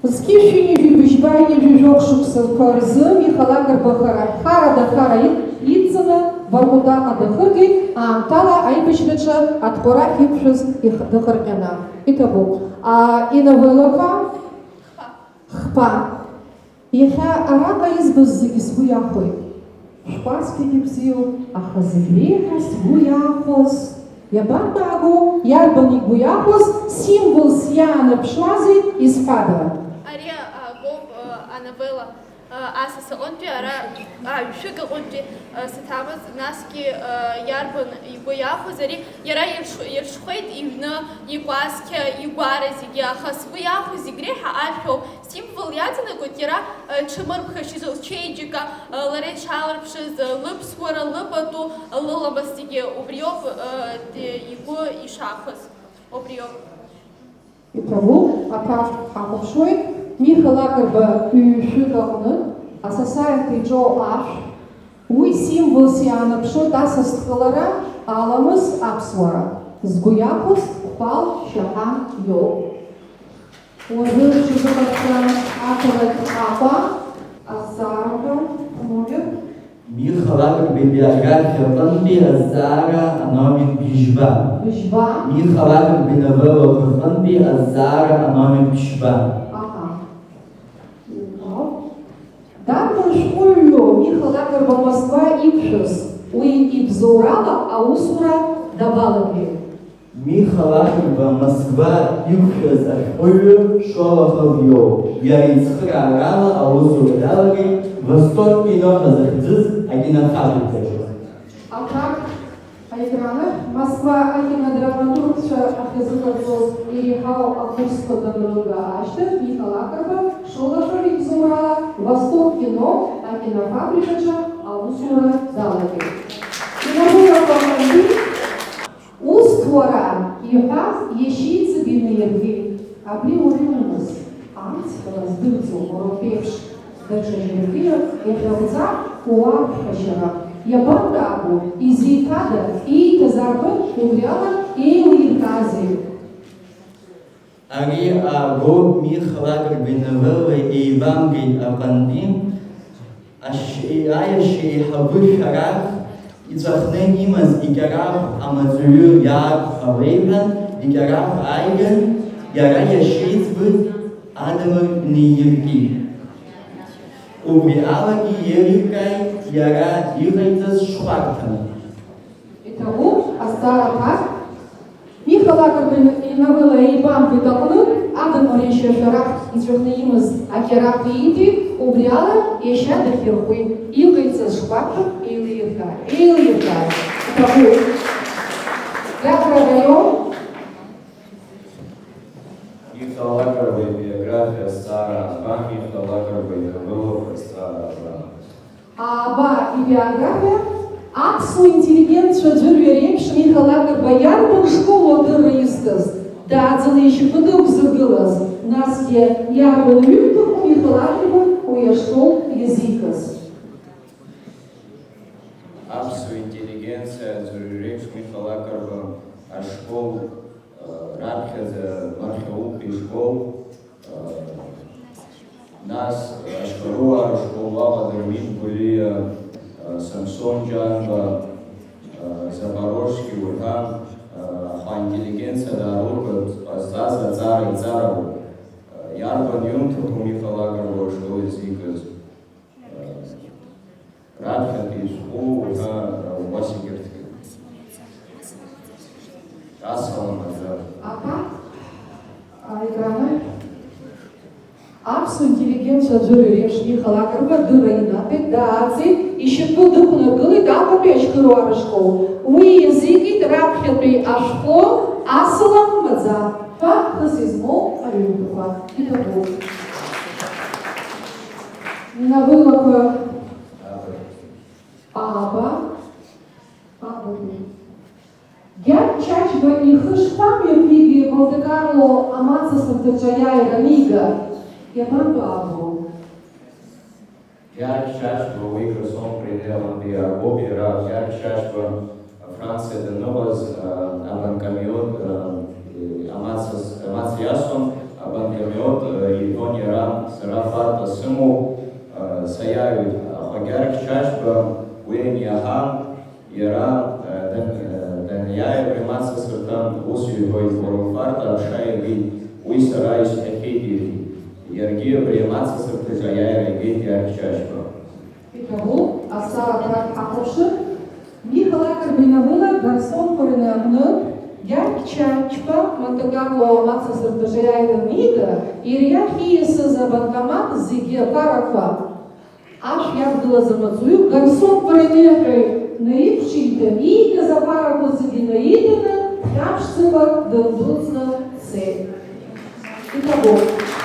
Зқьи ҩынҩажәи бжьба ҩынҩажәи жәохә шықәсақәа рзы Миха Лакрба хара идҵаны Воркунаҟа дахыргеит, аамҭала аибашьраҿы аҭҟәарахь иқәшәаз дахырҟьаны. Иҭабуп. Инавелақәа хәба. Иахьа араҟа избаз зегьы сгәы иахәеит. Шәкәасқьагьы бзиоуп, аха зегь реиҳа сгәы иахәоз иабантәааго, иарбан игәы иахәоз, символс иаанаԥшуазеи, изҳәада? Ари агоуп анавела асас аҟынтәи ара ҩшәык аҟынтәи саҭамыз, насгьы иарбан игәы иахәоз ари иара ирҽхәеит иҩны, икәасқьа, игәара зегьы, аха сгәы иахәоз зегь реиҳа ашәоуп символ иаҵанакуеит иара дшамырԥхашьаз лчеиџьыка, лара ишаалырԥшыз лыԥсуара, лыпату, лыламыс зегьы убриоуп игәы ишахәаз, убриоуп. Итого, аҭак ҳахәаԥшуеит, Миха Лакрба ҩшәык аҟнытә асасааирҭа иҿоу ашә, уи символс иаанаԥшуеит асасдкылара, аламыс, аԥсуара. Згәы иахәоз Қәал Шьаҳан иоуп. Уажәы шәзыҟаҵа ақалақь Аҟәа, азҵаарақәа номер. Миха Лакрба ибиографиа аҟынтәи азҵаара аномер бжьба. Миха Лакрба иновеллақәа рҟынтәи азҵаара аномер бжьба. Дарбан шәҟәыҩҩу Миха Лакрба Москва иқәшәаз, уи ибзоурала аусура дабалагеит? Миха Лакрба Москва иқәшәаз ашәҟәыҩҩы Шолохов иоуп. Иара ицхыраарала аусура далагеит Восток кино захьӡыз акинофабрикаҿы. Аҭак аекранахь Москва акинодраматургцәа ахьазыҟарҵоз иреиҳау акурсқәа данрылга ашьҭахь Миха Лакрба Шолохов ибзоурала Восток кино акинофабрикаҿы аусура далагеит. Инаугуратәы уск уара иҳәаз иашьеиҵб инеиргеит. Абри уаҩымыз, амцҳәара здырӡом уароуп еиԥш. Даҽа џьаракгьы иахьауҵа уаԥхашьара. Иабантәаабо, изеиҭада, ииҭаз арбан убриала еилиркаазеи? Ари аагоуп Миха Лакрба иновелла еибамгеит аҟынтәи аиашьа еиҳабы Шәарах иҵәахны имаз икьарахә амаҵуҩы иаақәҟалеиҳәан, икьарахә ааиган, иара иашьеиҵбы Адамыр неиркит. Убри алагьы еилиркааит иара иҟаиҵаз шхәарҭан. Итого, азҵаара аҭак, Миха Лакрба иновелла еибамгеит аҟнытә Адамыр иашьа Шәарах иҵәахны имаз акьарахә ииҭеит, убри ала иашьа дахьирхәит, иҟаиҵаз шхәарҭан еилиркааит. Итого, Гагра район. Миха Лакрба биография Сара Аба, Миха Лакрба иновеллақәа Сара Аба. Аба ибиографиа аԥсуа интеллигентцәа ӡәырҩа реиԥш Миха Лакрба иарбан школ адырра изҭаз, дааӡаны ишьапы дықәзыргылаз, насгьы иарбан ҩымҭақәа Миха Лакрба уи ашкол иазикыз. Аԥсуа интеллигенциа ӡәырҩа реиԥш Миха Лакрба ашкол раԥхьаӡа Мархьаупи школ, нас ашколуаа школуала дырвит були Самсон Џьанба, Запорожски Урҳан, аха интеллигенциа даарылгат ҟазҵаз аҵара иҵарауп. Иарбан иумҭақәоу Миха Лакрба ашкол изикыз? Раԥхьатәи ишәҟәы уҳәа убас егьырҭгьы. Асалам аӡар. Аекранахь аԥсуа интеллигенциа ӡәырҩа реиԥш Миха Лакрба адырра инаҭеит, дааӡеит, ишьапы дықәнаргылеит Аҟәатәи Ашьқаруара школ. Уи иазикит раԥхьатәи ашкол асалам маӡа ҳәа хыс измоу аҩымҭақәа. Итого, иновеллақәа Аба, Гьаргь Чачба ихы шԥамҩаԥиги Монте-Карло амацасырҭаҿы аиааира анига, иабантәаабо? Гьаргь Чачба уи Херсон пределантәи иаагоуп, иара Гьаргь Чачба Франциа даныҟаз абанкамиот амаца иасуан, абанкамиот иҳәон иара сара фарта сымоуп, саиааиуеит, аха Гьаргь Чачба уи аниаҳа иара даниааир имацасырҭан ус иҳәоит, уара уфарта аԥша иагеит, уи сара исҳәахьеит иҳәеит. Иаргьы абри амацасырҭаҿы аиааира игеит Гьаргь Чачба. Итого, азҵаара аҭак ҳахәаԥшыр, Миха Лакрба иновелла гарсонқәа рыҩны аҟнытә Гьаргь Чачба Монте-Карло амацасырҭаҿы аиааира анига, иара иахь ииасыз абанкомат зегьы аԥарақәа Аж як було замацую, гарсон перенехай наївчити, і не запара позагінаїдена, храпшцева дълдуцна цель. Итого,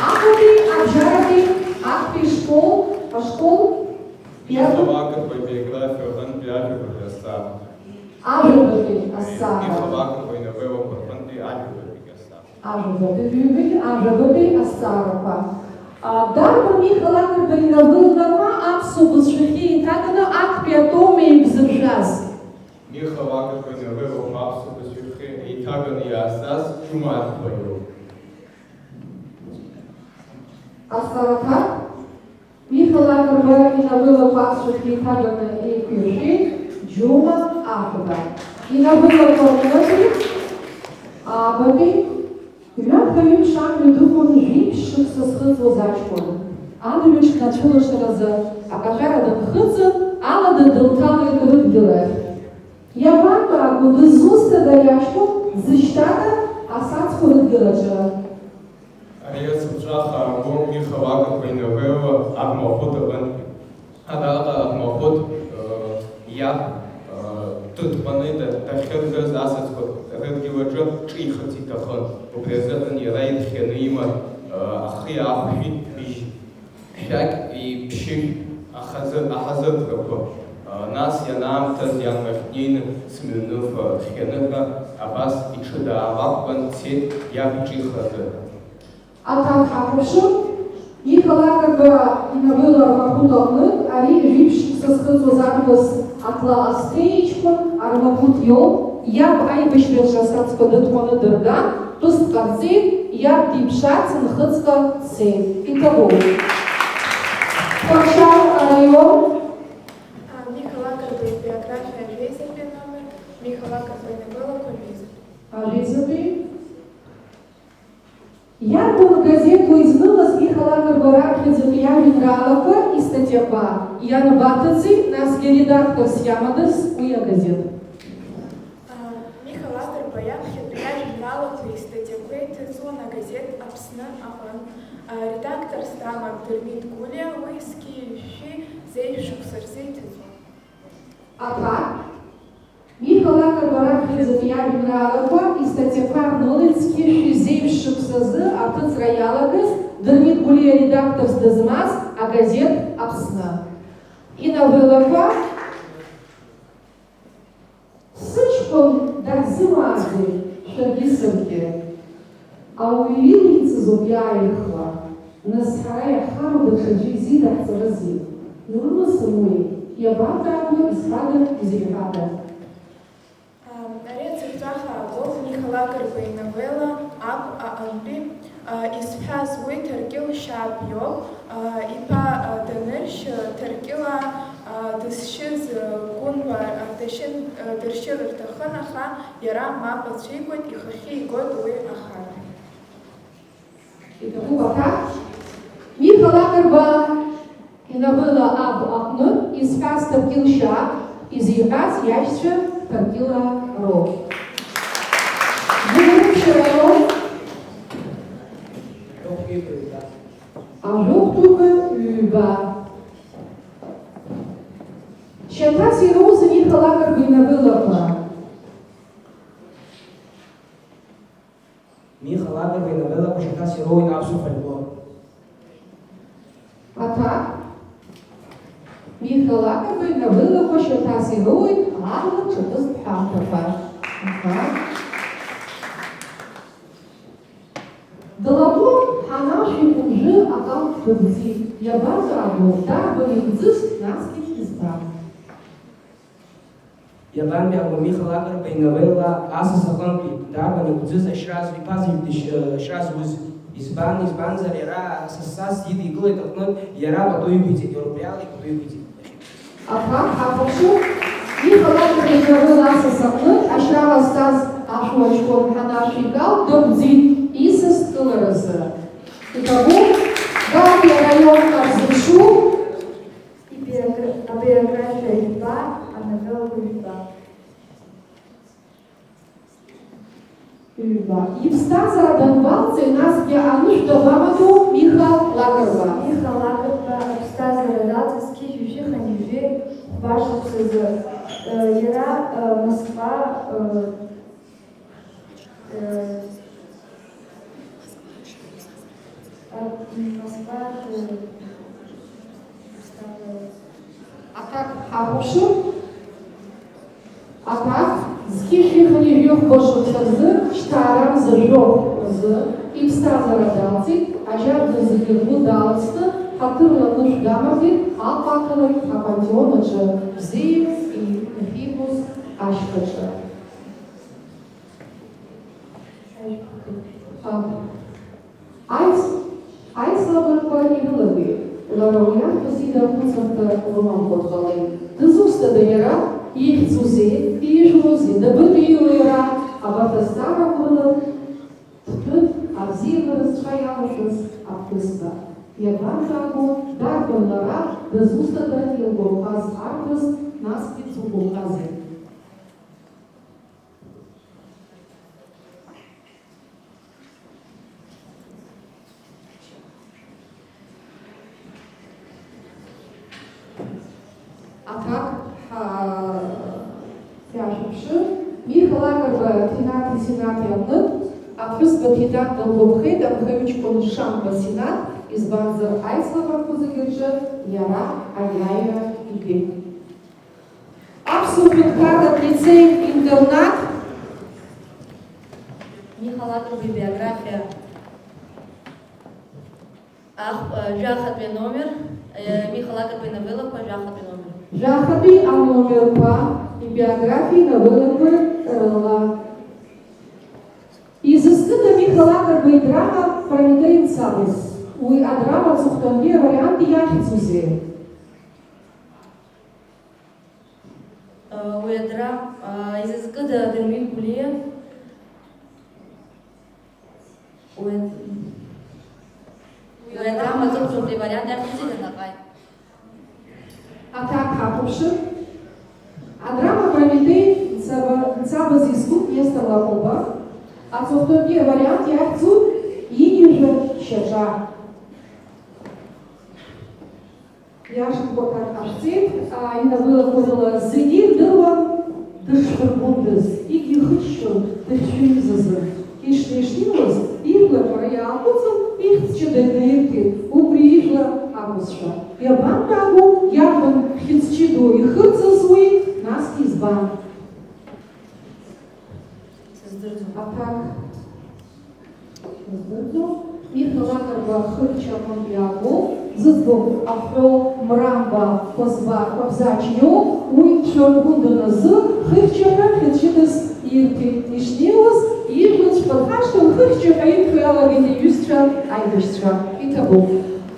ахоти, обжарати, ахти школ, а школ? Михалакър по биография рън бяга в Ясар. Ажубати, асара. Михалакър по новела рън бяга в Ясар. Ажубати, любили, ажубати, асарапа. Дарба Михалакър бе навълнава апсо възшахи и тагана ак пятоме и взържаз. Михалакър по новела апсо възшахи и тагана и асас чумат баю. Асарапа. Михалакър бе навила пасшахи и тагана и кюши, джума ахуда. И навила пълнати, абаби, Грабхавим шамлю духом жипших со схъцва зачкон. Андрюш начулаш раза, а кажара да хъца, ала да дълтава и кръв дилер. Яванка, ако да зуста да яшко, защитата, а сацко да дилача. Ария субжаха гон Михалакър по новела Ахмахуд рън. Адалка Ахмахуд я тут паныда тахыргыз асацко рыдгиладжы чихати тахан обрезатан ирайд хеныйма ахи ахфит биш шак и пших ахазат рапа нас янамтаз янмахнин Смирнов хеныга абас ичыда авакван цет як чихаты. А там хапушу, Михалакър бе навила Армахудовны, ари жипших со схъцва запис атла астеичкон, Армахуд йол, яб айбешвел шасацка дъткона дърга, пъст парци, яб дипшацин хъцка се. Итого. Пакшар район. Михалакър бе биография Жезеби номер, Михалакър бе навила колиза. Жезеби. Я был газету изнулась Михалакър баракли за пиявин ралака и статьяпа. Я на батъци, нас ге редактор с ямадъс, уя газет. Михалакър баяхи пиявин ралака и статьяпа тезу на газет Апсны ахын. Редактор стама Дермит Гулия, уиски ши зейшук сързи тезу. Ака. Михалакър баракли за пиявин ралака и статьяпа нолицки шизейшук сазы атыц раялагыз, Дермит Гулия редактор с дезмаз, а газет Апсны. И на вылака сычком дарзымазы шагисымки, а уилицы зубьяихва, на схарая хамда хаджизи дахцарази. Нурма самуи, я бартаку исхада зихада. Наред цифтаха агов Михалакър бе навела ап аамби изфаз уи търгил шабьо ипа дънърш търгила дъсшиз гунва ардашин дършил артахънаха яра мапа цвигот и хахи год уи ахар. Итого бака. Михалакър ба и навела аб апны, изфаз търгил шаб, изихаз яща търгила ро. Върши район. Ажуктука Люба. Чета си роза Михалакър бе навила. Михалакър бе навила по чета си роин апсо фальклор. Ака. Михалакър бе навила по чета си роин ала чета с пхатафа. Ака. Дълъго ханаши пунжи акал пъдзи. Я база аборда бъде взъс наски избран. Ябан бяго Михалакър бе навела аса сахънпи. Дарба не подзъс ашраз ви пази ашраз уз избан за яра сас иди гъле тъкнат яра ба той бити европеяли ба той бити. Ака, апошу, Михалакър бе навела аса сахънт, ашрава стаз ашуачкон ханаши гал дъбзи. И с тълърза. Итого, Галия район разрешу. И биография Люба, а навела Люба. Люба. И в стаза Донбалце нас я ануш добаваду Михалакър. Михалакър в стаза Радацки Сибирь, важно Ира, Москва, Москва, А так хорошо, а так скишихани вьёх бошутсазы, штарам зажёг зы, и встазы радалцы, а жарды загибу далсты, hatırlanır damadi, alpakalı kapandiyonaçı, zeyf и фибус aşkıcı. Айслабырква игылыгы, ларавуян посида пуцанта луман подхалы. Дызуста да яра, их цузе, и жузи, да быдыю яра, а бата стара было, тут, а взирварыз шаялышыз, а пыска. Яvan Tago, dar Gondara, dăzusta de Ilgolcaz Arcus, Naspițul Golcaze. Атак, Фяшевши, Михалакова, Тинати Синати Амнат, Атхус Батидат Долгобхед, Амхевич Коншам Басинат, Избанзар Айслава Кузагиржа, Яра, Аяйра и Грек. Абсолютно кадр лицей интернат. Михалакова биография. Жахатби номер. Михалакова Навилова, Жахатби номер. Жахатби а номер па и биографии Навилова. Из истина Михалакова и драма Прометеин Сабис. Уи адрама цухтонге варианты яхицузе. Уи адрам изискада дермин кулия. Уи адрама цухтонге варианты яхицузе нагай. А так хапуши. Адрама Прометей Сабис изгуб место лакоба. А цухтонге варианты яхицу и же щажа. Я же вот так ашцит, а иногда было зыдир дырван, дышварбундес, и гихычшо, дышвизазы. Кишнишнилос, игла парая акуцам, их чеденерки, уприигла акусша. Я бантагу, ярбан хитчиду и хыцазуи, нас избан. А так, Михалакова хыча маньягу, зыздом афро мрамба позба кобзачню, уй чоргундана з хычара хычитас ирки нишнилас, иргуч подхаштан хыча айквела гини юстра айдышча. И табу.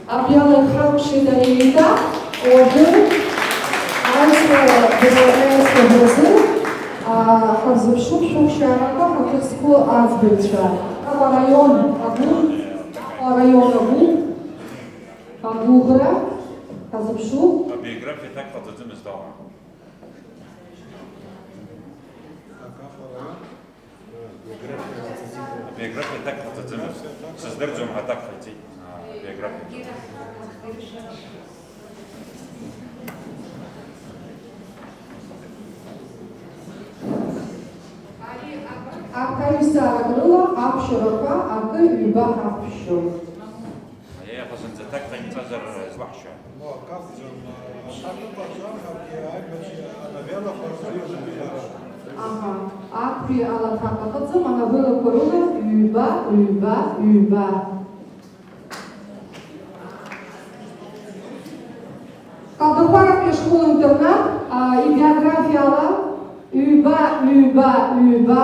Объяла хорошие даревита, орден, айска бразы, хазушук шукшарака, хакиску азбылча. Район Агу, Агугра, Казапшу. А биография так подадим из дома. Биография так подадим. Создадим а так хотеть. Биография. Ака Исара Грыла, Апширока, Ака Люба Апшу. Я позже так не тазар злахша. Ага. Акри Аллаха Катацам, она была корона Люба. Калдухара школа-интернат, и биография Алла Люба.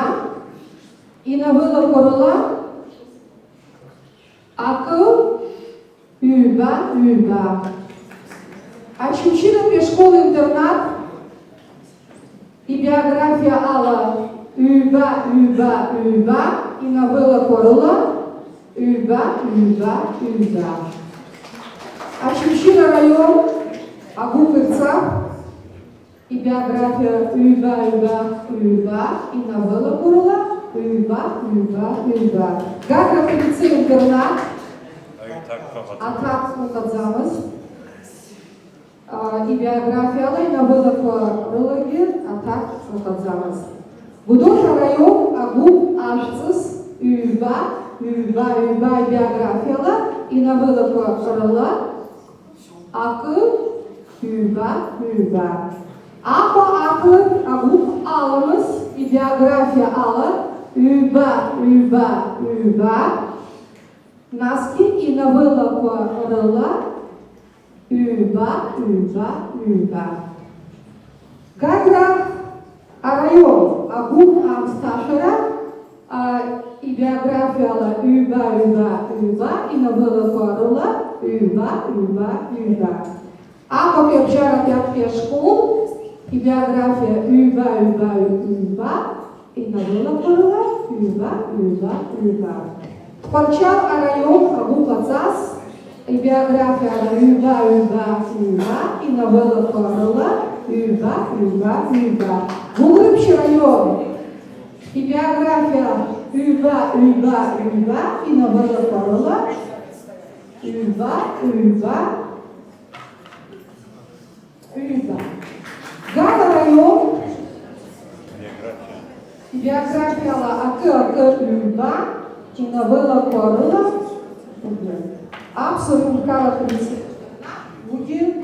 И навыла корола Акыл Люба. А Чучина школа-интернат и биография Алла Люба. И навыла корола Люба. А Чучина район Агупырца и биография Люба. И навыла корола Люба. Гагра лицей интернат. А так Мукадзамас. ибиографиала инавылаква рылаги атак шутадзамыз. Будоша район агуб ашцыз üba биографиала инавылаква рыла акы üba. Акы агуб алымыз биография ала üba. Наски инавылаква рыла üba. Гагра район агуб амсташера биографияла üba инавылаква рыла üba. Ако пепжара пятая школ биография üba инавылаква рыла üba. Порчал район агуб ацас биография üba инавылаква рыла üba. Булгырыпчы район биография üba инавылаква рыла üba. Гала район биографияла акы üba инавылаква рыла абсолютно карактеристик будет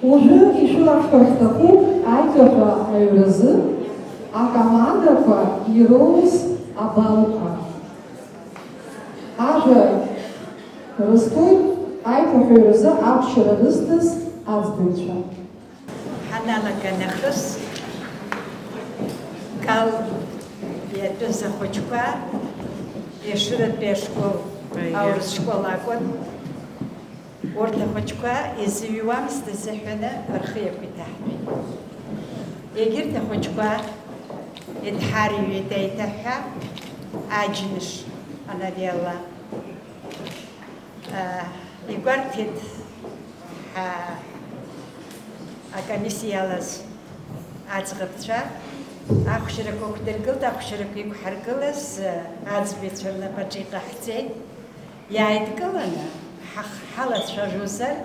уже еще раз таку айтаха айрызы, а команда по Ероус Абалка. Аже рыстой айтаха айрызы апшырадыстыз аздынча. Ханала канахыс кал это захочка ешыра пешкол аурс школакон орта хочка извивам стезехена архия питахми егер та хочка эдхари ветайтаха аджниш анадиалла игвартит акамисиалас ацгапча ахшира коктергыл ахшира кик харгылас азбетчерна пачика хцей яйткалана حالة شجوزر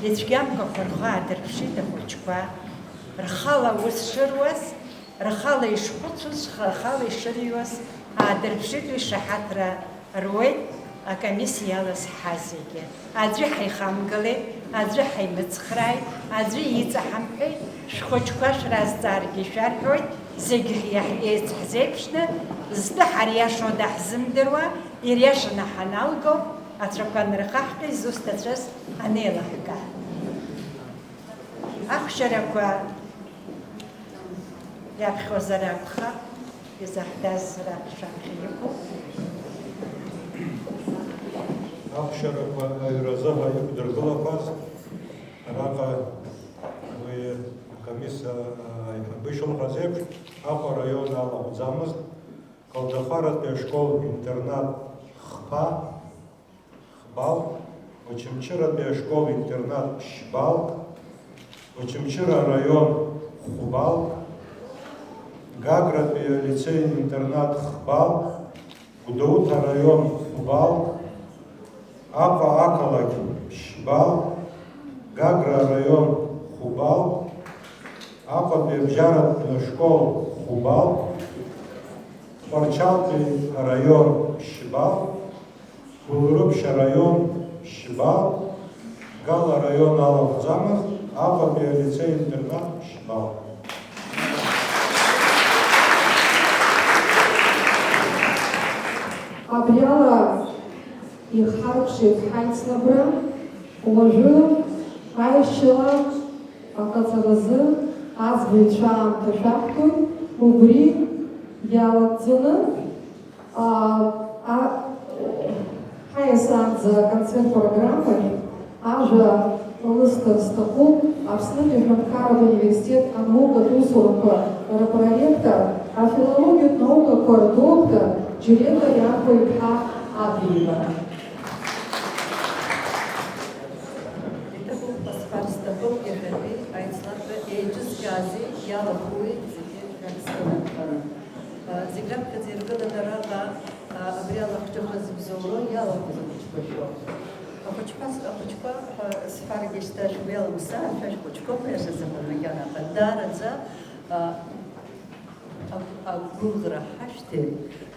يتجمع كفرخا دربشيدة وجبا رخالة وسشروس رخالة يشبطوس رخالة يشريوس دربشيد وشحاترا روي أكميسيالس حازيجي أدري حي خامقلي أدري حي متخراي أدري يتحمحي شخوشكاش رازدارجي شارحوي زيجي يتحزيبشنا زدحر ياشو دحزم دروا يرياشنا حنالقو أتركنا رخاحك زوسترس أنيلا حكا أخشركوا يابخو زرابخا يزحداز زراب شاكيكو أخشركوا يرزاها يقدرقلا فاز راقا وكميسا بيشون غازيبش أخو ريون الله زامز колдахарат школ интернат хпа Бал, Очимчира школ интернат Шбал, Очимчира район Хубал, Гагра лицей интернат Хбал, Гудаута район Хубал, Апа Акалак Шбал, Гагра район Хубал, Апа Бебжарат школ Хубал, Порчалки район Шбал, Булгырыпчы район Шбал, Гала район Алавзамов, Апа лицей интернат Шбал. Абриала и Харкши Хайцлабра, Уложил, Хайшила, Акацаразы, Азвичам Тешахту, Убри, Яладзина, Хайсан за концерт программы, Ажа Лыстер Стаху, Абсолютно Хамкаров университет Амуга Тусурка, проекта, а филологию наука доктор, Джерека Яковлевна Абиева. Это был паспорт Стаху Гербери, Айцлата, Эйджис Гази, Ялахуи, Зигер Ганскана. Зиграм Кадиргала Дарала, Абриала Птюх зыбзоуро ялахыз ахәыҷқәа. Ахәыҷқәа сҳәаргьы шьҭа шәеиламса, ашәҟәыҷқәа иашазыҳәан макьана даараӡа агәыӷра ҳашьҭеи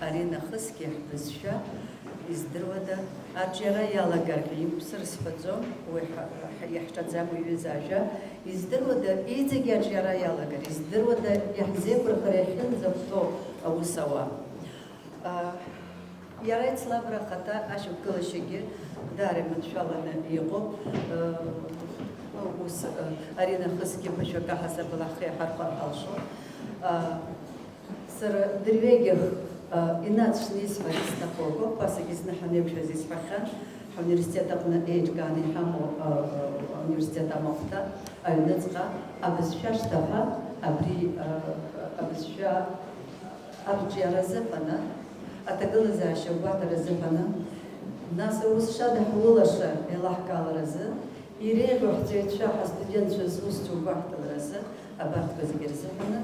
ари нахысгьы ҳбызшәа издыруада аҿиара иалагаргьы имԥсыр сҳәаӡом, уи иаҳҿаӡам уиҩыз ажәа, издыруада иҵегьы аҿиара иалагар, издыруада иаҳзеиқәырхара иахьынӡахәҭоу аус ауаа. Иара ицлабра ахаҭа ашьақәгылашьагьы даара иманшәаланы иҟоуп. Ус ари нахысгьы ԥашьак аҳасабала ҳхы иаҳархәар ҳалшоит. Сара дырҩегьых инацәшны исҳәар исҭахуп, ԥасагьы зны ҳанеиқәшәаз исҳәахьан, ҳуниверситет аҟны еиҿкааны иҳамоу ауниверситет амахәҭа аҩныҵҟа абызшәа шҭаҳәа, абри абызшәа арҿиара азыҳәаны, аҭагылазаашьа агәаҭара азыҳәаны, нас аус шадаҳулаша еилаҳкааларазы, иреиӷьу ҳҵаҩцәа, ҳастудентцәа зусҭцәоу гәаҳҭаларазы, абарҭқәа зегьы рзыҳәаны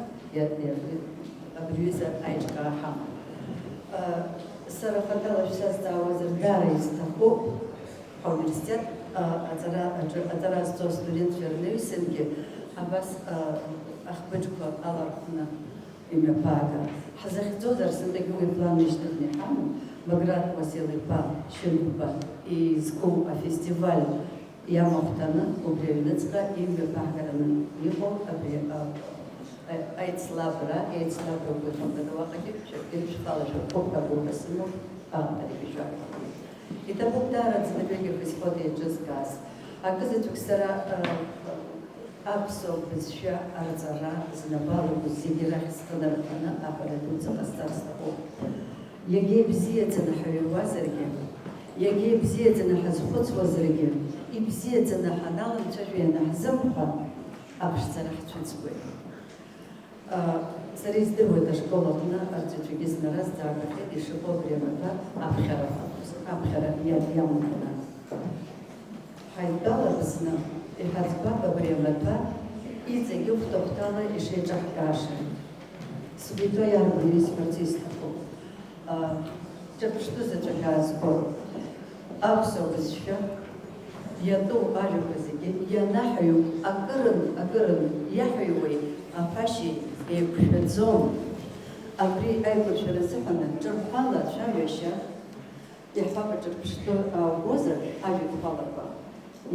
абри ҩыза аиҿкаа ҳамоуп. Сара хаҭала шәсазҵаауазар даара исҭахуп ҳауниверситет аҵара зҵоу астудентцәа рнаҩсангьы абас ахбыџқәа алархәны имҩаԥаагара. Ҳзахьӡозар сынтәагьы уи план ишьҭыхны иҳамоуп, Баграт Васил-иԥа Шьынқәба изку афестиваль иамахәҭаны убри аҩныҵҟа имҩаԥаагараны иҟоуп абри аицлабра гәыҭҟьагала уаҟагьы шәхала шәырхоуп агәыӷра сымоуп аревижуар. Иҭабуп даараӡа дырҩегьых исҳәоит еиҿызкааз. Акызаҵәык сара аԥсуа бызшәа арҵара знапалақәоу зегьы рахь схынарҭәаны аҳәара дуӡӡа ҟасҵар сҭахуп. Иагьа ибзиаӡаны ҳаҩуазаргьы, иагьа ибзиаӡаны ҳазхәыцуазаргьы, ибзиаӡаны ҳаналамцәажәо ианаҳзымҳәа аԥшӡара ҳцәыӡуеит. Сара издыруеит ашкол аҟны арҵаҩцәагьы знаразҵаагахьеит ишыҟоу абри амаҭәа аԥхьара иамоуп. Ҳаидтәаларызны иҳаӡбап абри амаҭәа иҵегьы хәҭа-хәҭала ишеиҿаҳкааша. Сгәы иарбаны исҳәарц исҭахуп. Ҿырԥштәы заҵәык аазгоит. Аԥсуа бызшәа иатәу ажәақәа зегьы ианаҳәаҩу акырын иаҳәаҩуеи аԥашьеи еиқәшәаӡом. Абри аиқәыршәара азыҳәаны ҿырԥала цәажәашьа иаҳҳәап аҿырԥштәы ааугозар ажәеинраалақәа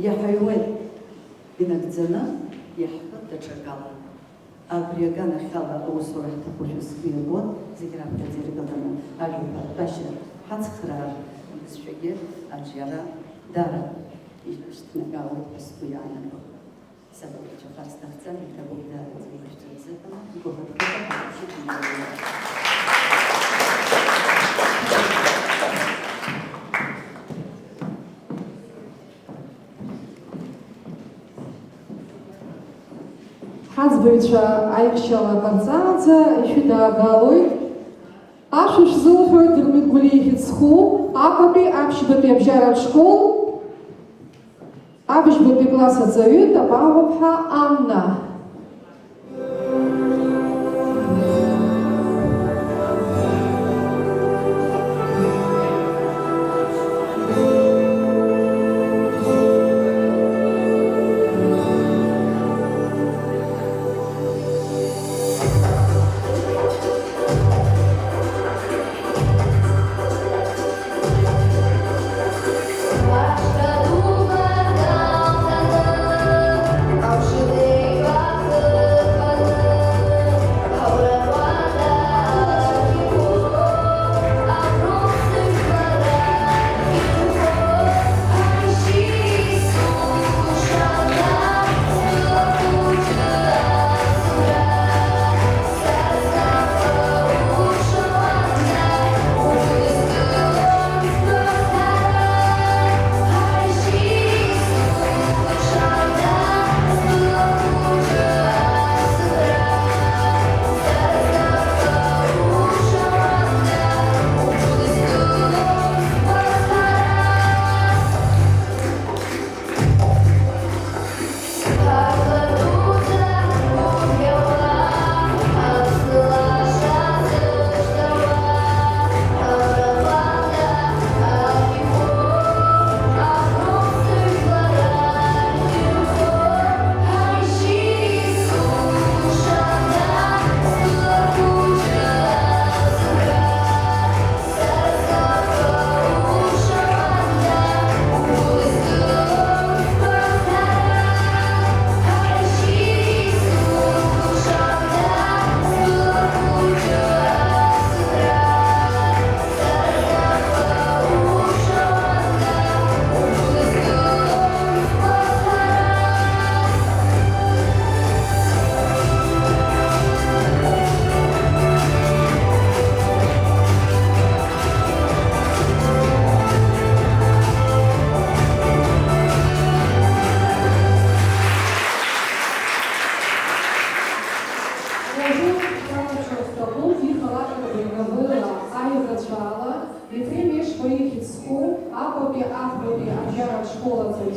иаҳәаҩуеит инагӡаны иаҳҳәап даҽакала. Абри аганахьала аусура ҳҭахушәа сгәы иабон, зегьы раԥхьаӡа иргыланы ажәақәа ҳтәашьа ҳацхраар бызшәагьы аҿиара даара ишьҭнагауеит ҳәа сгәы иаанагон. Сабаҟьацәахар сҭахӡам, иҭабуп даараӡа илашьцәа рзыҳәаны игәыӷырҭақәа ҳаԥшьит. Ҳаӡбаҩцәа аихшьала ҟарҵаанӡа ишәыдаагалоит. Ашәа шәзылҳәоит Дырмит Гәлиа ихьыӡхәы, Аҟәатәи аԥшьбатәи абжьаратә школ абыжьбатәи класс аҵаҩы Тапалова-ԥҳа Анна. Ваша дума, да, да, да, а в живых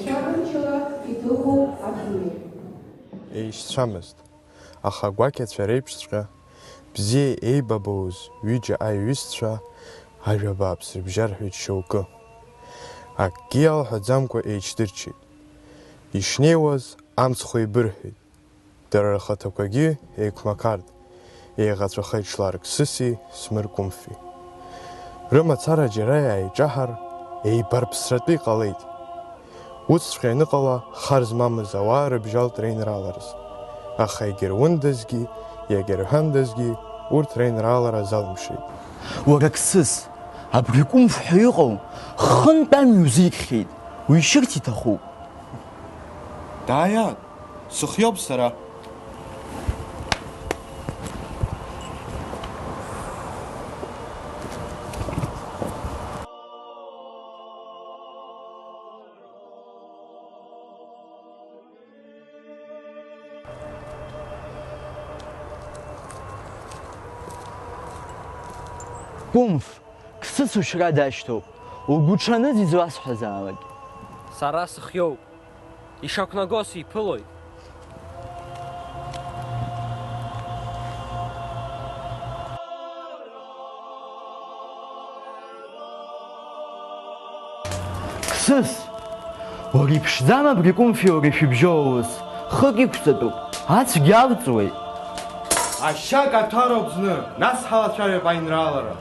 еицәабырчала иҭыху адунеи. Еишьцәамызт, аха агәакьацәа реиԥшҵәҟьа бзиа еибабоз ҩыџьа аиҩызцәа ажәа бааԥс рыбжьарҳәеит шьоукы. Акгьы алҳәаӡамкәа еиҽдырчеит. Ишнеиуаз амцхә еибырҳәеит. Дара рхаҭақәагьы еиқәмақарт, еиӷацәахеит шларк Сыси Смыр Кәымфи. Рымацара џьара иааиҿаҳар, еибарԥсратәы иҟалеит. Усҵәҟьа аныҟала хар змамыз ауаа рыбжьалт реинраалараз. Аха егьырундазгьы, егьырҳәандазгьы урҭ реинраалара залымшеит. Уара Қсыс, абри Кәымф ҳәа иҟоу хынтә амҩа узикхьеит, уишьырц иҭахуп. Дааиаат, сыхиоуп сара. Кәымф, Қсыс ушьра дашьҭоуп, угәуҽаныз изласҳәазаалак. Сара сыхиоуп, ишақәнаго сиԥылоит. Қсыс, уара иԥшӡам абри Кәымфи уара шәыбжьоу аус, хык иқәҵатәуп, ацәгьа алҵуеит. Ашьа каҭәароуп зны, нас ҳалацәажәап аинраалара.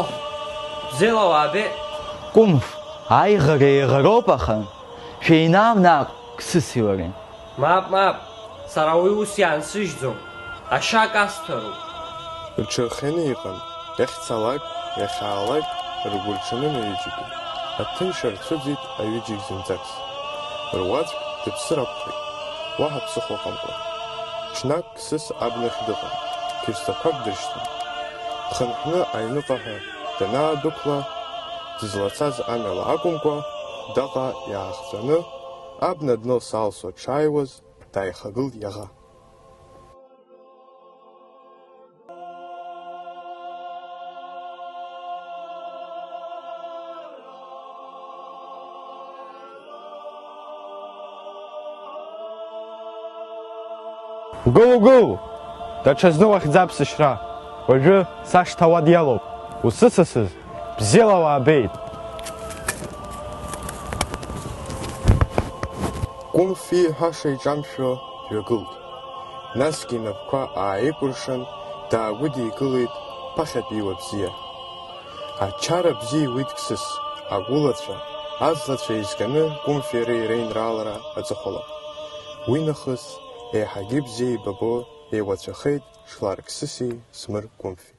Оҳ, бзела уаабеит. Кәымф, аиӷара еиӷароуп аха, шәеинаам наҟ Қсыси уареи. Мап, сара уи ус иаансыжьӡом, ашьа касҭәароуп. Рҽырхианы иҟан, иахьцалак, иахьаалак, ргәы рҽанын аҩыџьагьы. Аҭынчра рцәыӡит аҩыџьагь зынӡакс. Руаӡәк дыԥсыр акәхеит, уаҳа ԥсыхәа ыҟамкәа. Ҽнак Қсыс абнахь дыҟан, қьырсақәак дыршьҭын. Дхынҳәны аҩныҟа ҳәа данаадәықәла, дызлацаз амҩала акәымкәа, даҟа иаахҵәаны, абна днылс-аалсуа дшааиуаз, дааихагылт иаӷа. Угыл! Даҽазны уахьӡап сышьра, уажәы сашҭа уа диалоуп, усыцысыз, бзиала уаабеит. Кәымф ииҳәаша иҿамшәо дҩагылт. Насгьы инапқәа ааикәыршан, даагәыдикылеит ԥахьатәи иуабзиа. Ачара бзиа иуит Қсыс, агәылацәа, азлацәа еизганы Кәымфи иареи реинраалара аҵыхәала. Уи нахыс еиҳагьы бзиа еибабо еиуацәахеит шларк Сыси Смыр Кәымфи.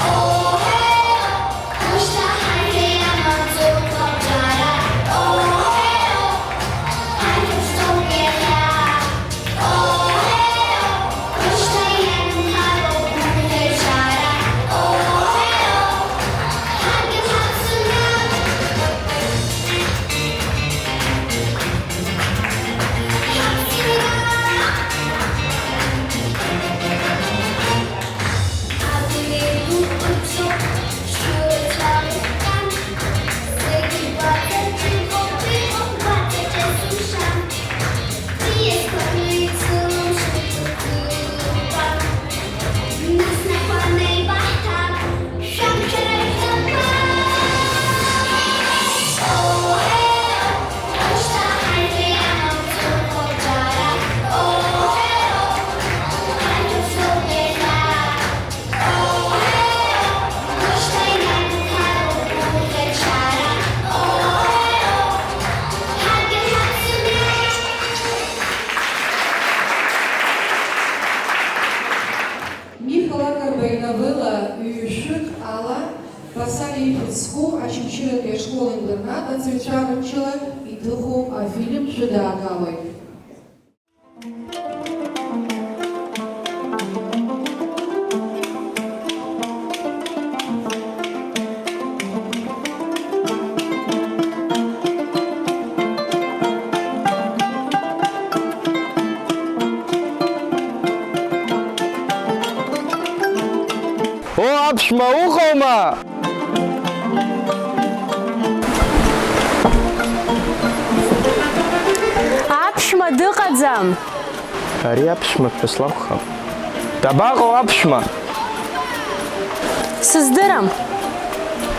Oh интернат отвечарычила и духу а фильм Шедагалой. О, апшма, ухома! Аԥшәма дыҟаӡам. Ари аԥшәма ԥҳәыс лакәхап. Дабаҟоу аԥшәма? Сыздырам.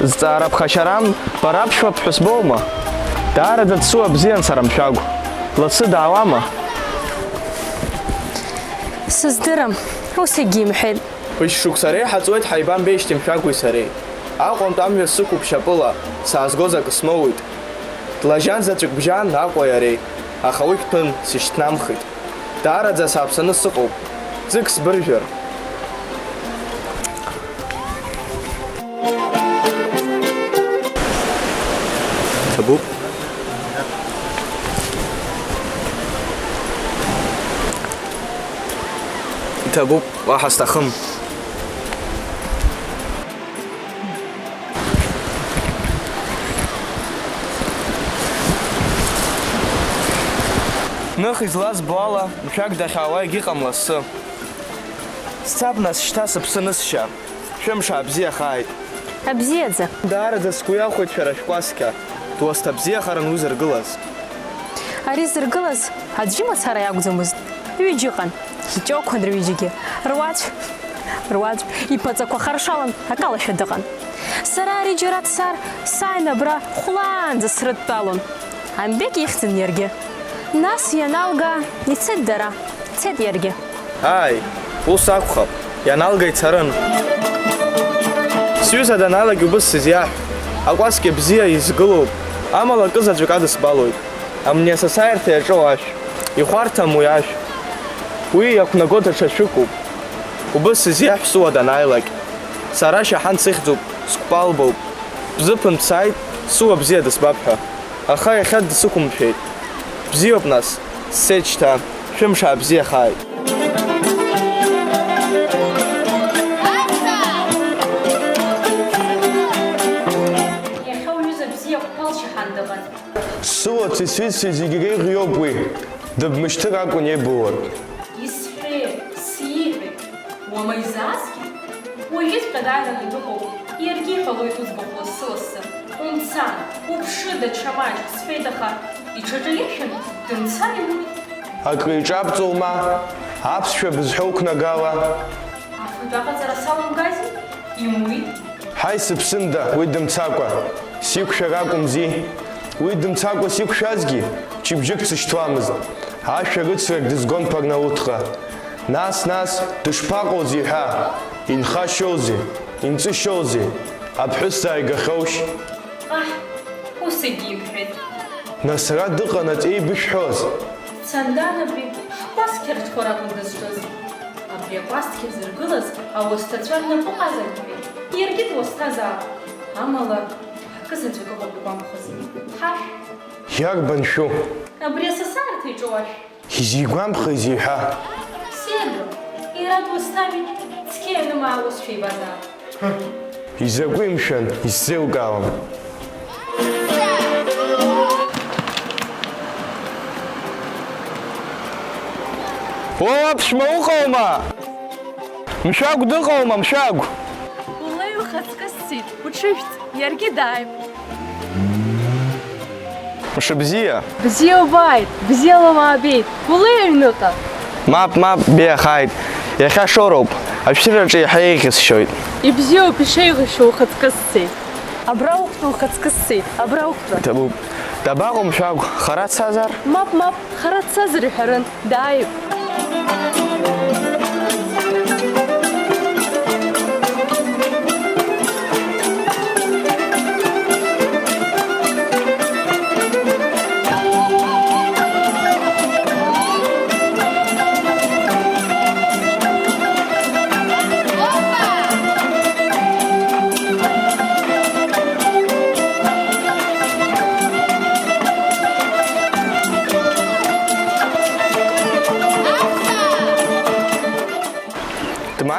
Зҵаара ԥхашьарам, бара аԥшәма ԥҳәыс боума? Даараӡа дсуа бзиан сара Мшәагә. Лацы даауама? Сыздырам. Ус егьимҳәеит. Бышьшықәса реиҳа ҵуеит ҳаибамбеижьҭеи Мшәагәи сареи. Аҟәантә амҩа сықәуп шьапыла, саазгоз акы смоуит. Длажьан заҵәык бжьан Аҟәеи ареи, аха уи гәҭын сишьҭнамхит. Даараӡа сааԥсаны сыҟоуп, ӡык сбыржәыр. Ҭабуп. Ҭабуп, уаҳа сҭахым. Ных излазбо ала, Мшәагә дахьаауа егьыҟам лассы. Сцап нас шьҭа сыԥсы нысшьа, шәымш аабзиахааит. Абзиаӡа. Даараӡа сгәы иахәеит шәара шәкәасқьа, дуасҭа абзиахаран уи зыргылаз. Ари зыргылаз аӡәы мацара иакәӡамызт. Ҩыџьа ыҟан, иҷоуқәан рҩыџьагьы. Руаӡә иԥаҵақәа харшалан акалашәа дыҟан. Сара ари џьара дцар, сааин абра хәлаанӡа срыдтәалон. Амбеки ихьӡын иаргьы. Нас ианалга ицеит дара, цеит иаргьы. Ааи, ус акәхап, ианалга ицарын. Сҩыза даналага убыс сызиаҳә, акәасқьа бзиа изгылоуп, амала акызаҵәык адысбалоит. Амни асасааирҭа иаҿоу ашә, ихәарҭам уи ашә. Уи иақәнаго даҽа шәыкуп. Убыс сызиаҳә суа данааилак. Сара шьаҳан сыхьӡуп, сқәпалбоуп. Бзыԥын дсааит, суа бзиа дысбап ҳәа. Аха иахьа дсықәымшәеит. Бзиоуп нас, сцеит шьҭа, шәымш аабзиахааит. Иахьа уҩыза бзиа қәԥал шьаҳан дыҟан. Сылаци сҩызцәеи зегьы реиӷьоуп уи, дыбмышьҭыр акәын иеибылур. Исҳәеит, сиҳәеит, уама изаазгьы? Уажәыҵәҟьа дааираны дыҟоуп, иаргьы иҟалоит уӡбахә лассы-лассы. Умцан, уԥшы даҽа маҷк, сҳәеит, аха иҽаҿаиршәын, дымцар имуит. Акры иҿабҵоума, аԥсшәа бызҳәоу қәнагала. Афатә аҟаҵара саламгази? Имуит. Ҳаи сыԥсында, уи дымцакәа, сиқәшәар акәымзи. Уи дымцакәа сиқәшәазгьы, чыбжьык дсышьҭуамызт. Ашәа рыцрак дызгон Ԥарнаутҟа. Нас, дышԥаҟоузеи ҳәа, инхашьоузеи, инҵышьоузеи, аԥҳәыс дааигахьоушь. Аҳ, ус егьимҳәеит. Нас сара дыҟанаҵ еибышәҳәоз. Цандан абри ҳкәасқьа рҽқәа ракәын дызҿыз. Абри акәасқьа зыргылаз ауасҭацәа рнапыҟазар ҳәеит. Иаргьы дуасҭазаап. Амала, акызаҵәык ыҟоуп игәамԥхаз. Ҳашә. Иарбан шәу? Абри асасаарҭа иҿоу ашә. Изигәамԥхазеи ҳәа. Седро, иара дуасҭами, цқьа ианымаалозшәа ибазаап. Изакәи мшәан, исзеилкаауам. О, аԥшәма уҟоума? Мшәагә дыҟоума, Мшәагә? Улеи ухаҵкы сцит, уҽыжәҵ, иаргьы дааип. Мшыбзиа? Бзиа убааит, бзиала маабеит, улеи аҩныҟа. Мап, биахааит. Иахьа шоуроуп, ашәшьыраҿы иаҳа еиӷьысшьоит. Ибзиоуп ишеиӷьышьо ухаҵкы сцеит. Абра уқәтәа ухаҵкы сцеит, абра уқәтәа. Ҭабуп. Дабаҟоу Мшәагә, хара дцазар? Мап, хара дцазар иҳәарын, дааип.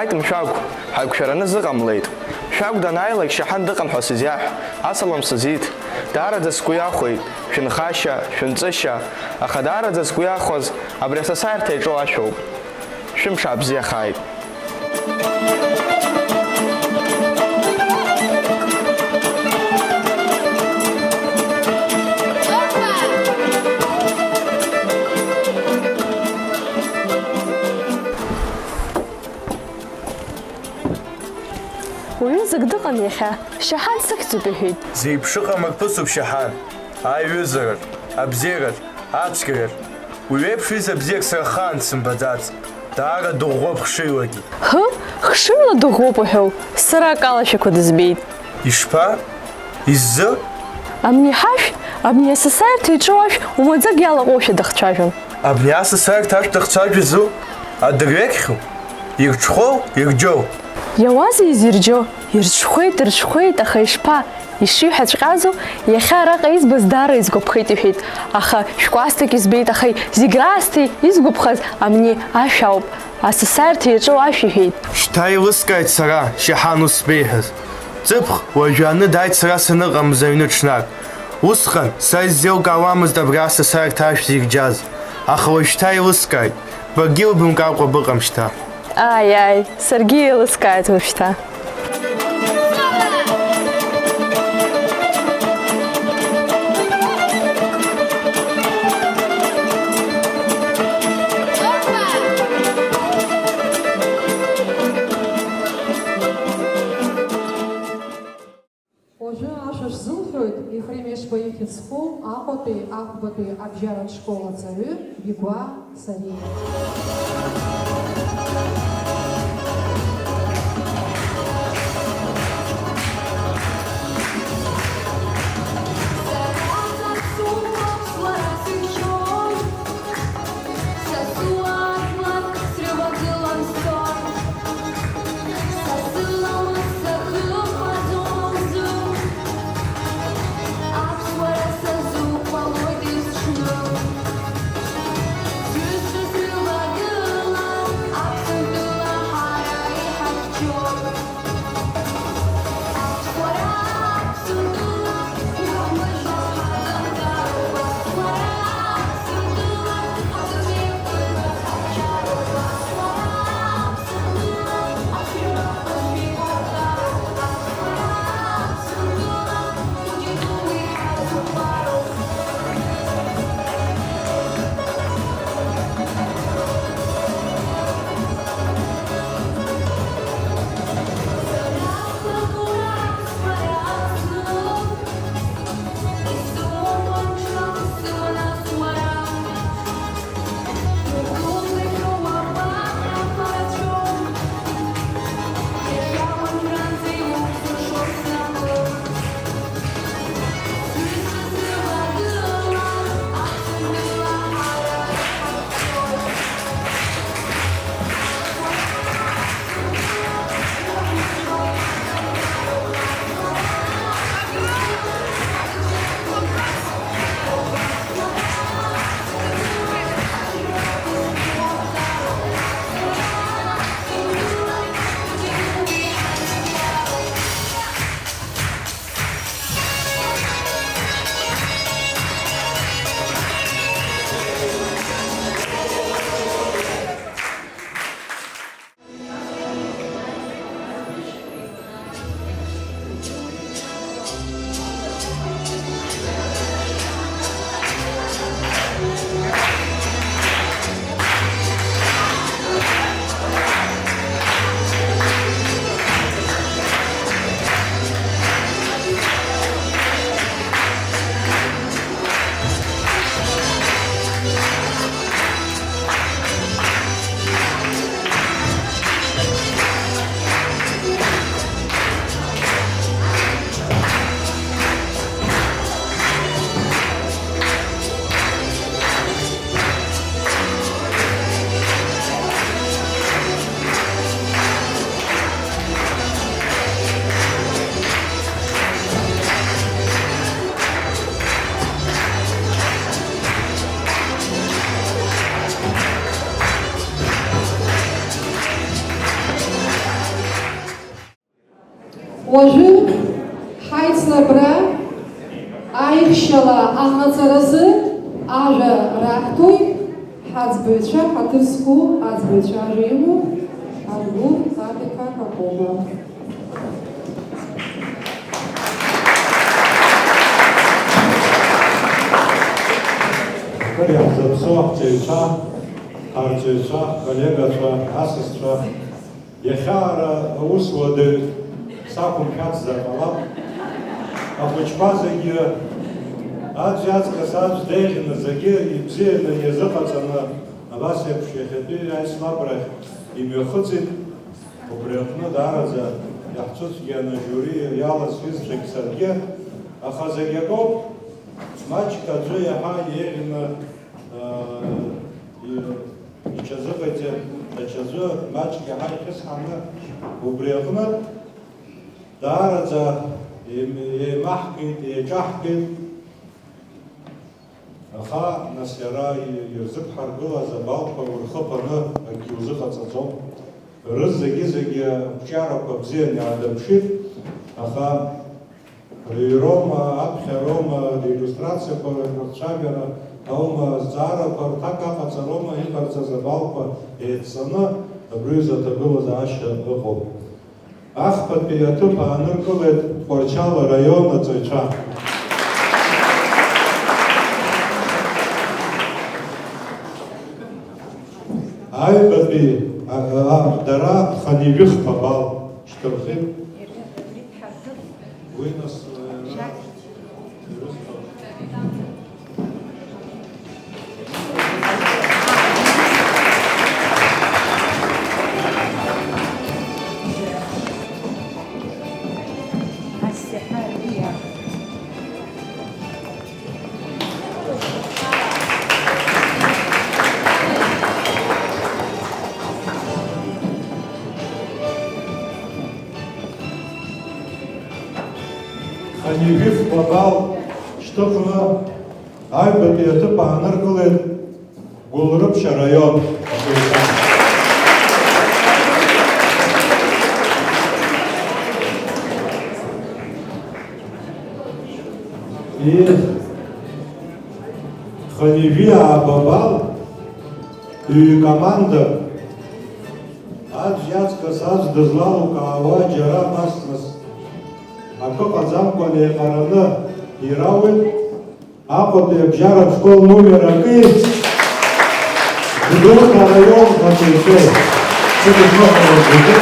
Ҳааит мшәагә, ҳаиқәшәараны зыҟамлеит. Шәагә данааилак Шьаҳан дыҟам ҳәа сызиаҳә, асалам сызиит. Даараӡа сгәы иахәеит, шәынхашьа, шәынҵышьа, аха даараӡа сгәы иахәаз абри асасааирҭа иаҿу ашәоуп. Шәымш аабзиахааит. Уҩызак дыҟан иахьа, Шьаҳан сыхьӡуп иҳәеит. Зеиԥшыҟам арԥысуп Шьаҳан, аиҩызараҿ, абзиараҿ, ацәгьараҿ. Уи еиԥш ҩыза бзиак сара хаан дсымбаӡац, даара дыӷәӷәоуп хшыҩлагьы. Хшыҩла дыӷәӷәоуп уҳәоу, сара акалашәақәа дызбеит. Ишԥа? Иззы? Абни ҳашә, абни асасааирҭа иаҿу ашә умаӡак иалаҟоушәа дахцәажәон. Абни асасааирҭа ашә дахцәажәазу? Адырҩегьхьоу? Ирҽхәоу, ирџьоу? Иауазеи изирџьо, ирҽхәеит, аха ишԥа, ишиҳәаҵәҟьазу, иахьа араҟа избаз даара изгәаԥхеит иҳәеит, аха шәкәасҭак избеит, аха зегь раасҭа изгәаԥхаз абни ашә ауп, асасааирҭа иаҿу ашә иҳәеит. Шьҭа еилыскааит сара, Шьаҳан ус збеиҳәаз. Ҵыԥх уажәааны дааит сара саныҟамыз аҩны ҽнак. Усҟан са исзеилкаауамызт абри асасааирҭа ашә зирџьаз, аха уажәшьҭа еилыскааит, баргьы илбымкаакәа быҟам шьҭа. Ай, саргьы еилыскааит уажәшьҭа. Уажәы ашәа шзылҳәоит Ефрем Ешба ихьыӡқәоу Аҟәатәи Аӷбатәи абжьаратә школ аҵаҩы Бигәа Сариа. Уажәы ҳаицлабра аихшьала аҟаҵаразы ажәа раҳҭоит ҳаӡбаҩцәа, ҳаҭыр зқәу аӡбаҩцәа ажәа имоу Аргәыр Адика Какоба. Иаҳзаԥсоу аҳәҵаҩцәа, ҳарҵаҩцәа, коллегацәа, асасцәа, иахьаара аус уадаҩ сақәымшәацзар ҟалап. Ахәыҷқәа зегьы аӡәы аҵкыс аӡә деиӷьны зегьы ибзианы иазыҟаҵаны абас еиԥш иахьатәи аицлабрахь имҩахыҵит. Убри аҟны даараӡа иаҳцәыцәгьаны ажиури иалазҩызшагь саргьы, аха зегьы акоуп. Маҷк аӡәы иаҳа иеиӷьны иҽазыҟаиҵеит, даҽаӡәы маҷк иаҳа ихьысҳаны, убри аҟны даараӡа еимаҳкит, еиҿаҳкит, аха нас иара ирзыԥҳаргылаз абалқәа рхы ԥаны акгьы узыҟаҵаӡом. Рызегьы ақәҿиарақәа бзианы иаадырԥшит, аха рыҩрома, аԥхьарома, реиллюстрациақәа рцәажәара аума, азҵаарақәа рҭак аҟаҵарома иҟарҵаз абалқәа еиццаны абриазы аҭагылазаашьа ыҟоуп. Ахԥатәи аҭыԥ ааныркылеит Тҟәарчал араион аҵаҩцәа. Аҩбатәи дара ханижәыхԥа бал шьҭырхит. Уи нас ханижәыхԥа бал шьҭыхны аҩбатәи аҭыԥ ааныркылеит Гәылрыԥшь араион. И ханижәи аабабал ҩ-команда аӡә иаҵкыс аӡә дызлалукаауа џьара нас акы ҟаҵамкәа неиҟараны ирауит. Аҟәатәи абжьаратә школ номер акы Гәдоуҭа араион аҵаҩцәеи сыдызныҟәара зегьы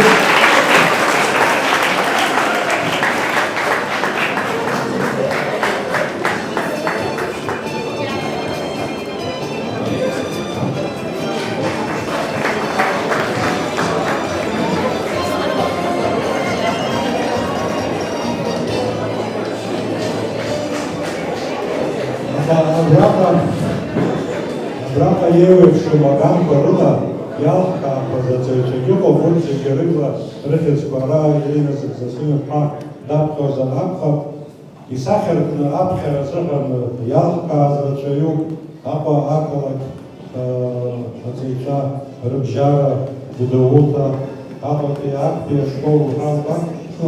абраҟа еиуеиԥшым аганқәа рыла иалхкаақәаз аҵаҩцәагьы ыҟоуп, урҭ зегьы рыбла рыхьыӡқәа ара иеинасыгӡаз Асуныԥҳа даԥхьозар акәхап. Исахьаркны аԥхьара азыҳәан иалхкааз рацәаҩуп. Аҟәа ақалақь аҵаҩцәа рыбжьара Гәдоуҭа, Аҟәатәи актәи ашкол уҳәа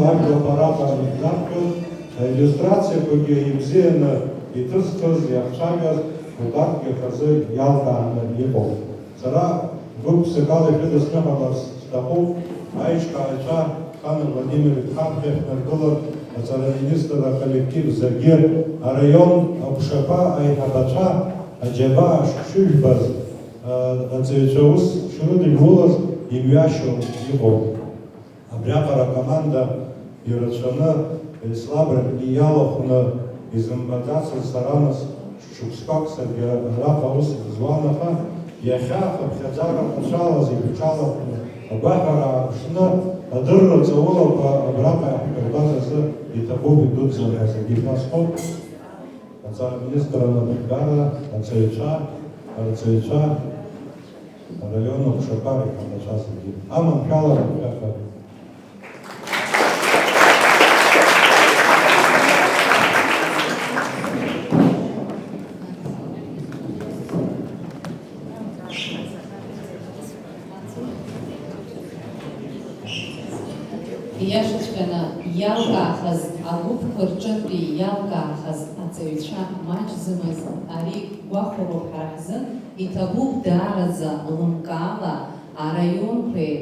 ажәлақәа араҟа инаԥхьоз, аиллюстрациақәагьы ибзианы иҭызхыз, иахцәажәаз убарҭгьы хазы иалкааны иҟоуп. Сара гәык-ԥсык ала ишәыдысныҳәаларц сҭахуп. Аиҿкааҩцәа Хан Владимир Итханқәа иахьнаргылар аҵараминистр аколлектив зегьы, араион аҟәшақәа, аиҳабацәа, аџьаба шшыжәбаз аҵаҩцәа ус шрыдыжәылаз имҩашьо иҟоуп. Абриаҟара акоманда ирацәаны еислабракгьы иалахәны изымбаӡацыз сара нас шықәсқәак саргьы араҟа ус зуан, аха иахьа ахыԥхьаӡара ҟацәалаз ишәҿалахәны агәаҳәара ааԥшны адырра ҵаулақәа абраҟа иаҳҳәарбаз азы иҭахуп идуӡӡан ҳәа зегьы шәасҳәоит. Аҵараминистр анапхгара, ацаҩцәа, арҵаҩцәа, араион аҟәшақәа реиҳабацәа зегьы аманшәалара ԥхьаҟа. Ииашаҵәҟьаны иалкаахаз агәыԥқәа рҿынтәи иалкаахаз аҵаҩцәа маҷзымыз ари гәахәароуп ҳара ҳзын, иҭабуп даараӡа лымкаала араионқәеи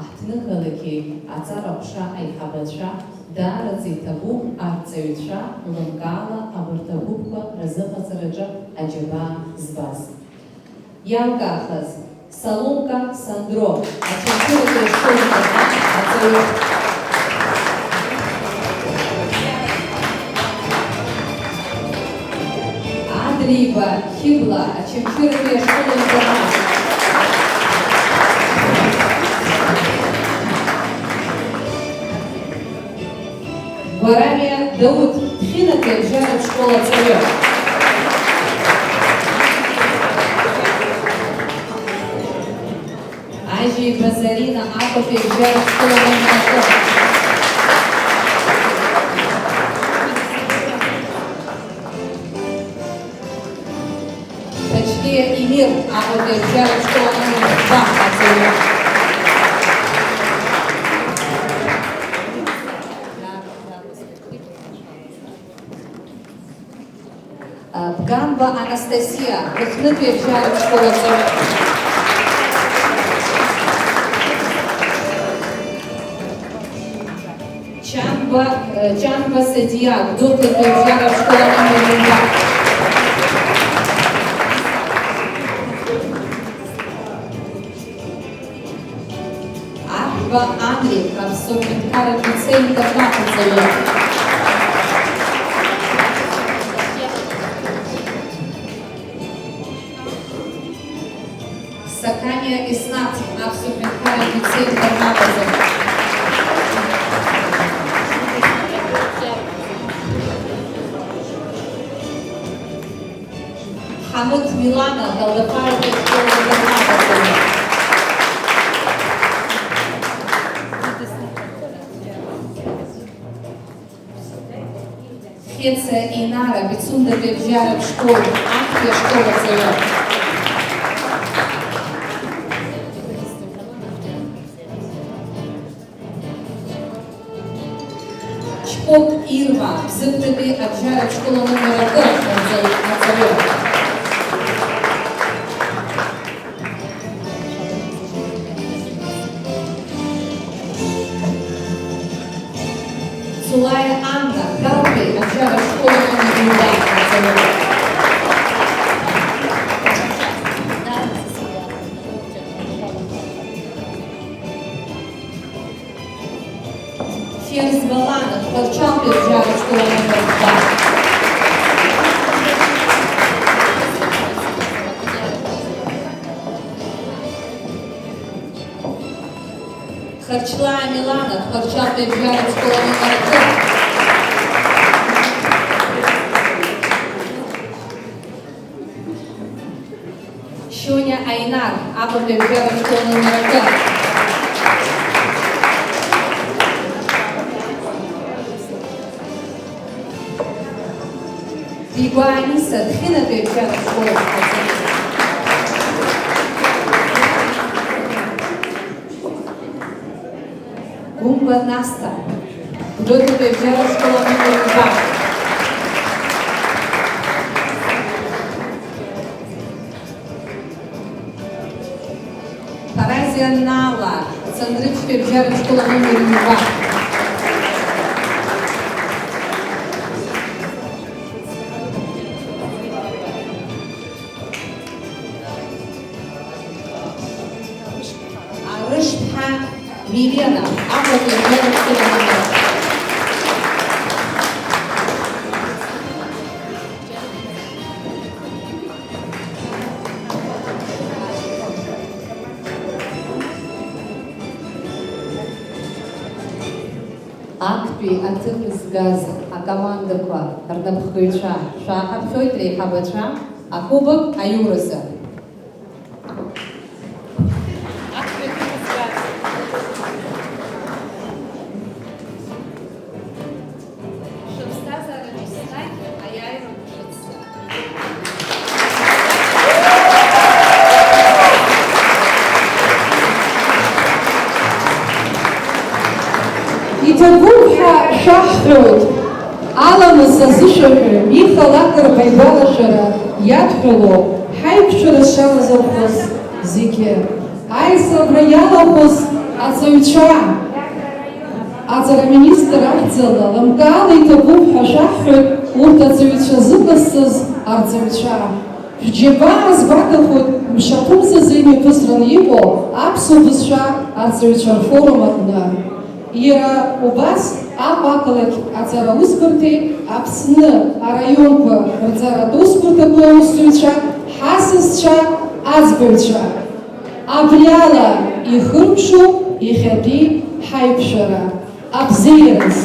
аҳҭныҟалақьи аҵара-ԥша аиҳабацәа даараӡа иҭабуп арҵаҩцәа лымкаала абарҭ агәыԥқәа разыҟаҵараҿы аџьабаа збаз. Иалкаахаз Саломка Сандро, ачампионату школы аҵаҩы. Адриева Хибла, ачампионату школы интернат. Варамия Дауд, Тхинату жаров школа аҵаҩы. Ажи Базарина Акофе жаров школа номер 1. Тачкия Эмир Акофе жаров школа номер 2 аҵаҩы. Бганба Анастасия, Лыхнытве жаров школа аҵаҩы. Чанба Садия, Духлытве жаров школа номер 2. Ахва Андрей, Абсурдинкара лицей интернат аҵаҩы. Сакания Иснат, Абсурдинкара лицей интернат аҵаҩы. Хамут Милана, Галдапарова школа интернат аҵаҩы. Хеца Инара, Бицундаве жаров школу, Ахвия школа аҵаҩы. Чпок Ирма, Бзымтаве жаров школа номер 1 аҵаҩы. Цулая Анна, Галпи, жаров школа номер 2 аҵаҩы. Ферзь Баланов, Корчалпи, жаров школа номер 2. Харчлая Милана, Корчалпи, жаров школа номер 1. Щоня Айнар, Акофе, жаров школа номер 1. Игуаниса, Тхинату жаров школа аҵаҩы. Гумба Наста, Дутове жаров школа номер 2. Таразия Нала, Сандричке жаров школа номер 2. Арыштха Милена, Акофе, жаров школа номер 1. Актәи аҭыԥ згаз акомандақәа рнапхгаҩцәа шәааҳаԥхьоит реиҳабацәа акубок аиуразы. Иҭабуп-ҳәа шәаҳҳәоит, аламыс азышәаҳәаҩ Миха Лакрба игәалашәара иадҳәало ҳаиқәшәара шалазырхәыз зегьы, аисабра иалахәыз аҵаҩцәа, аҵараминистр ахьӡала лымкаала иҭабуп ҳәа шәаҳҳәоит урҭ аҵаҩцәа зыҟасҵаз арҵаҩцәа. Шәџьабаа збаҭахоит мшаԥымзазы имҩаԥысраны иҟоу аԥсуа бызшәа арҵаҩцәа рфорум аҟны. Иара убас Аҟәа ақалақь аҵара усбарҭеи Аԥсны араионқәа рҵаратә усбарҭақәа аусзуҩцәа, ҳасасцәа, аӡбаҩцәа. Абриала ихырԥшуп иахьатәи ҳаиқәшәара. Абзеиараз!